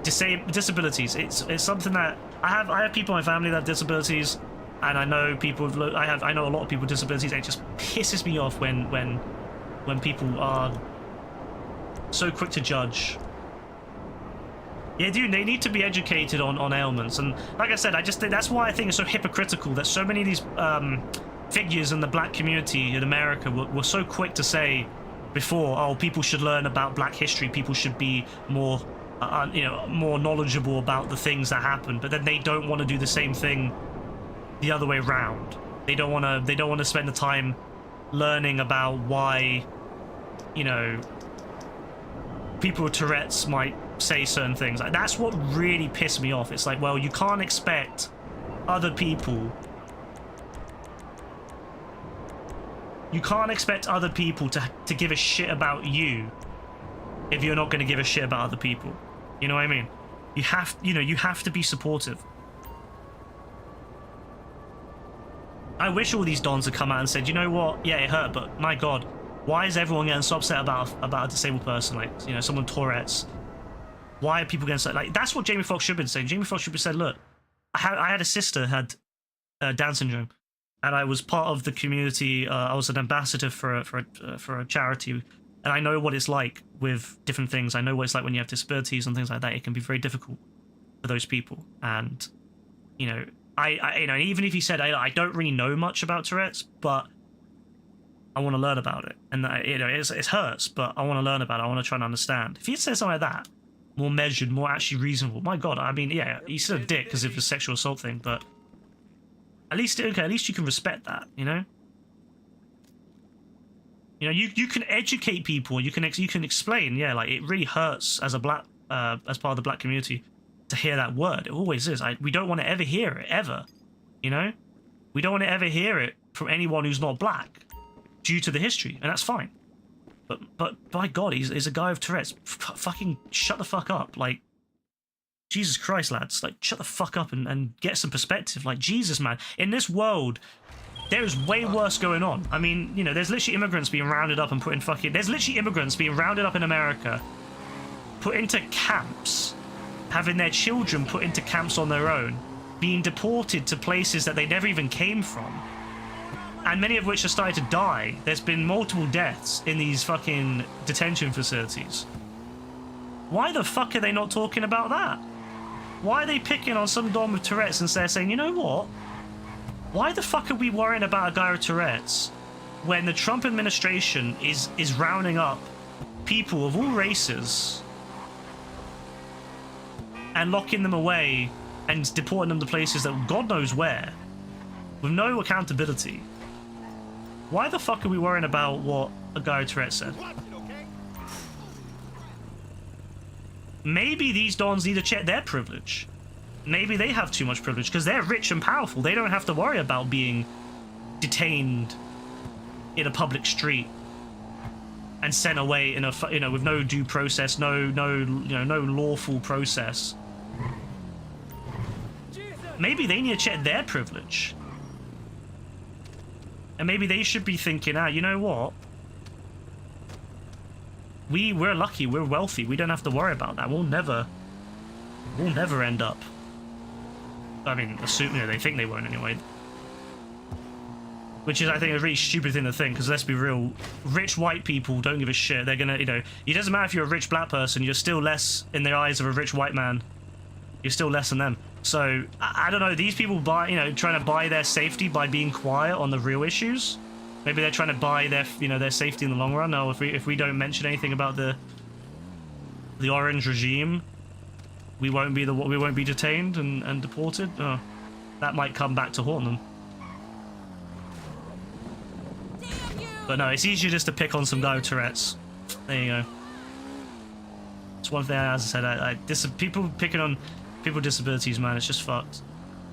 Speaker 1: disabilities. It's something that I have people in my family that have disabilities, and I know people. I know a lot of people with disabilities. And it just pisses me off when people are so quick to judge. Yeah, dude, they need to be educated on ailments, and like I said, I just think that's why I think it's so hypocritical that so many of these figures in the black community in America were so quick to say before, oh, people should learn about black history. People should be more. You know, more knowledgeable about the things that happen, but then they don't want to do the same thing the other way around. They don't want to spend the time learning about why, you know, people with Tourette's might say certain things. Like, that's what really pissed me off. It's like, well, you can't expect other people. You can't expect other people to give a shit about you if you're not going to give a shit about other people. You know what I mean? You have to be supportive. I wish all these dons had come out and said, you know what? Yeah, it hurt, but my God, why is everyone getting so upset about a disabled person? Like, you know, someone with Tourette's. Why are people getting so... Like, that's what Jamie Foxx should have been saying. Jamie Foxx should have said, look, I had a sister who had Down syndrome, and I was part of the community. I was an ambassador for a charity. And I know what it's like with different things. I know what it's like when you have disabilities and things like that. It can be very difficult for those people. And, you know, I you know, even if he said, I don't really know much about Tourette's, but I want to learn about it. And, you know, it hurts, but I want to learn about it. I want to try and understand. If he said something like that, more measured, more actually reasonable, my God, I mean, yeah, he's still a dick because of the sexual assault thing, but at least, okay, at least you can respect that, you know? You know, you can educate people. You can explain. Yeah, like it really hurts as a black, as part of the black community, to hear that word. It always is. We don't want to ever hear it ever. You know, we don't want to ever hear it from anyone who's not black, due to the history, and that's fine. But by God, he's a guy with Tourette's. Fucking shut the fuck up. Like, Jesus Christ, lads. Like, shut the fuck up and get some perspective. Like, Jesus, man. In this world, there is way worse going on. I mean, you know, there's literally immigrants being rounded up and put in fucking... There's literally immigrants being rounded up in America, put into camps, having their children put into camps on their own, being deported to places that they never even came from, and many of which have started to die. There's been multiple deaths in these fucking detention facilities. Why the fuck are they not talking about that? Why are they picking on some dom with Tourette's and they're saying, you know what? Why the fuck are we worrying about a guy with Tourette's when the Trump administration is rounding up people of all races and locking them away and deporting them to places that God knows where? with no accountability. Why the fuck are we worrying about what a guy with Tourette said? Maybe these dons need to check their privilege. Maybe they have too much privilege because they're rich and powerful. They don't have to worry about being detained in a public street and sent away in a, you know, with no due process, no lawful process. Maybe they need to check their privilege. And maybe they should be thinking, you know what? We're lucky, we're wealthy, we don't have to worry about that. We'll never end up. I mean, assuming they think they won't anyway. Which is, I think, a really stupid thing to think, because let's be real, rich white people don't give a shit. They're gonna, you know, it doesn't matter if you're a rich black person, you're still less in the eyes of a rich white man. You're still less than them. So, I don't know, these people trying to buy their safety by being quiet on the real issues. Maybe they're trying to buy their, their safety in the long run. No, if we don't mention anything about the orange regime, we won't be detained and deported. Oh, that might come back to haunt them. But no, it's easier just to pick on some guy with Tourette's. There you go. It's one thing, as I said, people picking on people with disabilities, man, it's just fucked.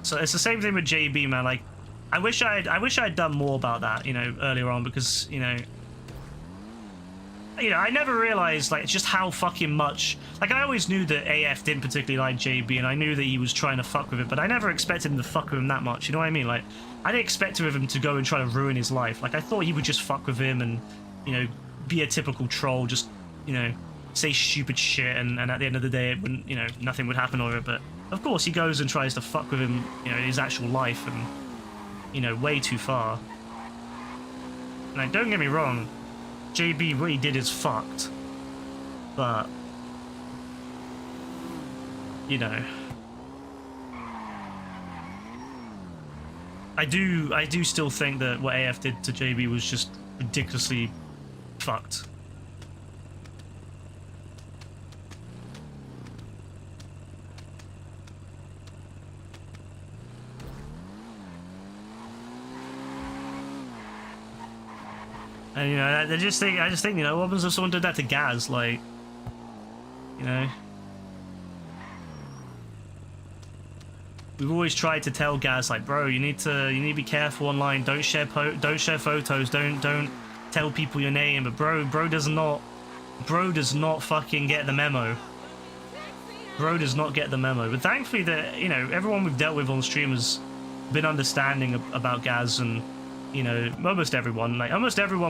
Speaker 1: So it's the same thing with JB, man. Like, I wish I had done more about that, earlier on, because, I never realized, like, just how fucking much... Like, I always knew that AF didn't particularly like JB, and I knew that he was trying to fuck with it, but I never expected him to fuck with him that much, you know what I mean? Like, I didn't expect him to go and try to ruin his life. Like, I thought he would just fuck with him and, be a typical troll, just, say stupid shit, and at the end of the day, it wouldn't, nothing would happen over it, but of course he goes and tries to fuck with him, in his actual life, and, way too far. Like, don't get me wrong, JB, what he did is fucked, but, I do still think that what AF did to JB was just ridiculously fucked. And I just think, what happens if someone did that to Gaz? Like, we've always tried to tell Gaz, like, bro, you need to be careful online. Don't share photos. Don't tell people your name. But bro does not fucking get the memo. Bro does not get the memo. But thankfully, everyone we've dealt with on stream has been understanding about Gaz, and almost everyone,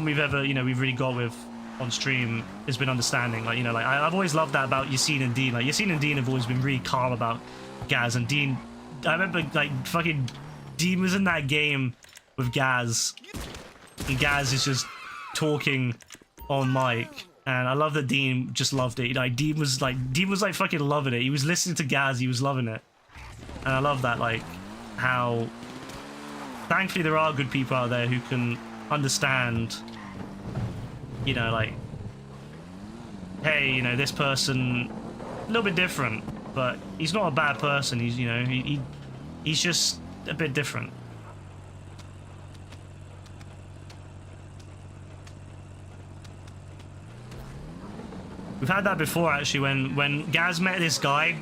Speaker 1: we've ever, we've really got with on stream has been understanding. Like, I've always loved that about Yassine and Dean. Like, Yassine and Dean have always been really calm about Gaz, and Dean, I remember, like, fucking Dean was in that game with Gaz, and Gaz is just talking on mic, and I love that Dean just loved it. Dean was like fucking loving it. He was listening to Gaz, he was loving it, and I love that, like, how thankfully there are good people out there who can understand, like, hey, this person a little bit different, but he's not a bad person. He's, he's just a bit different. We've had that before, actually, when Gaz met this guy.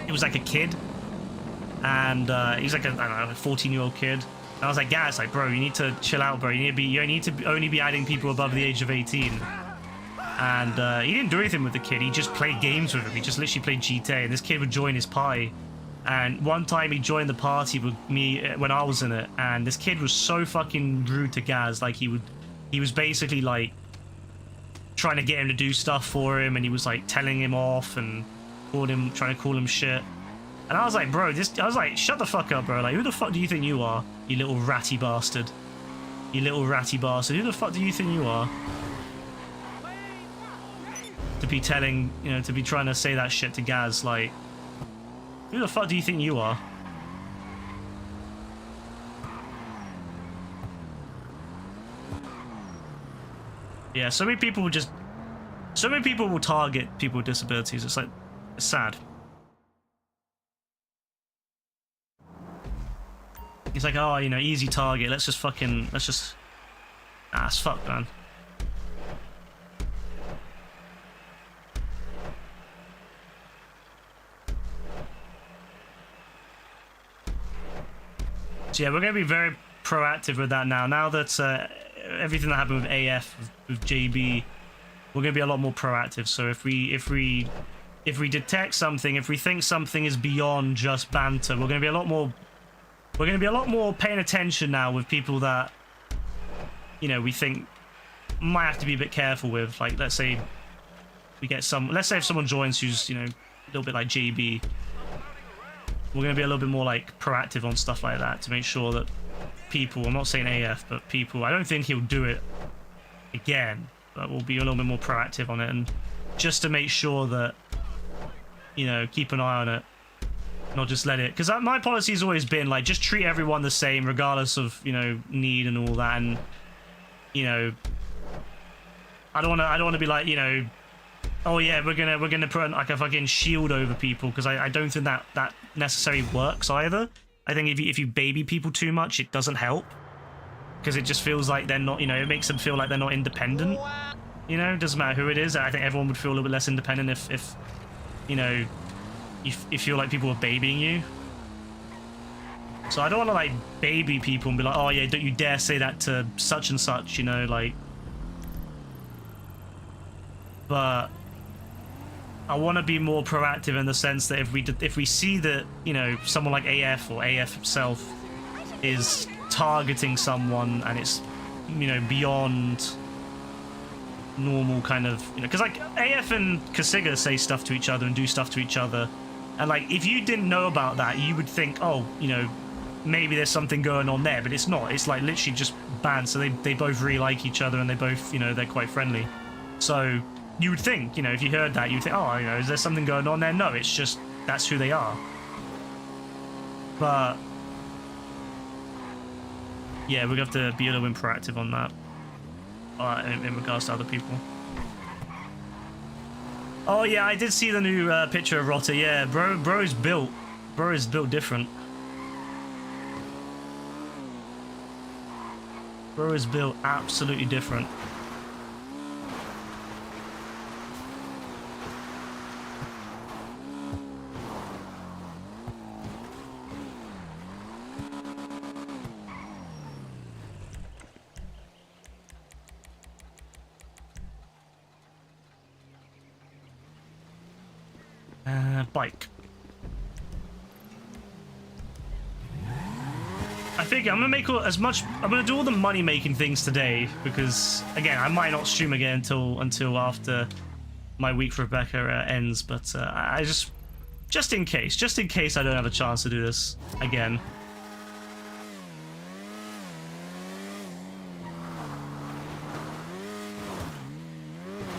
Speaker 1: He was like a kid, and he's like a, I don't know, 14-year-old kid. And I was like, Gaz, like, bro, you need to chill out, bro. You need to only be adding people above the age of 18. And he didn't do anything with the kid. He just played games with him. He just literally played GTA, and this kid would join his party. And one time he joined the party with me when I was in it, and this kid was so fucking rude to Gaz. Like, he was basically like trying to get him to do stuff for him, and he was like telling him off and trying to call him shit. And I was like, bro, I was like, shut the fuck up, bro. Like, who the fuck do you think you are, you little ratty bastard? You little ratty bastard. Who the fuck do you think you are? To be telling, to be trying to say that shit to Gaz, like, who the fuck do you think you are? Yeah, so many people will target people with disabilities. It's like, it's sad. He's like, oh, you know, easy target. Let's just... Ah, it's fucked, man. So yeah, we're going to be very proactive with that now. Now that everything that happened with AF, with JB, we're going to be a lot more proactive. So if we detect something, if we think something is beyond just banter, we're going to be a lot more paying attention now with people that, you know, we think might have to be a bit careful with. Like, let's say if someone joins who's, you know, a little bit like JB, we're going to be a little bit more like proactive on stuff like that to make sure that people, I'm not saying AF, but people, I don't think he'll do it again, but we'll be a little bit more proactive on it, and just to make sure that, you know, keep an eye on it, not just let it, because my policy has always been like, just treat everyone the same regardless of, you know, need and all that. And, you know, I don't want to be like, you know, oh yeah, we're gonna put like a fucking shield over people, because I don't think that necessarily works either. I think if you baby people too much, it doesn't help, because it just feels like they're not, you know, it makes them feel like they're not independent. You know, it doesn't matter who it is. I think everyone would feel a little bit less independent if you know, you feel like people are babying you. So I don't want to like baby people and be like, oh yeah, don't you dare say that to such and such, you know, like. But I want to be more proactive in the sense that if we see that, you know, someone like AF or AF himself is targeting someone and it's, you know, beyond normal kind of, you know, because like AF and Kasiga say stuff to each other and do stuff to each other, and like if you didn't know about that, you would think, oh, you know, maybe there's something going on there, but it's not. It's like literally just banned. So they both really like each other, and they both, you know, they're quite friendly. So you would think, you know, if you heard that, you'd think, oh, you know, is there something going on there? No, it's just that's who they are. But yeah, we're gonna have to be a little bit proactive on that in regards to other people. Oh yeah, I did see the new picture of Rotter. Yeah, bro is built different. Bro is built absolutely different. Bike. I think I'm gonna make I'm gonna do all the money making things today, because again, I might not stream again until after my week for Rebecca ends. But I just in case I don't have a chance to do this again.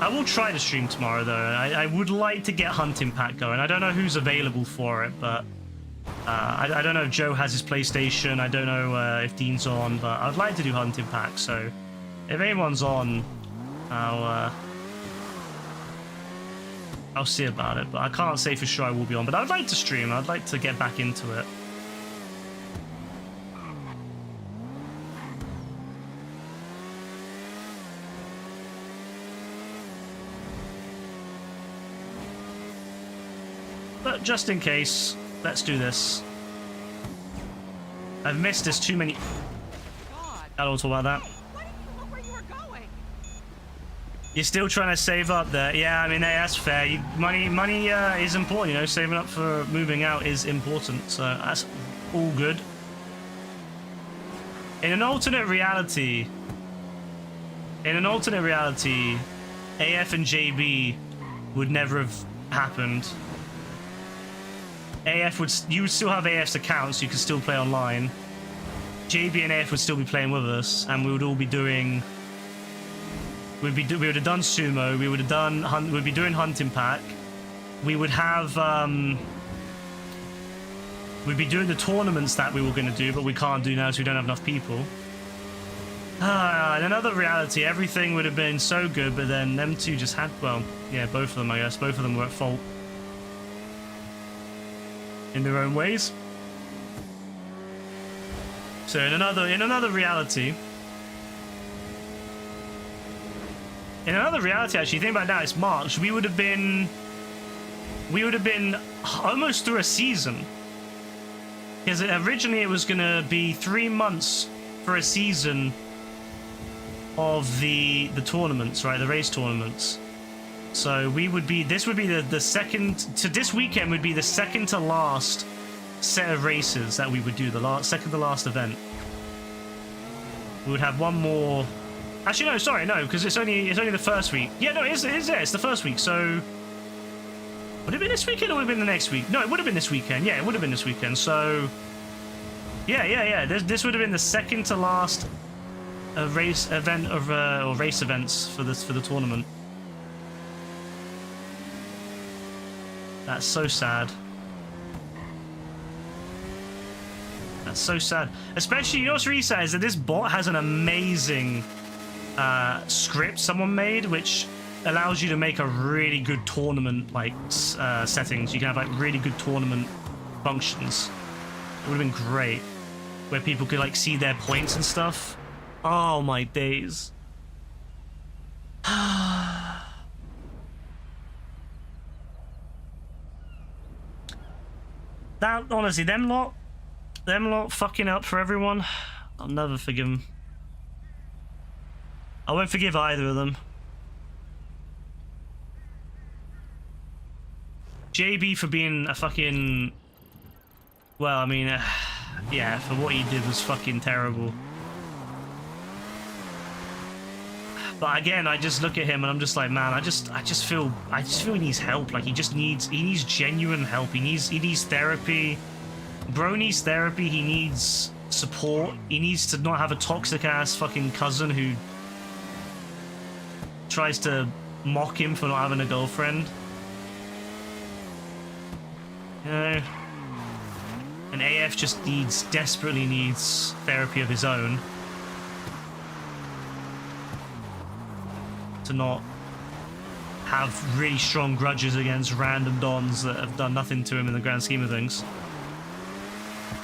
Speaker 1: I will try to stream tomorrow, though. I would like to get Hunting Pack going. I don't know who's available for it, but I don't know if Joe has his PlayStation. I don't know if Dean's on, but I'd like to do Hunting Pack. So if anyone's on, I'll see about it. But I can't say for sure I will be on. But I'd like to stream. I'd like to get back into it. But just in case, let's do this. I've missed this too many. I don't talk about that.
Speaker 7: Why didn't you look where you were going?
Speaker 1: You're still trying to save up there. Yeah, I mean, hey, that's fair. Money is important, you know. Saving up for moving out is important, so that's all good. In an alternate reality, AF and JB would never have happened. You would still have AF's account, so you could still play online. JB and AF would still be playing with us, and we would all be doing. We would have done sumo. We'd be doing Hunting Pack. We would have. We'd be doing the tournaments that we were going to do, but we can't do now, so we don't have enough people. In another reality, everything would have been so good, but then them two just had. Well, yeah, both of them, I guess. Both of them were at fault. In their own ways. So in another reality, actually, think about that. It's March. We would have been almost through a season. Because originally it was gonna be 3 months for a season of the tournaments, right? The race tournaments. So this would be the second to this weekend would be the second to last set of races that we would do, second to last event. We would have one more. Actually, no, sorry, no, because it's only the first week. Yeah, no, it's the first week. So would it be this weekend or would it have been the next week? No, it would have been this weekend. Yeah, it would have been this weekend. So yeah. This would have been the second to last race event of or race events for the tournament. That's so sad. That's so sad. Especially, you know what's really sad is that this bot has an amazing script someone made, which allows you to make a really good tournament settings. You can have like really good tournament functions. It would have been great, where people could like see their points and stuff. Oh my days. That honestly, them lot fucking up for everyone. I'll never forgive them. I won't forgive either of them. JB for being a fucking... Well, I mean, yeah, for what he did was fucking terrible. But again, I just look at him and I'm just like, man, I just feel he needs help. Like he needs genuine help. He needs therapy. Bro needs therapy. He needs support. He needs to not have a toxic ass fucking cousin who tries to mock him for not having a girlfriend. You know? And AF just desperately needs therapy of his own. To not have really strong grudges against random dons that have done nothing to him in the grand scheme of things.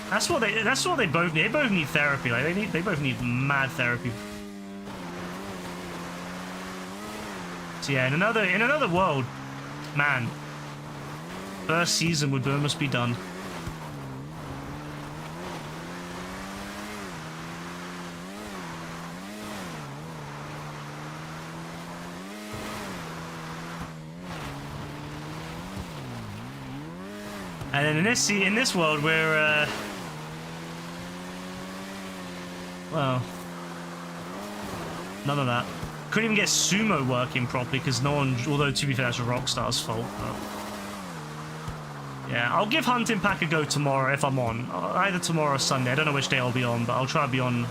Speaker 1: That's what they both need. They both need therapy. Like they both need mad therapy. So yeah, in another world, man, first season would almost be done. And then in this world, we're well, none of that. Couldn't even get sumo working properly because no one. Although to be fair, that's Rockstar's fault. But yeah, I'll give Hunting Pack a go tomorrow if I'm on. Either tomorrow or Sunday. I don't know which day I'll be on, but I'll try to be on.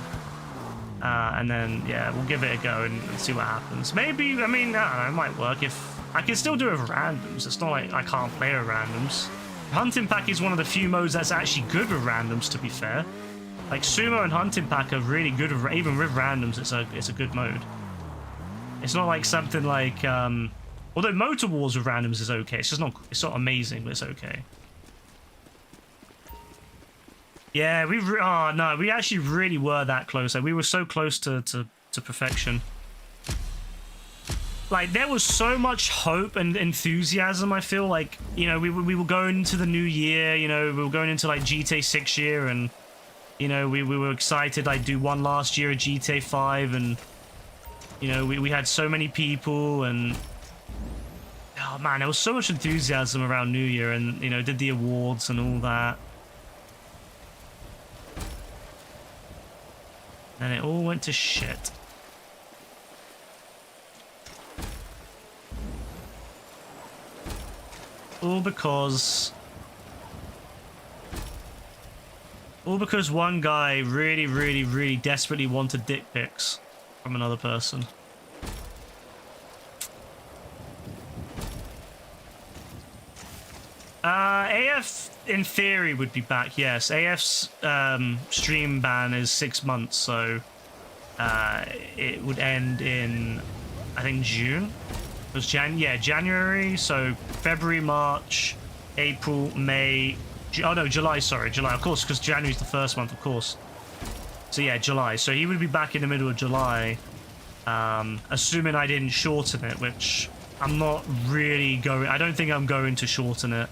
Speaker 1: And then yeah, we'll give it a go and see what happens. Maybe, I mean, I don't know, it might work if I can still do it with randoms. It's not like I can't play with randoms. Hunting Pack is one of the few modes that's actually good with randoms, to be fair. Like Sumo and Hunting Pack are really good with, even with randoms. It's a good mode. It's not like something like although Motor Wars with randoms is okay. It's not amazing, but it's okay. Yeah, we actually really were that close. Like, we were so close to perfection. Like, there was so much hope and enthusiasm, I feel like, you know, we were going into the new year, you know, we were going into, like, GTA 6 year, and, you know, we were excited, I'd do one last year of GTA 5, and, you know, we had so many people, and, oh, man, there was so much enthusiasm around New Year, and, you know, did the awards and all that. And it all went to shit. All because one guy really desperately wanted dick pics from another person. AF in theory would be back, yes. AF's stream ban is 6 months, so it would end in, I think, June. It was January, so February, March, April, May, oh no, July, sorry, July, of course, because January's the first month, of course. So yeah, July. So he would be back in the middle of July, assuming I didn't shorten it, which I'm not really going. I don't think I'm going to shorten it,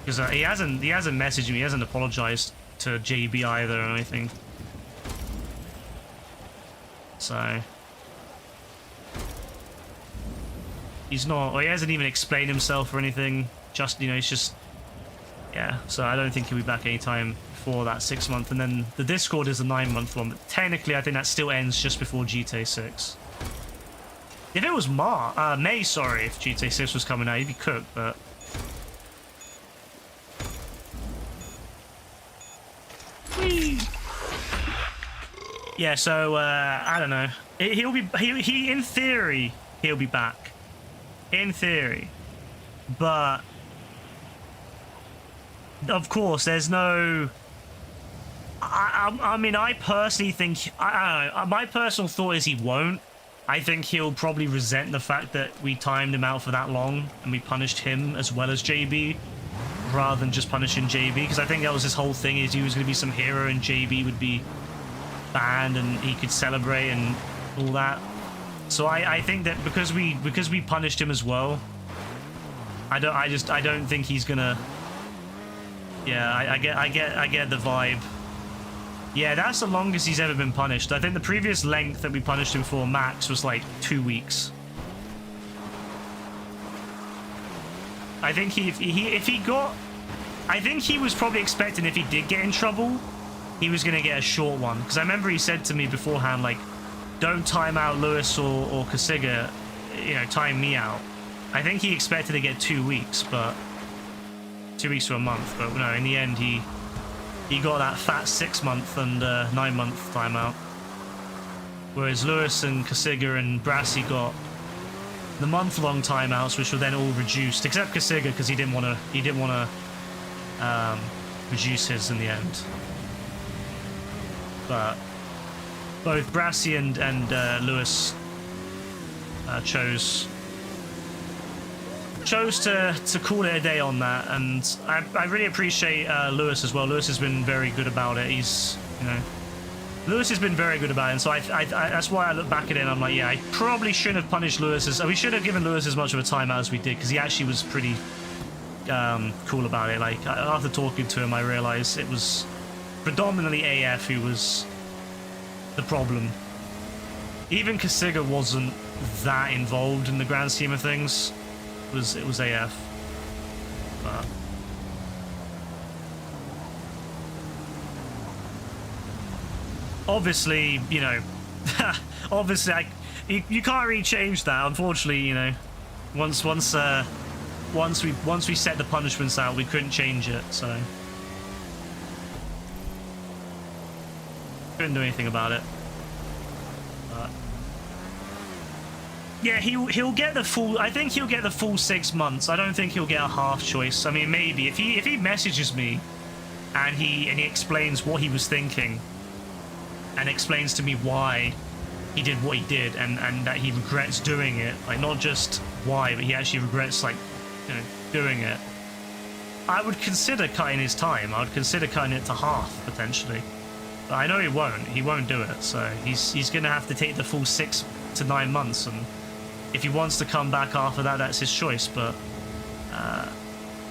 Speaker 1: because he hasn't messaged me. He hasn't apologized to JB either or anything. So he's not. Or he hasn't even explained himself or anything. Just, you know, it's just. Yeah, so I don't think he'll be back anytime before that 6 month, and then the Discord is a 9 month one, but technically I think that still ends just before GTA 6. If it was May, sorry, if GTA 6 was coming out, he'd be cooked, but... Whee! Yeah, so, I don't know. He in theory, he'll be back. In theory. But... Of course, there's no... I mean, I personally think... I don't know. My personal thought is he won't. I think he'll probably resent the fact that we timed him out for that long and we punished him as well as JB rather than just punishing JB, because I think that was his whole thing, is he was going to be some hero and JB would be banned and he could celebrate and all that. So I think that because we punished him as well, I don't think he's gonna... Yeah, I get the vibe. Yeah, that's the longest he's ever been punished. I think the previous length that we punished him for max was like 2 weeks. I think I think he was probably expecting, if he did get in trouble, he was gonna get a short one. Because I remember he said to me beforehand, like, don't time out Lewis or Kasiga, you know, time me out. I think he expected to get 2 weeks, but 2 weeks to a month, but no, in the end he got that fat 6 month and 9 month timeout, whereas Lewis and Kasiga and Brassy got the month-long timeouts, which were then all reduced, except Kasiga, because he didn't want to reduce his in the end. But both Brassy and Lewis chose to call it a day on that, and I really appreciate Lewis as well. Lewis has been very good about it. He's, you know, Lewis has been very good about it, and so I that's why I look back at it and I'm like, yeah, I probably shouldn't have punished Lewis. We should have given Lewis as much of a timeout as we did, because he actually was pretty cool about it. Like, after talking to him, I realized it was predominantly AF who was the problem. Even Kasiga wasn't that involved in the grand scheme of things. It was AF. But obviously, you know, obviously you can't really change that, unfortunately. You know, once we set the punishments out, we couldn't change it, so couldn't do anything about it. But yeah, he'll get the full. I think he'll get the full 6 months. I don't think he'll get a half choice. I mean, maybe if he messages me and he explains what he was thinking and explains to me why he did what he did, and that he regrets doing it, like, not just why, but he actually regrets, like, you know, doing it, I would consider cutting his time. I would consider cutting it to half potentially, but I know he won't do it. So he's gonna have to take the full 6 to 9 months, and if he wants to come back after that, that's his choice. But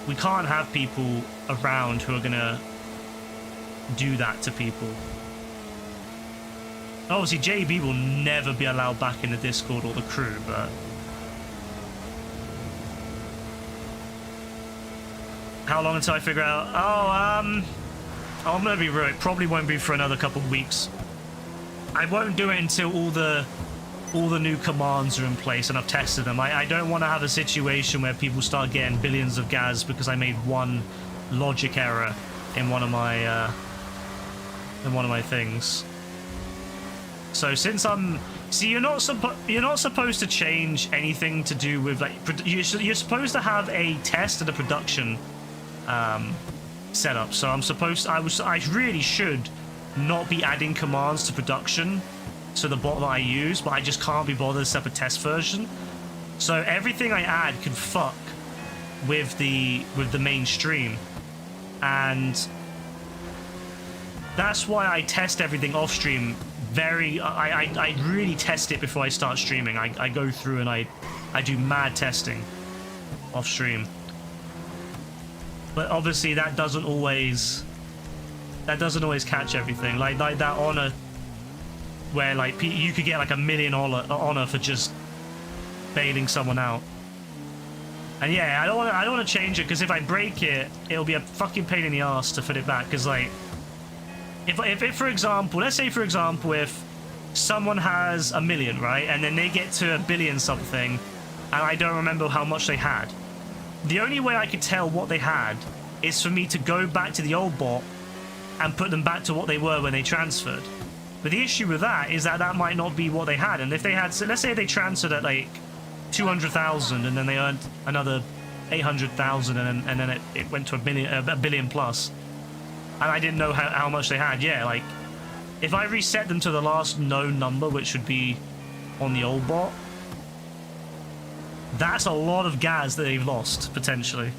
Speaker 1: we can't have people around who are gonna do that to people. Obviously, JB will never be allowed back in the Discord or the crew, but how long until I figure out? I'm gonna be real. It probably won't be for another couple of weeks. I won't do it until all the new commands are in place and I've tested them. I don't want to have a situation where people start getting billions of gas because I made one logic error in one of my things. So since you're not supposed to change anything to do with, like, you're supposed to have a test and a production setup. So I really should not be adding commands to production, so the bot that I use, but I just can't be bothered to set up a test version. So everything I add can fuck with the mainstream, and That's why I test everything off stream. I really test it before I start streaming. I go through and I do mad testing off stream. But obviously that doesn't always catch everything. Like that honor, where like you could get like $1 million honor for just bailing someone out. And yeah, I don't want to change it, because if I break it, it'll be a fucking pain in the ass to fit it back. Because like, if for example, let's say for example, if someone has 1 million, right, and then they get to 1 billion something, and I don't remember how much they had, the only way I could tell what they had is for me to go back to the old bot and put them back to what they were when they transferred. But the issue with that is that might not be what they had. And if they had, so let's say they transferred at like 200,000 and then they earned another 800,000 and then it went to a billion plus, and I didn't know how much they had. Yeah, like if I reset them to the last known number, which would be on the old bot, that's a lot of gas that they've lost potentially.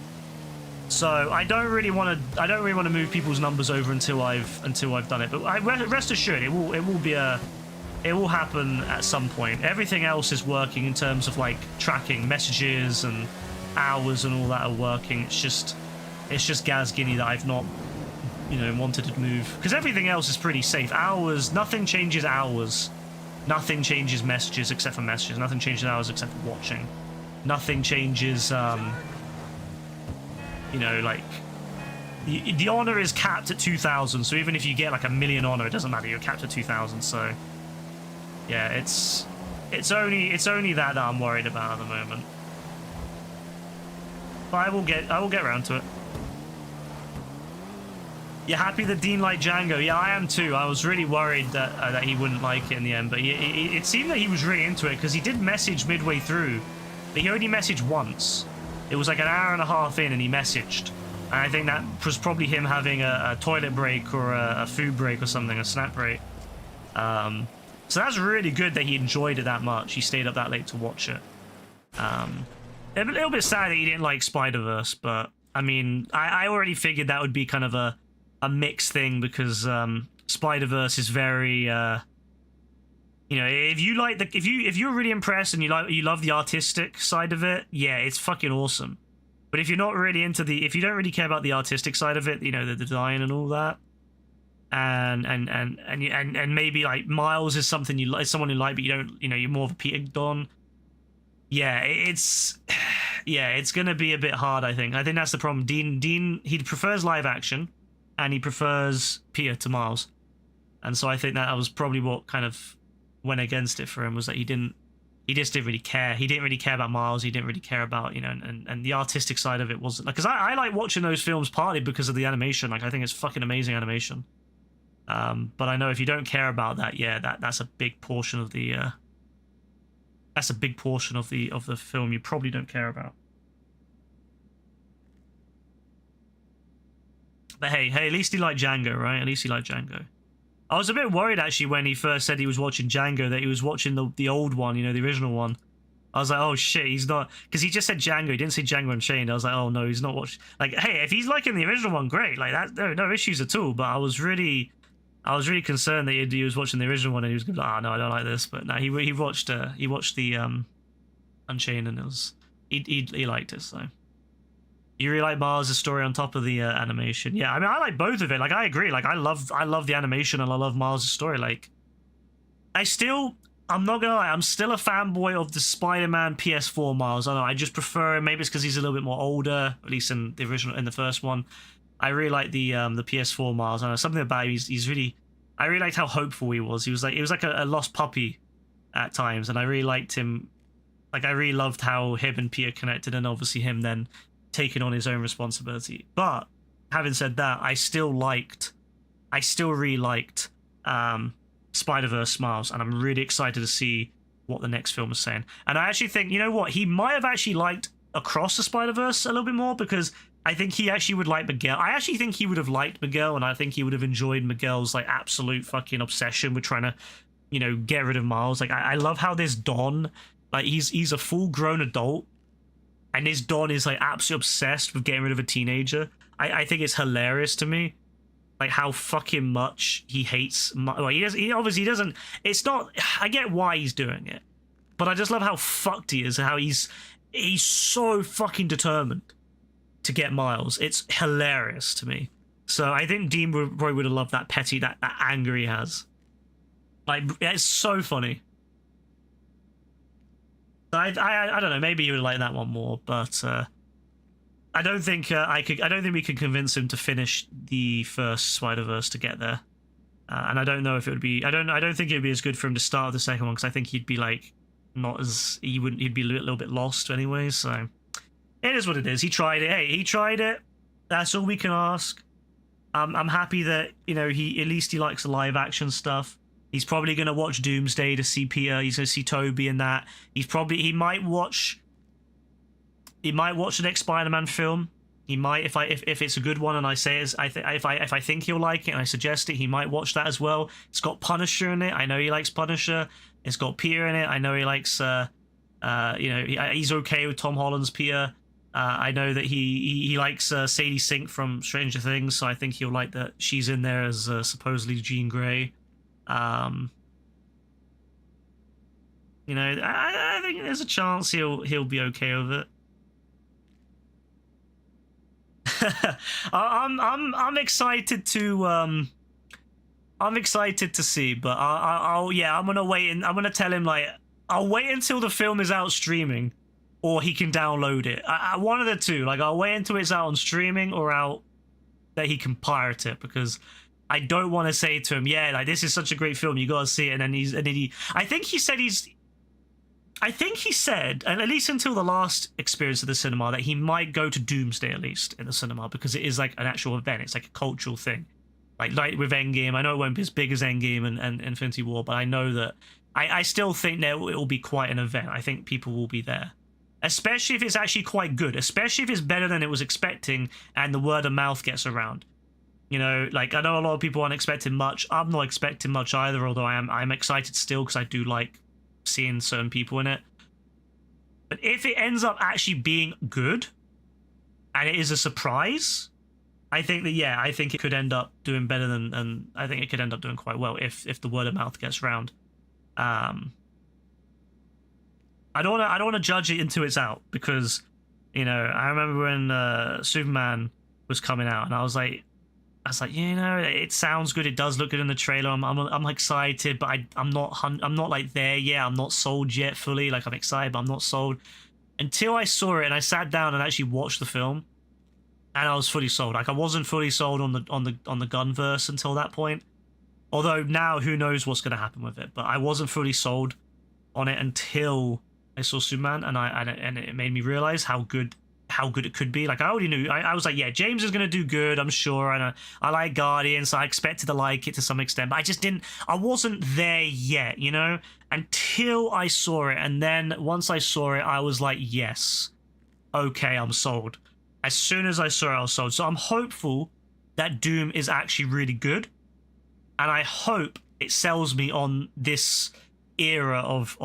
Speaker 1: So I don't really want to move people's numbers over until I've done it. But rest assured, it will happen at some point. Everything else is working in terms of like tracking messages and hours and all that are working. It's just Gaz Guinea that I've not, wanted to move, because everything else is pretty safe. Hours, nothing changes hours. Nothing changes messages except for messages. Nothing changes hours except for watching. Nothing changes, like the honor is capped at 2,000. So even if you get like 1 million honor, it doesn't matter. You're capped at 2,000. So yeah, it's only that I'm worried about at the moment. But I will get around to it. You're happy that Dean liked Django? Yeah, I am too. I was really worried that he wouldn't like it in the end, but it seemed that he was really into it, because he did message midway through, but he only messaged once. It was like an hour and a half in, and he messaged. And I think that was probably him having a toilet break or a food break or something, a snack break. So that's really good that he enjoyed it that much. He stayed up that late to watch it. A little bit sad that he didn't like Spider-Verse, but I mean, I already figured that would be kind of a mixed thing, because Spider-Verse is very if you like if you're really impressed and you love the artistic side of it, yeah, it's fucking awesome. But if you're not really into if you don't really care about the artistic side of it, the design and all that, and maybe like Miles is something you like, someone you like, but you don't, you're more of a Peter Don. Yeah, it's gonna be a bit hard. I think that's the problem. Dean he prefers live action, and he prefers Peter to Miles, and so I think that was probably what kind of went against it for him, was that he just didn't really care. He didn't really care about Miles. He didn't really care about, and the artistic side of it wasn't like, because I like watching those films partly because of the animation. Like, I think it's fucking amazing animation. But I know if you don't care about that, yeah, that's a big portion of the film you probably don't care about. But hey, at least he liked Django, right? At least he liked Django. I was a bit worried, actually, when he first said he was watching Django, that he was watching the old one, the original one. I was like, oh shit, he's not, because he just said Django, he didn't say Django Unchained. I was like, oh no, he's not watching. Like, hey, if he's liking the original one, great. Like, that, no issues at all. But I was really concerned that he was watching the original one and he was going to be like, oh no, I don't like this. But no, he watched the Unchained, and he liked it. So you really like Mars' story on top of the animation? Yeah, I mean, I like both of it. Like, I agree. Like, I love the animation and I love Mars' story. Like, I'm not gonna lie, I'm still a fanboy of the Spider-Man PS4 Miles. I don't know, I just prefer him. Maybe it's because he's a little bit more older, at least in the first one. I really like the PS4 Miles. I don't know, something about him, he's really, I really liked how hopeful he was. He was like a lost puppy at times, and I really liked him. Like, I really loved how him and Peter connected, and obviously him then taking on his own responsibility. But having said that, I still really liked Spider-Verse Miles, and I'm really excited to see what the next film is saying. And I actually think, he might have actually liked Across the Spider-Verse a little bit more, because I think he actually would like Miguel. I actually think he would have liked Miguel, and I think he would have enjoyed Miguel's like absolute fucking obsession with trying to, get rid of Miles. Like, I love how this Don, like, he's a full-grown adult, and this Don is like absolutely obsessed with getting rid of a teenager. I think it's hilarious to me. like how fucking much he hates. Well, he doesn't. He obviously doesn't. It's not. I get why he's doing it, but I just love how fucked he is. How he's so fucking determined to get Miles. It's hilarious to me. So I think Dean probably would have loved that petty, that anger he has. Like, it's so funny. I don't know. Maybe he would like that one more, but I don't think I don't think we could convince him to finish the first Spider-Verse to get there. And I don't know if it would be. I don't think it would be as good for him to start the second one because I think he'd be like not as he'd be a little bit lost anyway. So it is what it is. He tried it. Hey, he tried it. That's all we can ask. I'm happy that he at least he likes the live action stuff. He's probably gonna watch Doomsday to see Peter. He's gonna see Toby in that. He might watch the next Spider-Man film. He might if it's a good one and I say if I think he'll like it and I suggest it, he might watch that as well. It's got Punisher in it. I know he likes Punisher. It's got Peter in it. I know he likes he's okay with Tom Holland's Peter. I know that he likes Sadie Sink from Stranger Things, so I think he'll like that she's in there as supposedly Jean Grey. I think there's a chance he'll be okay with it. I'm excited to see, but I'm gonna wait and I'm gonna tell him like I'll wait until the film is out streaming, or he can download it. One of the two. Like I'll wait until it's out on streaming or out that he can pirate it, because I don't want to say to him, yeah, like this is such a great film, you gotta see it, and then I think he said, and at least until the last experience of the cinema, that he might go to Doomsday at least in the cinema, because it is like an actual event. It's like a cultural thing. Like with Endgame, I know it won't be as big as Endgame and Infinity War, but I know that I still think that it will be quite an event. I think people will be there. Especially if it's actually quite good. Especially if it's better than it was expecting and the word of mouth gets around. Like I know a lot of people aren't expecting much. I'm not expecting much either, although I'm excited still because I do like seeing certain people in it. But if it ends up actually being good and it is a surprise, I think it could end up doing better and I think it could end up doing quite well if the word of mouth gets around. I don't want to judge it until it's out, because I remember when Superman was coming out and I was like, it sounds good, it does look good in the trailer, I'm excited, but I'm not like there yet. I'm not sold yet fully. Like I'm excited, but I'm not sold until I saw it and I sat down and actually watched the film, and I was fully sold. Like I wasn't fully sold on the Gunverse until that point. Although now who knows what's going to happen with it, but I wasn't fully sold on it until I saw Superman, and it made me realize how good it could be. Like I already knew. I was like, yeah, James is gonna do good, I'm sure, and I like Guardians, so I expected to like it to some extent, but I wasn't there yet, until I saw it. And then once I saw it, I was like, yes, okay, I'm sold. As soon as I saw it, I was sold. So I'm hopeful that Doom is actually really good, and I hope it sells me on this era of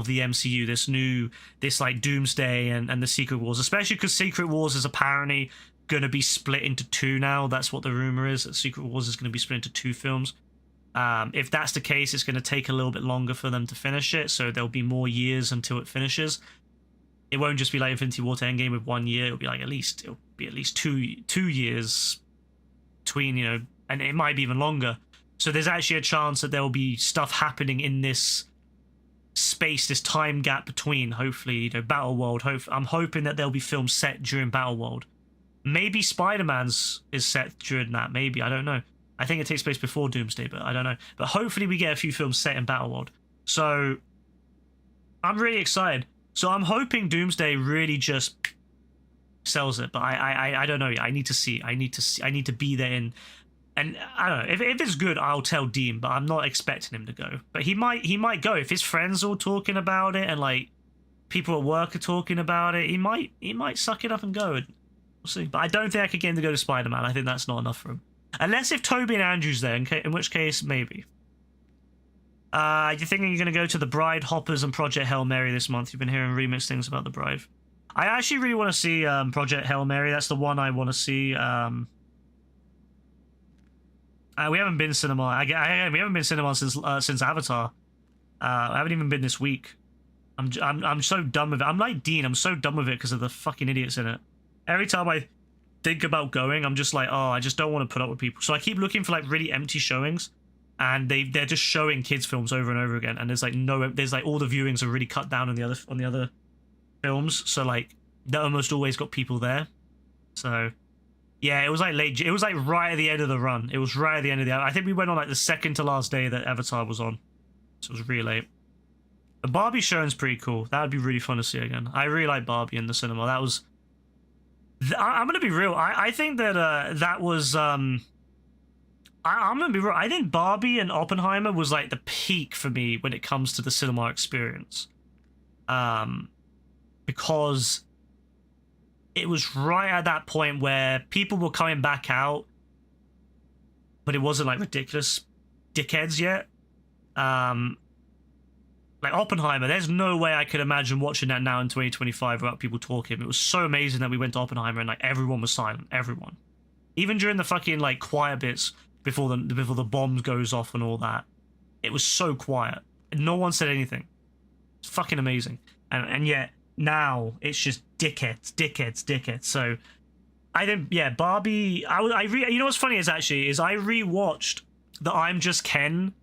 Speaker 1: the MCU, this like Doomsday and the Secret Wars, especially because Secret Wars is apparently going to be split into two now. That's what the rumor is, that Secret Wars is going to be split into two films. If that's the case, it's going to take a little bit longer for them to finish it, so there'll be more years until it finishes. It won't just be like Infinity War to Endgame with 1 year. It'll be at least 2 years between, and it might be even longer. So there's actually a chance that there will be stuff happening in this space, this time gap between, hopefully, Battleworld. I'm hoping that there'll be films set during Battleworld. Maybe Spider-Man's is set during that. Maybe, I don't know. I think it takes place before Doomsday, but I don't know. But hopefully we get a few films set in Battleworld. So I'm really excited. So I'm hoping Doomsday really just sells it. But I don't know. I need to see. I need to be there and I don't know, if it's good, I'll tell Dean, but I'm not expecting him to go. But he might go if his friends are all talking about it and like people at work are talking about it. He might suck it up and go. And we'll see. But I don't think I could get him to go to Spider-Man. I think that's not enough for him, unless if Toby and Andrew's there. In which case, maybe. You're thinking you're going to go to The Bride, Hoppers, and Project Hail Mary this month. You've been hearing remixed things about The Bride. I actually really want to see Project Hail Mary. That's the one I want to see. We haven't been cinema. We haven't been cinema since Avatar. I haven't even been this week. I'm so done with it. I'm like Dean. I'm so done with it because of the fucking idiots in it. Every time I think about going, I'm just like, oh, I just don't want to put up with people. So I keep looking for like really empty showings, and they're just showing kids films over and over again. And there's like all the viewings are really cut down on the other films. So like they almost always got people there. So yeah, it was like late. It was like right at the end of the run. It was right at the end of the. I think we went on like the second to last day that Avatar was on. So it was really late. The Barbie showing's pretty cool. That would be really fun to see again. I really like Barbie in the cinema. That was. I'm gonna be real. I think that that was. I'm gonna be real. I think Barbie and Oppenheimer was like the peak for me when it comes to the cinema experience. Because it was right at that point where people were coming back out, but it wasn't like ridiculous dickheads yet. Like Oppenheimer, there's no way I could imagine watching that now in 2025 without people talking. It was so amazing that we went to Oppenheimer and like everyone was silent, everyone. Even during the fucking like quiet bits before the bomb goes off and all that, it was so quiet. No one said anything. It's fucking amazing. And yet now it's just dickheads. So I think, yeah, Barbie. You know what's funny is I rewatched the I'm Just Ken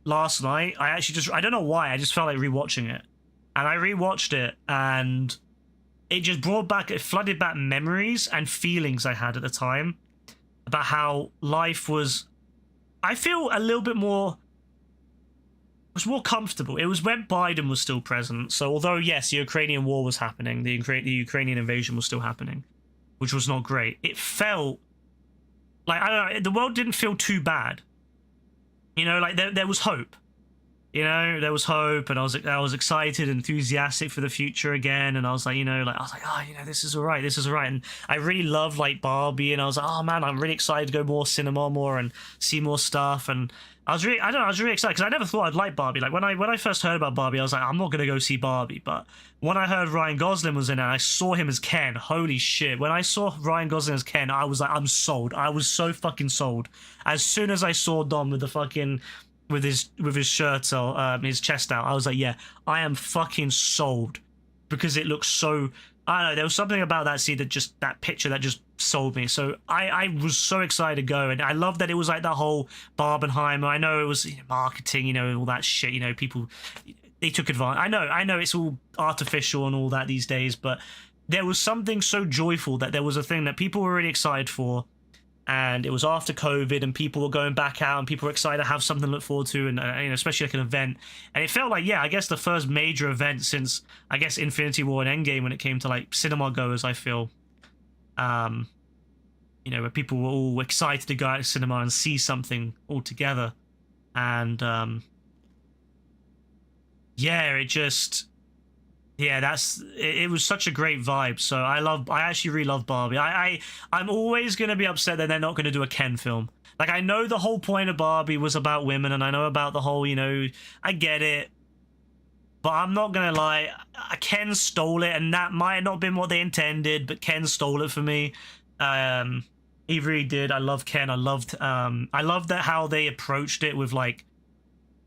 Speaker 1: last night. I don't know why, I just felt like rewatching it, and I rewatched it, and it just it flooded back memories and feelings I had at the time about how life was. I feel a little bit more. It was more comfortable. It was when Biden was still president. So although yes, the Ukrainian war was happening, the Ukrainian invasion was still happening, which was not great. It felt like, I don't know, the world didn't feel too bad. You know, like there was hope. You know, there was hope, and I was excited, enthusiastic for the future again, and I was like, oh, you know, this is all right, and I really loved like Barbie, and I was like, oh man, I'm really excited to go more cinema, and see more stuff, and I was really excited because I never thought I'd like Barbie. Like when I first heard about Barbie, I was like, I'm not gonna go see Barbie, but when I heard Ryan Gosling was in it, and I saw him as Ken, holy shit! When I saw Ryan Gosling as Ken, I was like, I'm sold. I was so fucking sold. As soon as I saw Dom with the fucking with his shirt or his chest out, I was like, yeah, I am fucking sold, because it looks so. I don't know, there was something about that scene that picture that just sold me. So I was so excited to go, and I love that it was like that whole Barbenheimer. I know it was marketing, all that shit. People, they took advantage. I know it's all artificial and all that these days, but there was something so joyful that there was a thing that people were really excited for. And it was after COVID, and people were going back out, and people were excited to have something to look forward to, and especially like an event. And it felt like, yeah, I guess the first major event since, I guess, Infinity War and Endgame when it came to like cinema goers. I feel, where people were all excited to go out to cinema and see something all together, and it was such a great vibe. So I actually really love Barbie. I'm always going to be upset that they're not going to do a Ken film. Like, I know the whole point of Barbie was about women, and I know about the whole, I get it, but I'm not going to lie, Ken stole it, and that might not have been what they intended, but Ken stole it for me. He really did. I love Ken. I loved that how they approached it with like,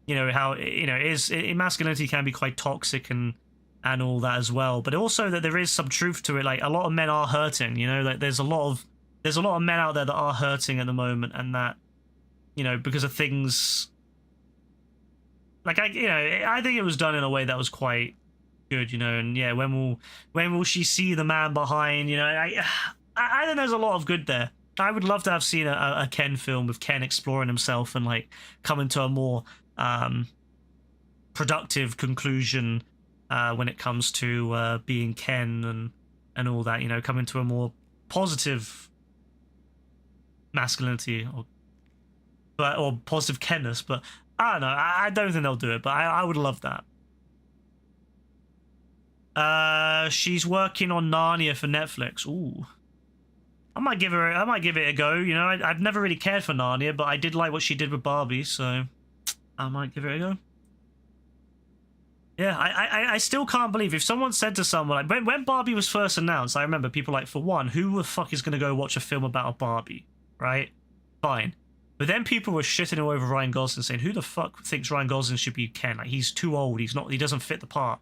Speaker 1: how, masculinity can be quite toxic and all that as well, but also that there is some truth to it. Like, a lot of men are hurting, like there's a lot of men out there that are hurting at the moment, and that, because of things like I think it was done in a way that was quite good, and yeah, when will she see the man behind, I think there's a lot of good there. I would love to have seen a Ken film with Ken exploring himself and like coming to a more productive conclusion when it comes to being Ken and all that, coming to a more positive masculinity or positive Kenness. But I don't know. I don't think they'll do it, but I would love that. She's working on Narnia for Netflix. Ooh, I might give it a go. I've never really cared for Narnia, but I did like what she did with Barbie, so I might give it a go. Yeah, I still can't believe, if someone said to someone, like, when Barbie was first announced, I remember people like, for one, who the fuck is going to go watch a film about a Barbie, right? Fine. But then people were shitting all over Ryan Gosling, saying, "Who the fuck thinks Ryan Gosling should be Ken? Like, he's too old. He doesn't fit the part."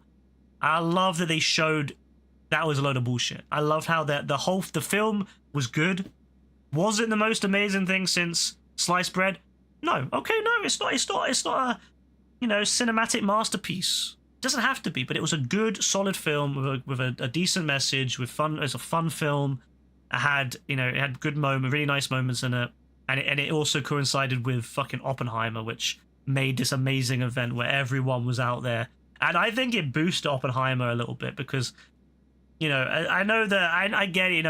Speaker 1: I love that they showed that was a load of bullshit. I loved how the film was good. Was it the most amazing thing since Sliced Bread? No. Okay, no, it's not. It's not a, cinematic masterpiece. It doesn't have to be, but it was a good, solid film with a decent message, with fun. It was a fun film. It had good moments, really nice moments in it. And it also coincided with fucking Oppenheimer, which made this amazing event where everyone was out there. And I think it boosted Oppenheimer a little bit because, I know that I get it.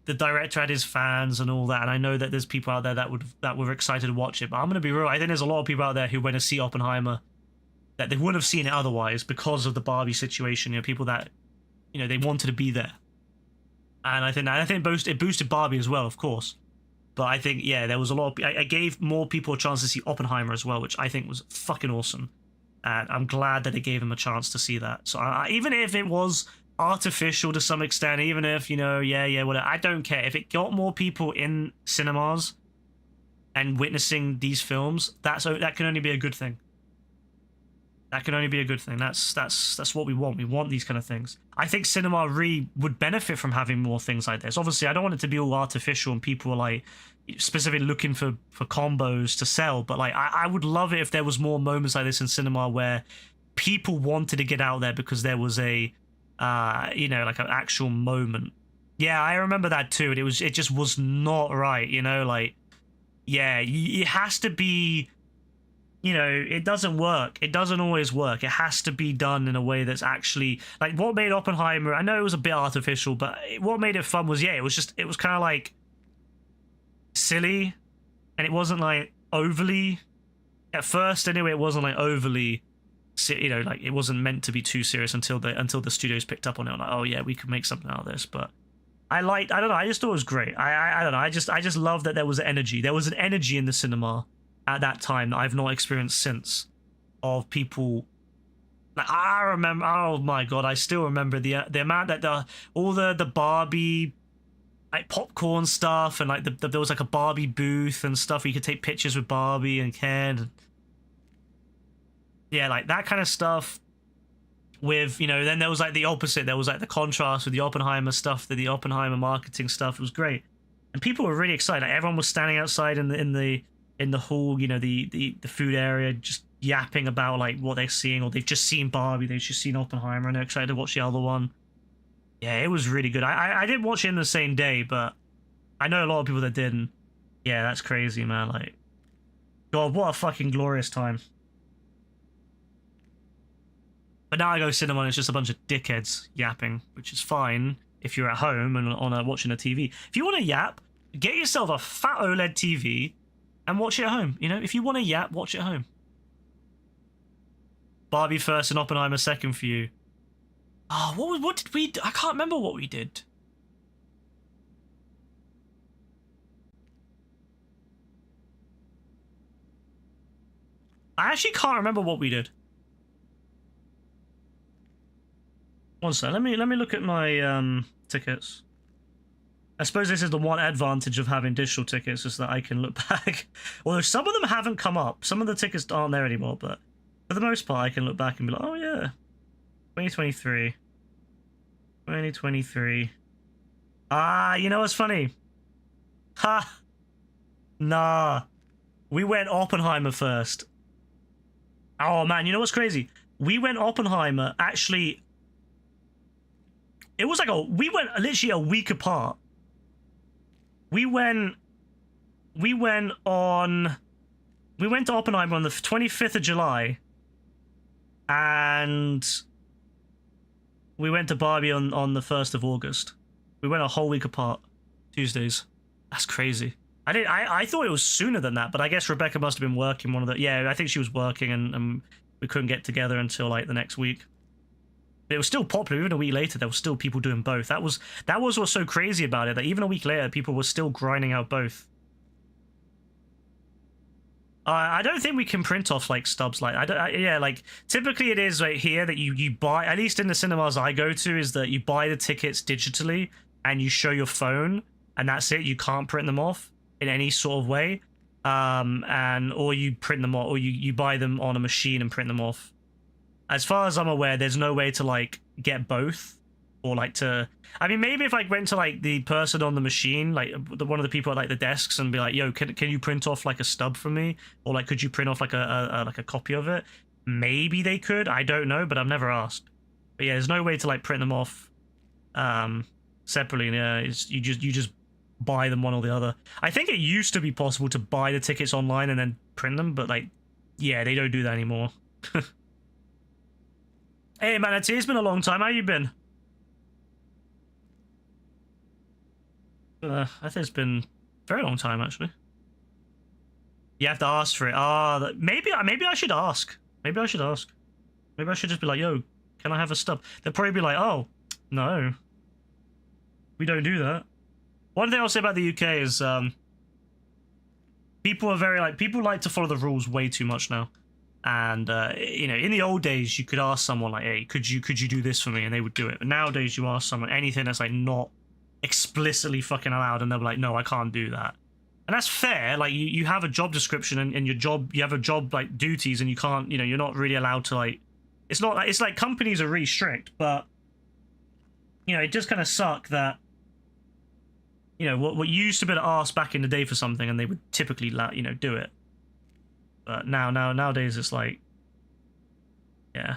Speaker 1: The director had his fans and all that, and I know that there's people out there that were excited to watch it. But I'm gonna be real. I think there's a lot of people out there who went to see Oppenheimer that they wouldn't have seen it otherwise because of the Barbie situation. People that they wanted to be there, and I think it boosted Barbie as well, of course. But I think, there was a lot of... I gave more people a chance to see Oppenheimer as well, which I think was fucking awesome. And I'm glad that it gave him a chance to see that. So even if it was artificial to some extent, even if, whatever, I don't care. If it got more people in cinemas and witnessing these films, that can only be a good thing. That can only be a good thing. That's what we want. We want these kind of things. I think cinema really would benefit from having more things like this. Obviously, I don't want it to be all artificial and people are like specifically looking for combos to sell. But like, I would love it if there was more moments like this in cinema where people wanted to get out there because there was a, like an actual moment. Yeah, I remember that too. And it just was not right. It has to be. It doesn't work. It doesn't always work. It has to be done in a way that's actually like what made Oppenheimer. I know it was a bit artificial, but what made it fun was it was kind of like silly, and it wasn't like overly. At first, anyway, it wasn't like overly. Like it wasn't meant to be too serious until the studios picked up on it. Like, oh yeah, we could make something out of this. But I don't know. I just thought it was great. I don't know. I just love that there was energy. There was an energy in the cinema at that time that I've not experienced since, of people. Like I remember, oh my god, I still remember the amount that all the Barbie like popcorn stuff, and like there was like a Barbie booth and stuff where you could take pictures with Barbie and Ken. Yeah, like that kind of stuff. With then there was like the opposite. There was like the contrast with the Oppenheimer stuff, the Oppenheimer marketing stuff. It was great, and people were really excited. Like everyone was standing outside in the hall, the food area, just yapping about like what they're seeing, or they've just seen Barbie, they've just seen Oppenheimer, and they're excited to watch the other one. Yeah, it was really good. I didn't watch it in the same day, but I know a lot of people that didn't. Yeah, that's crazy, man. Like, God, what a fucking glorious time. But now I go cinema and it's just a bunch of dickheads yapping, which is fine if you're at home and watching a TV. If you want to yap, get yourself a fat OLED TV and watch it at home. If you want to yap, watch it at home. Barbie first and Oppenheimer second for you. Oh, what did we do? I can't remember what we did. I actually can't remember what we did. One sec, let me look at my tickets. I suppose this is the one advantage of having digital tickets, is that I can look back. Although some of them haven't come up. Some of the tickets aren't there anymore, but for the most part I can look back and be like, oh yeah. 2023. 2023. Ah, you know what's funny? Ha! Nah. We went Oppenheimer first. Oh man, you know what's crazy? We went Oppenheimer, actually... It was like we went literally a week apart. We went to Oppenheimer on the 25th of July. And we went to Barbie on the 1st of August. We went a whole week apart. Tuesdays. That's crazy. I thought it was sooner than that, but I guess Rebecca must have been working I think she was working and we couldn't get together until like the next week. But it was still popular. Even a week later, there were still people doing both. That was what's so crazy about it, that even a week later, people were still grinding out both. I don't think we can print off like stubs like typically it is right here that you buy, at least in the cinemas I go to, is that you buy the tickets digitally and you show your phone and that's it. You can't print them off in any sort of way. and or you print them off, or you buy them on a machine and print them off. As far as I'm aware, there's no way to like get both, or like to. I mean, maybe if I went to like the person on the machine, like one of the people at like the desks, and be like, "Yo, can you print off like a stub for me, or like could you print off like a copy of it?" Maybe they could. I don't know, but I've never asked. But yeah, there's no way to like print them off separately. Yeah, you just buy them one or the other. I think it used to be possible to buy the tickets online and then print them, but like, yeah, they don't do that anymore. Hey, Manatee, it's been a long time. How you been? I think it's been a very long time, actually. You have to ask for it. Maybe I should ask. Maybe I should ask. Maybe I should just be like, yo, can I have a stub? They'll probably be like, oh, no. We don't do that. One thing I'll say about the UK is people are very like, people like to follow the rules way too much now. And you know, in the old days, you could ask someone like, "Hey, could you do this for me?" and they would do it. But nowadays, you ask someone anything that's like not explicitly fucking allowed, and they'll be like, "No, I can't do that." And that's fair. Like you have a job description, and your job, you have a job like duties, and you can't, you know, you're not really allowed to like. It's not like, it's like companies are really strict, but you know, it just kind of suck that. You know, what you used to be able to ask back in the day for something, and they would typically, you know, do it. But nowadays it's like, yeah,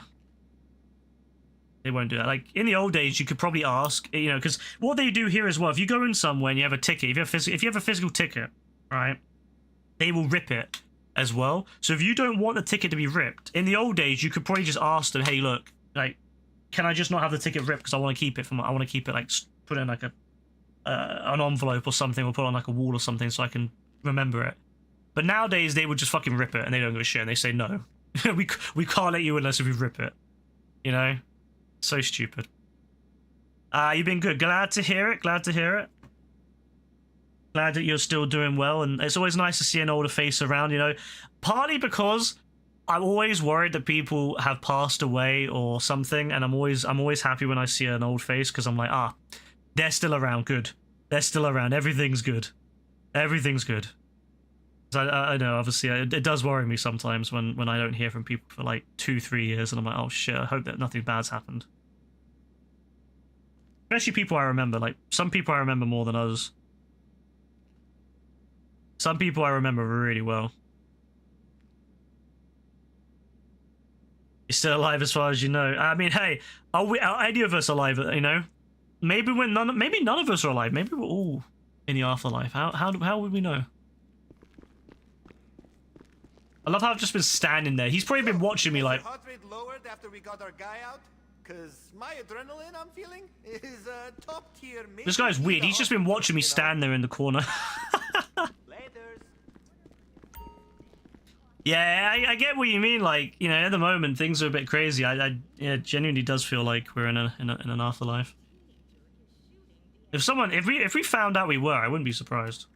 Speaker 1: they won't do that. Like in the old days, you could probably ask, you know, because what they do here as well, if you go in somewhere and you have a ticket, if you have a physical ticket, right, they will rip it as well. So if you don't want the ticket to be ripped, in the old days, you could probably just ask them, hey, look, like, can I just not have the ticket ripped because I want to keep it like put in like an envelope or something, or put on like a wall or something so I can remember it. But nowadays, they would just fucking rip it, and they don't give a shit, and they say, no. we can't let you unless we rip it. You know? So stupid. You've been good. Glad to hear it. Glad to hear it. Glad that you're still doing well, and it's always nice to see an older face around, you know? Partly because I'm always worried that people have passed away or something, and I'm always happy when I see an old face, because I'm like, they're still around. Good. They're still around. Everything's good. Everything's good. I know, obviously, it does worry me sometimes when I don't hear from people for like 2-3 years, and I'm like, oh shit, I hope that nothing bad's happened. Especially people I remember, like, some people I remember more than others. Some people I remember really well. You're still alive as far as you know. I mean, hey, are any of us alive, you know? Maybe none of us are alive. Maybe we're all in the afterlife. How would we know? I love how I've just been standing there. He's probably been watching me like.
Speaker 4: Heart rate lowered after we got our guy out? Cause my adrenaline I'm feeling is top tier.
Speaker 1: This guy's weird. He's just been watching me stand there in the corner. Yeah, I get what you mean. Like, you know, at the moment things are a bit crazy. Yeah, it genuinely does feel like we're in an afterlife. If we found out we were, I wouldn't be surprised.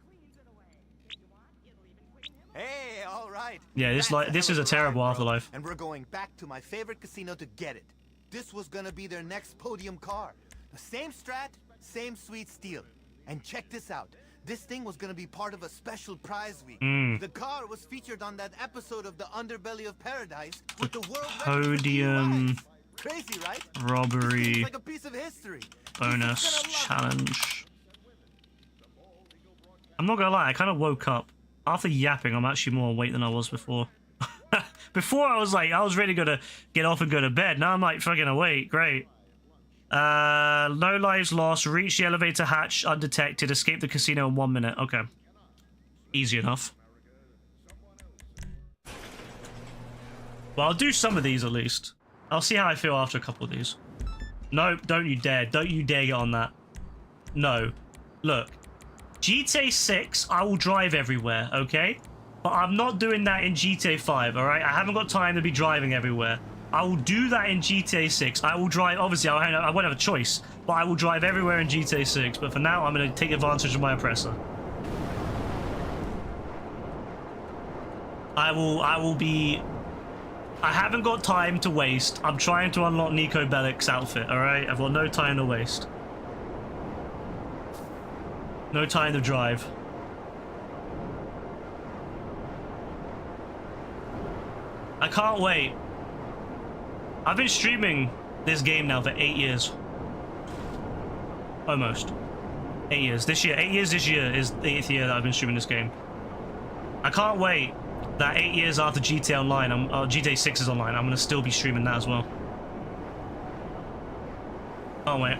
Speaker 4: Hey, all right.
Speaker 1: Yeah, this is a terrible afterlife.
Speaker 4: And we're going back to my favorite casino to get it. This was gonna be their next podium car. The same strat, same sweet steel. And check this out. This thing was gonna be part of a special prize week. The car was featured on that episode of the Underbelly of Paradise with the world
Speaker 1: podium
Speaker 4: crazy, right?
Speaker 1: Robbery
Speaker 4: like a piece of history.
Speaker 1: Bonus challenge. I'm not gonna lie, I kind of woke up. After yapping, I'm actually more awake than I was before. Before I was ready to get off and go to bed. Now I'm like fucking awake. Great. No lives lost. Reach the elevator hatch undetected. Escape the casino in 1 minute. Okay. Easy enough. Well, I'll do some of these at least. I'll see how I feel after a couple of these. No, don't you dare. Don't you dare get on that. No. Look. GTA 6, I will drive everywhere, okay? But I'm not doing that in GTA 5, alright? I haven't got time to be driving everywhere. I will do that in GTA 6. I will drive, obviously, I won't have a choice, but I will drive everywhere in GTA 6. But for now, I'm going to take advantage of my oppressor. I haven't got time to waste. I'm trying to unlock Nico Bellic's outfit, alright? I've got no time to waste. No time to drive. I can't wait. I've been streaming this game now for 8 years. Almost. 8 years. This year. 8 years this year is the 8th year that I've been streaming this game. I can't wait that 8 years after GTA Online, GTA 6 is online, I'm gonna still be streaming that as well. Can't wait.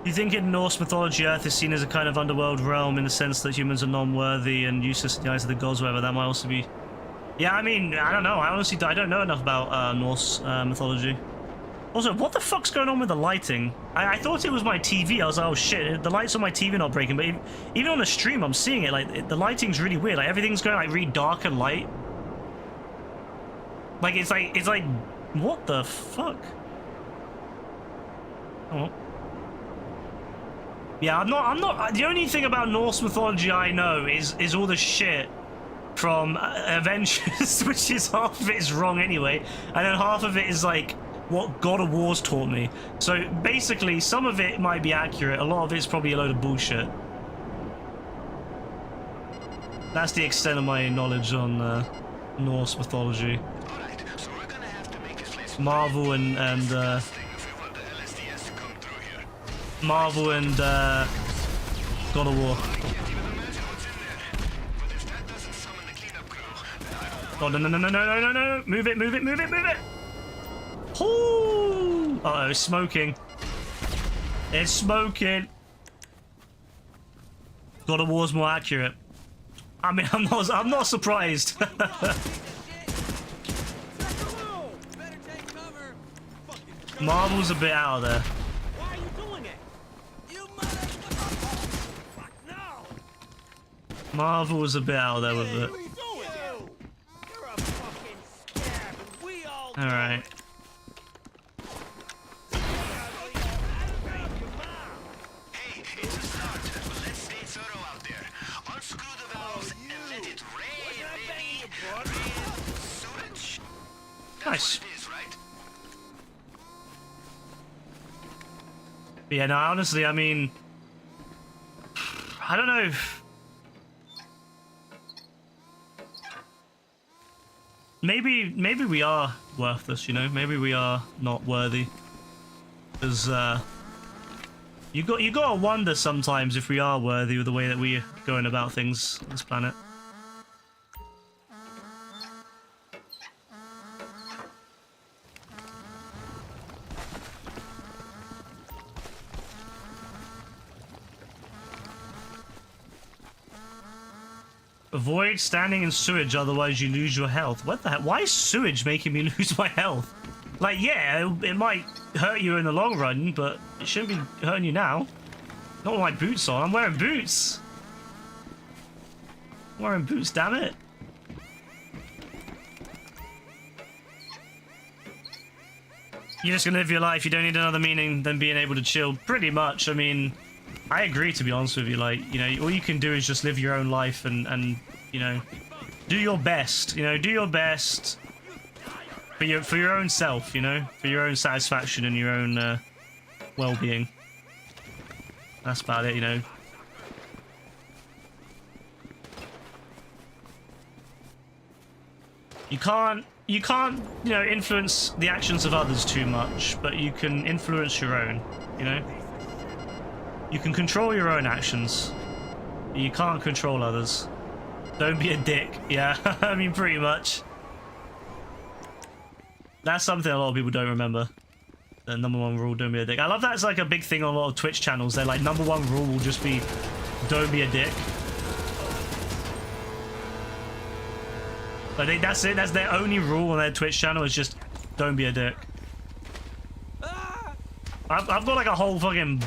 Speaker 1: Do you think in Norse mythology, Earth is seen as a kind of underworld realm in the sense that humans are non-worthy and useless in the eyes of the gods, whatever? That might also be... Yeah, I mean, I don't know. I honestly don't know enough about Norse mythology. Also, what the fuck's going on with the lighting? I thought it was my TV. I was like, oh shit, the lights on my TV not breaking. But even on the stream, I'm seeing it. Like, the lighting's really weird. Like, everything's going like really dark and light. Like, it's like, what the fuck? Oh. Yeah, I'm not. The only thing about Norse mythology I know is all the shit from Avengers, which is half of it is wrong anyway, and then half of it is like what God of War's taught me. So basically, some of it might be accurate. A lot of it's probably a load of bullshit. That's the extent of my knowledge on Norse mythology. Marvel and Marvel and God of War. Oh, no. Move it. Ooh. Uh-oh, it's smoking. It's smoking. God of War's more accurate. I mean, I'm not surprised. Marvel's a bit out of there. Marvel was a bit out there with it. Alright.
Speaker 3: Hey, it's a start. Let's stay thorough out there. Unscrew the valves and let it rain, baby. Rain sewage.
Speaker 1: Nice.
Speaker 3: What it is, right?
Speaker 1: But yeah, no, honestly, I mean, I don't know. Maybe we are worthless, you know. Maybe we are not worthy. Because you gotta wonder sometimes if we are worthy with the way that we are going about things on this planet. Avoid standing in sewage, otherwise you lose your health. What the heck? Why is sewage making me lose my health? Like, yeah, it might hurt you in the long run, but it shouldn't be hurting you now. Not with my boots on. I'm wearing boots. I'm wearing boots, damn it. You're just gonna live your life. You don't need another meaning than being able to chill. Pretty much. I mean, I agree, to be honest with you. Like, you know, all you can do is just live your own life and you know, do your best. You know, do your best for your own self. You know, for your own satisfaction and your own well-being. That's about it. You know. You can't, you know, influence the actions of others too much, but you can influence your own. You know. You can control your own actions, but you can't control others. Don't be a dick. Yeah, I mean, pretty much. That's something a lot of people don't remember. The #1 rule, don't be a dick. I love that it's like a big thing on a lot of Twitch channels. They're like, #1 rule will just be, don't be a dick. Like, that's it. That's their only rule on their Twitch channel, is just, don't be a dick. I've got like a whole fucking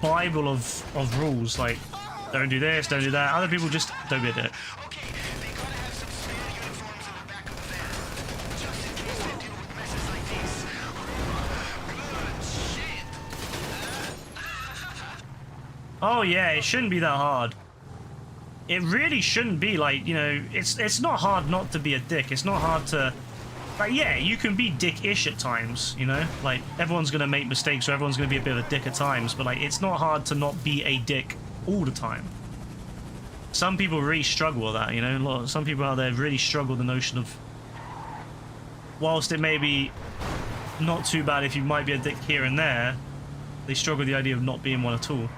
Speaker 1: Bible of rules, like, don't do this, don't do that. Other people just, don't be a dick.
Speaker 3: Okay, they gotta have some spare uniforms in the back of the van, just in case they deal with messes like these. Good shit.
Speaker 1: Oh yeah, it shouldn't be that hard. It really shouldn't be. Like, you know, it's not hard not to be a dick. It's not hard to Like, yeah, you can be dick-ish at times, you know? Like, everyone's gonna make mistakes, or everyone's gonna be a bit of a dick at times, but, like, it's not hard to not be a dick all the time. Some people really struggle with that, you know? Some people out there really struggle with the notion of, whilst it may be not too bad if you might be a dick here and there, they struggle with the idea of not being one at all.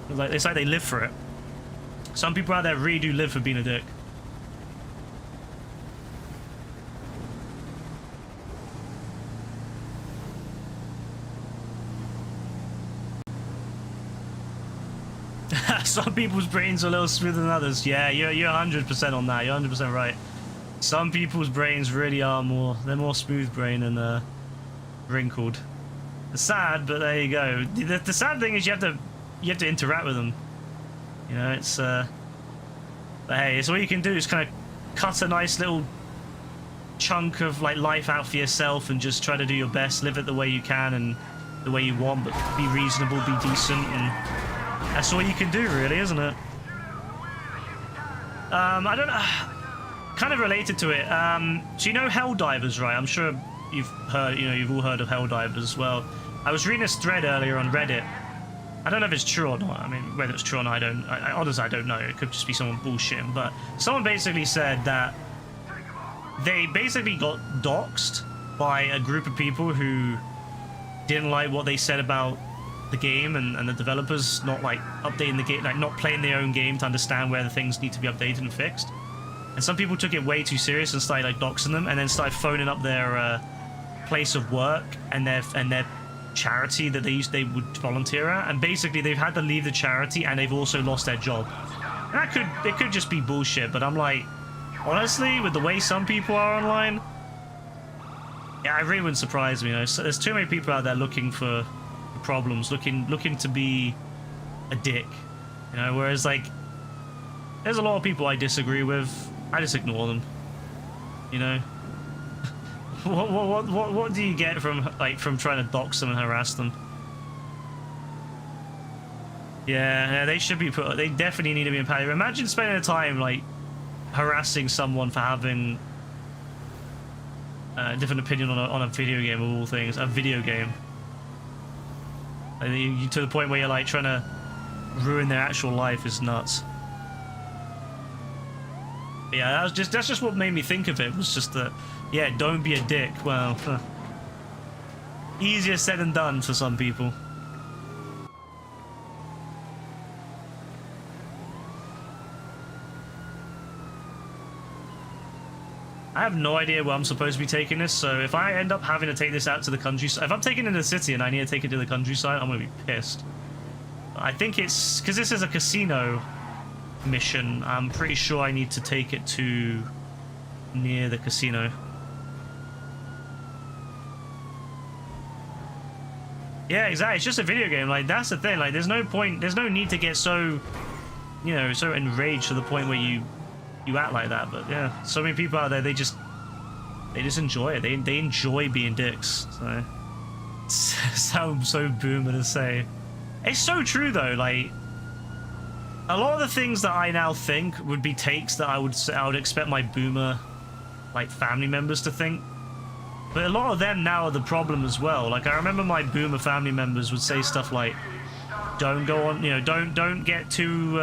Speaker 1: It's like they live for it. Some people out there really do live for being a dick. Some people's brains are a little smoother than others. Yeah, you're 100% on that. You're 100% right. Some people's brains really are they're more smooth brain and wrinkled. It's sad, but there you go. The sad thing is you have to interact with them. You know, it's but hey, it's all you can do is kind of cut a nice little chunk of like life out for yourself and just try to do your best, live it the way you can and the way you want, but be reasonable, be decent, and that's all you can do, really, isn't it? I don't know. Kind of related to it. So you know Helldivers, right? I'm sure you've heard. You know, you've all heard of Helldivers as well. I was reading this thread earlier on Reddit. I don't know if it's true or not. I mean, whether it's true or not, honestly, I don't know. It could just be someone bullshitting. But someone basically said that they basically got doxxed by a group of people who didn't like what they said about the game and the developers not like updating the game, like not playing their own game to understand where the things need to be updated and fixed. And some people took it way too serious and started like doxing them, and then started phoning up their place of work and their charity that they would volunteer at, and basically they've had to leave the charity and they've also lost their job. And it could just be bullshit, but I'm like, honestly, with the way some people are online, yeah, it really wouldn't surprise me. You know? So there's too many people out there looking for problems, looking to be a dick, you know. Whereas like, there's a lot of people I disagree with. I just ignore them, you know. What do you get from trying to dox them and harass them? Yeah, they should be put. They definitely need to be impounded. Imagine spending the time like harassing someone for having a different opinion on a video game of all things. A video game. Like, you to the point where you're like trying to ruin their actual life is nuts. But yeah, that's just what made me think of it. Was just that. Yeah, don't be a dick. Well, easier said than done for some people. I have no idea where I'm supposed to be taking this, so if I end up having to take this out to the countryside, if I'm taking it in the city and I need to take it to the countryside, I'm gonna be pissed. I think it's because this is a casino mission. I'm pretty sure I need to take it to near the casino. Yeah, exactly. It's just a video game. Like, that's the thing. Like, there's no point. There's no need to get so, you know, so enraged to the point where you act like that. But yeah, so many people out there, they just enjoy it. They enjoy being dicks. So it sounds so boomer to say. It's so true though. Like, a lot of the things that I now think would be takes that I would expect my boomer like family members to think. But a lot of them now are the problem as well. Like, I remember my boomer family members would say stuff like, "Don't go on, you know, don't get too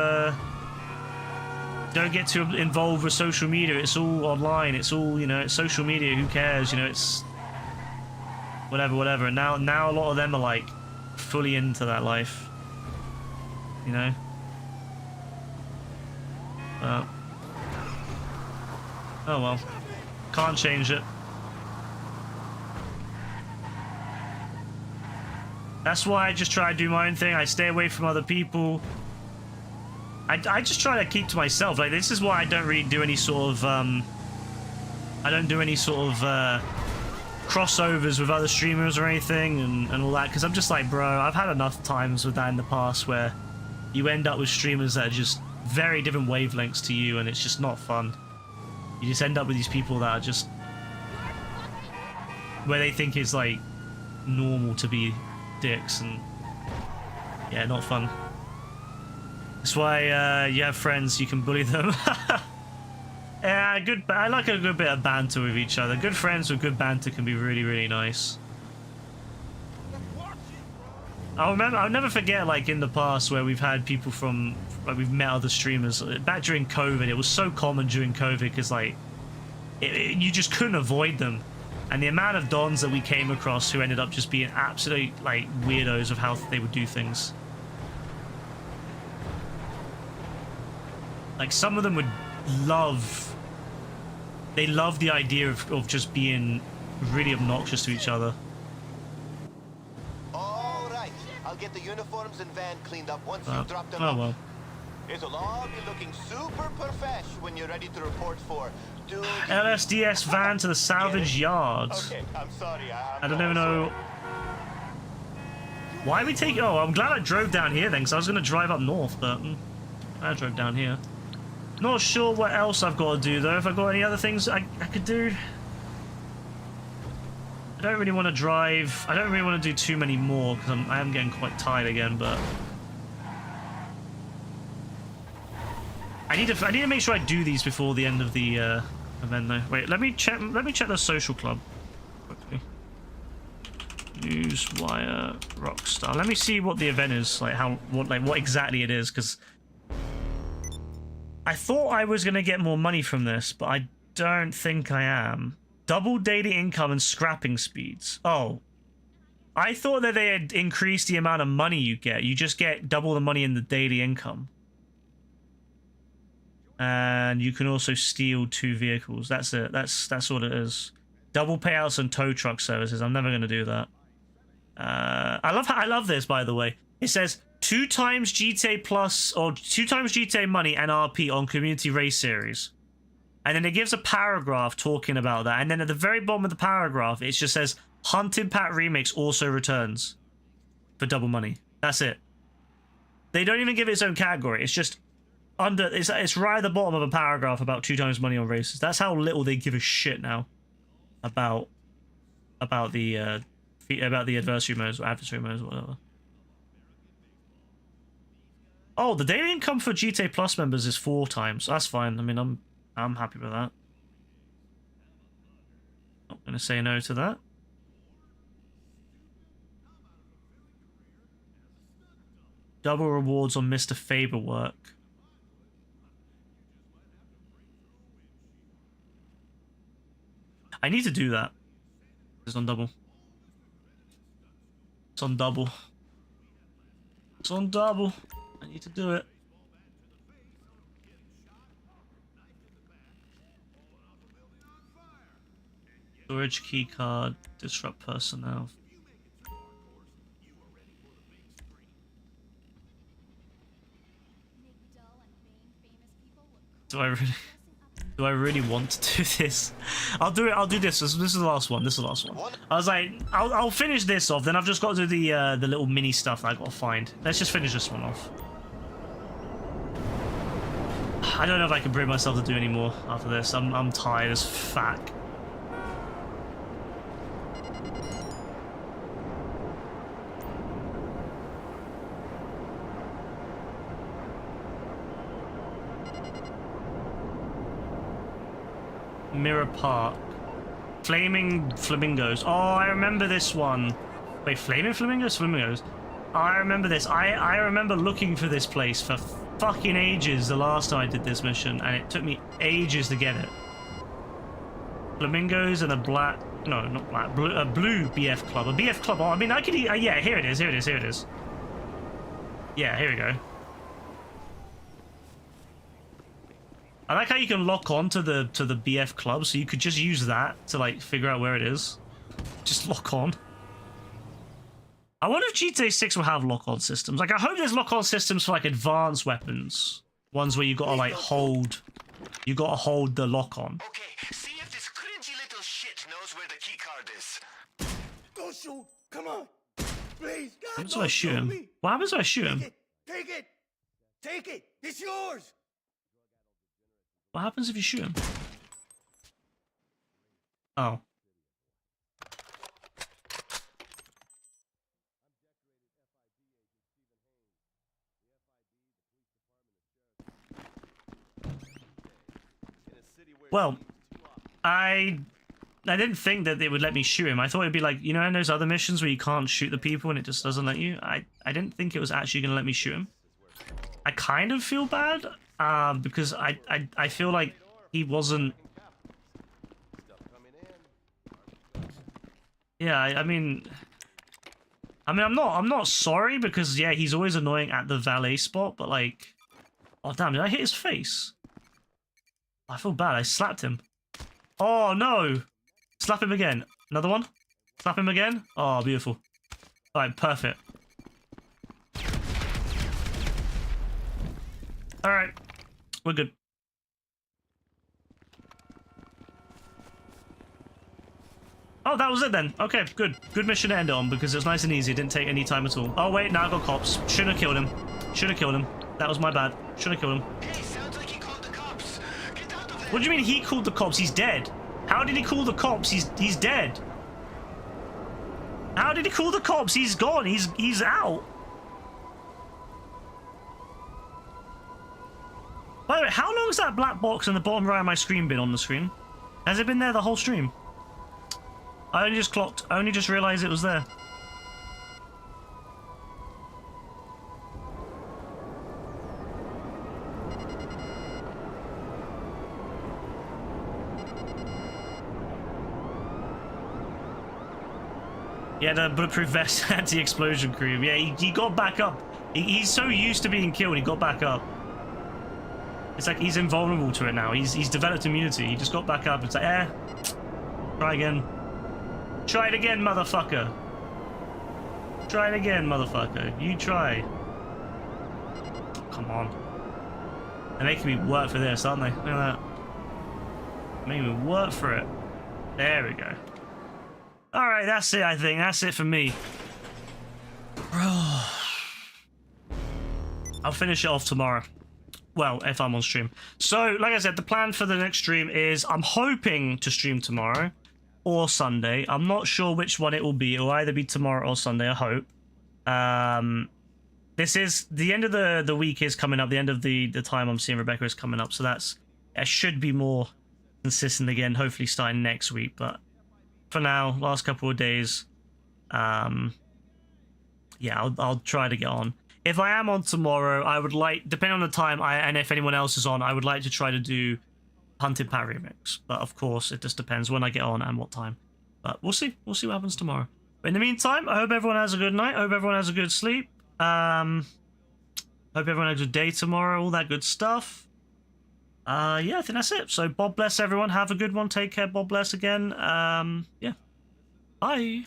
Speaker 1: involved with social media. It's all online. It's all, you know, it's social media. Who cares? You know, it's whatever." And now a lot of them are like fully into that life. You know. Oh well, can't change it. That's why I just try to do my own thing. I stay away from other people. I just try to keep to myself. Like, this is why I don't really do any sort of crossovers with other streamers or anything and all that, because I'm just like, bro, I've had enough times with that in the past where you end up with streamers that are just very different wavelengths to you, and it's just not fun. You just end up with these people that are just where they think it's like normal to be dicks, and yeah, not fun. That's why you have friends, you can bully them. Yeah, I like a good bit of banter with each other. Good friends with good banter can be really, really nice. I'll never forget, like, in the past where we've had people from, like, we've met other streamers. Back during COVID, it was so common during COVID because, like, you just couldn't avoid them. And the amount of dons that we came across who ended up just being absolute, like, weirdos of how they would do things. Like, some of them would love... They love the idea of just being really obnoxious to each other.
Speaker 3: All right, I'll get the uniforms and van cleaned up once you drop them off.
Speaker 1: Well.
Speaker 3: It'll all be looking super profesh when you're ready to report for duty.
Speaker 1: LSDS van to the salvage yard.
Speaker 3: Okay, I'm sorry.
Speaker 1: I don't even know. Why are we taking... Oh, I'm glad I drove down here then, because I was going to drive up north, but I drove down here. Not sure what else I've got to do, though. If I've got any other things I could do. I don't really want to drive. I don't really want to do too many more, because I am getting quite tired again, but... I need to make sure I do these before the end of the event, though. Wait, let me check the social club quickly. Newswire Rockstar. Let me see what the event is, like what exactly it is, because I thought I was gonna get more money from this, but I don't think I am. Double daily income and scrapping speeds. Oh, I thought that they had increased the amount of money you get. You just get double the money in the daily income. And you can also steal 2 vehicles. That's it. That's what it is. Double payouts and tow truck services. I'm never going to do that. I love this, by the way. It says 2 times GTA Plus or 2 times GTA money and RP on community race series. And then it gives a paragraph talking about that. And then at the very bottom of the paragraph, it just says Hunting Pack Remix also returns for double money. That's it. They don't even give it its own category. It's just under, it's right at the bottom of a paragraph about 2 times money on races. That's how little they give a shit now about the adversary modes or adversary modes or whatever. Oh, the daily income for GTA Plus members is 4 times. That's fine. I mean, I'm happy with that. Not gonna say no to that. Double rewards on Mr. Faber work. I need to do that. It's on double. It's on double. It's on double. I need to do it. Storage key card. Disrupt personnel. Do I really want to do this? I'll do it. I'll do this. This is the last one. This is the last one. I was like, I'll finish this off. Then I've just got to do the little mini stuff that I got to find. Let's just finish this one off. I don't know if I can bring myself to do any more after this. I'm tired as fuck. Mirror Park. Flaming Flamingos. Oh, I remember this one. Wait, Flaming Flamingos? Flamingos. I remember this. I remember looking for this place for fucking ages the last time I did this mission, and it took me ages to get it. Flamingos and a black... No, not black. A blue BF Club. A BF Club. Oh, I mean, I could... yeah, here it is. Here it is. Here it is. Yeah, here we go. I like how you can lock on to the BF Club, so you could just use that to, like, figure out where it is. Just lock on. I wonder if GTA 6 will have lock-on systems. Like, I hope there's lock-on systems for, like, advanced weapons. Ones where you gotta, like, hold... You gotta hold the lock-on.
Speaker 3: Okay, see if this cringy little shit knows where the key card is.
Speaker 2: Go shoot! Come on! Please, God,
Speaker 1: What happens if I shoot him? What happens if I shoot him?
Speaker 2: Take it! Take it! It's yours!
Speaker 1: What happens if you shoot him? Oh. Well, I didn't think that it would let me shoot him. I thought it'd be like, you know, in those other missions where you can't shoot the people and it just doesn't let you. I didn't think it was actually going to let me shoot him. I kind of feel bad because I feel like he wasn't. Yeah, I mean, I'm not sorry because yeah, he's always annoying at the valet spot, but like, oh damn, did I hit his face? I feel bad. I slapped him. Oh no! Slap him again. Another one. Slap him again. Oh, beautiful. All right, perfect. All right, we're good. Oh, that was it then. Okay, good. Good mission to end on because it was nice and easy. It didn't take any time at all. Oh wait, now I got cops. Should have killed him. Should have killed him. That was my bad. Should have killed him.
Speaker 3: Hey, sounds like he called the cops. Get out of there.
Speaker 1: What do you mean he called the cops? He's dead. How did he call the cops? He's dead. How did he call the cops? He's gone. He's out. By the way, how long has that black box in the bottom right of my screen been on the screen? Has it been there the whole stream? I only just clocked. I only just realized it was there. Yeah, the bulletproof vest, anti-explosion cream. Yeah, he got back up. He's so used to being killed, he got back up. It's like he's invulnerable to it now. He's developed immunity. He just got back up. It's like, try again. Try it again, motherfucker. Try it again, motherfucker. You try. Come on. They're making me work for this, aren't they? Look at that. Making me work for it. There we go. Alright, that's it, I think. That's it for me. I'll finish it off tomorrow. Well, if I'm on stream. So, like I said, the plan for the next stream is I'm hoping to stream tomorrow or Sunday. I'm not sure which one it will be. It will either be tomorrow or Sunday, I hope. This is the end of the week is coming up. The end of the time I'm seeing Rebecca is coming up. So it should be more consistent again, hopefully starting next week. But for now, last couple of days, yeah, I'll try to get on. If I am on tomorrow, I would like, depending on the time and if anyone else is on, I would like to try to do Hunted Pat remix. But of course, it just depends when I get on and what time. But we'll see. We'll see what happens tomorrow. But in the meantime, I hope everyone has a good night. I hope everyone has a good sleep. Hope everyone has a good day tomorrow. All that good stuff. Yeah, I think that's it. So, God bless everyone. Have a good one. Take care. God bless again. Yeah. Bye.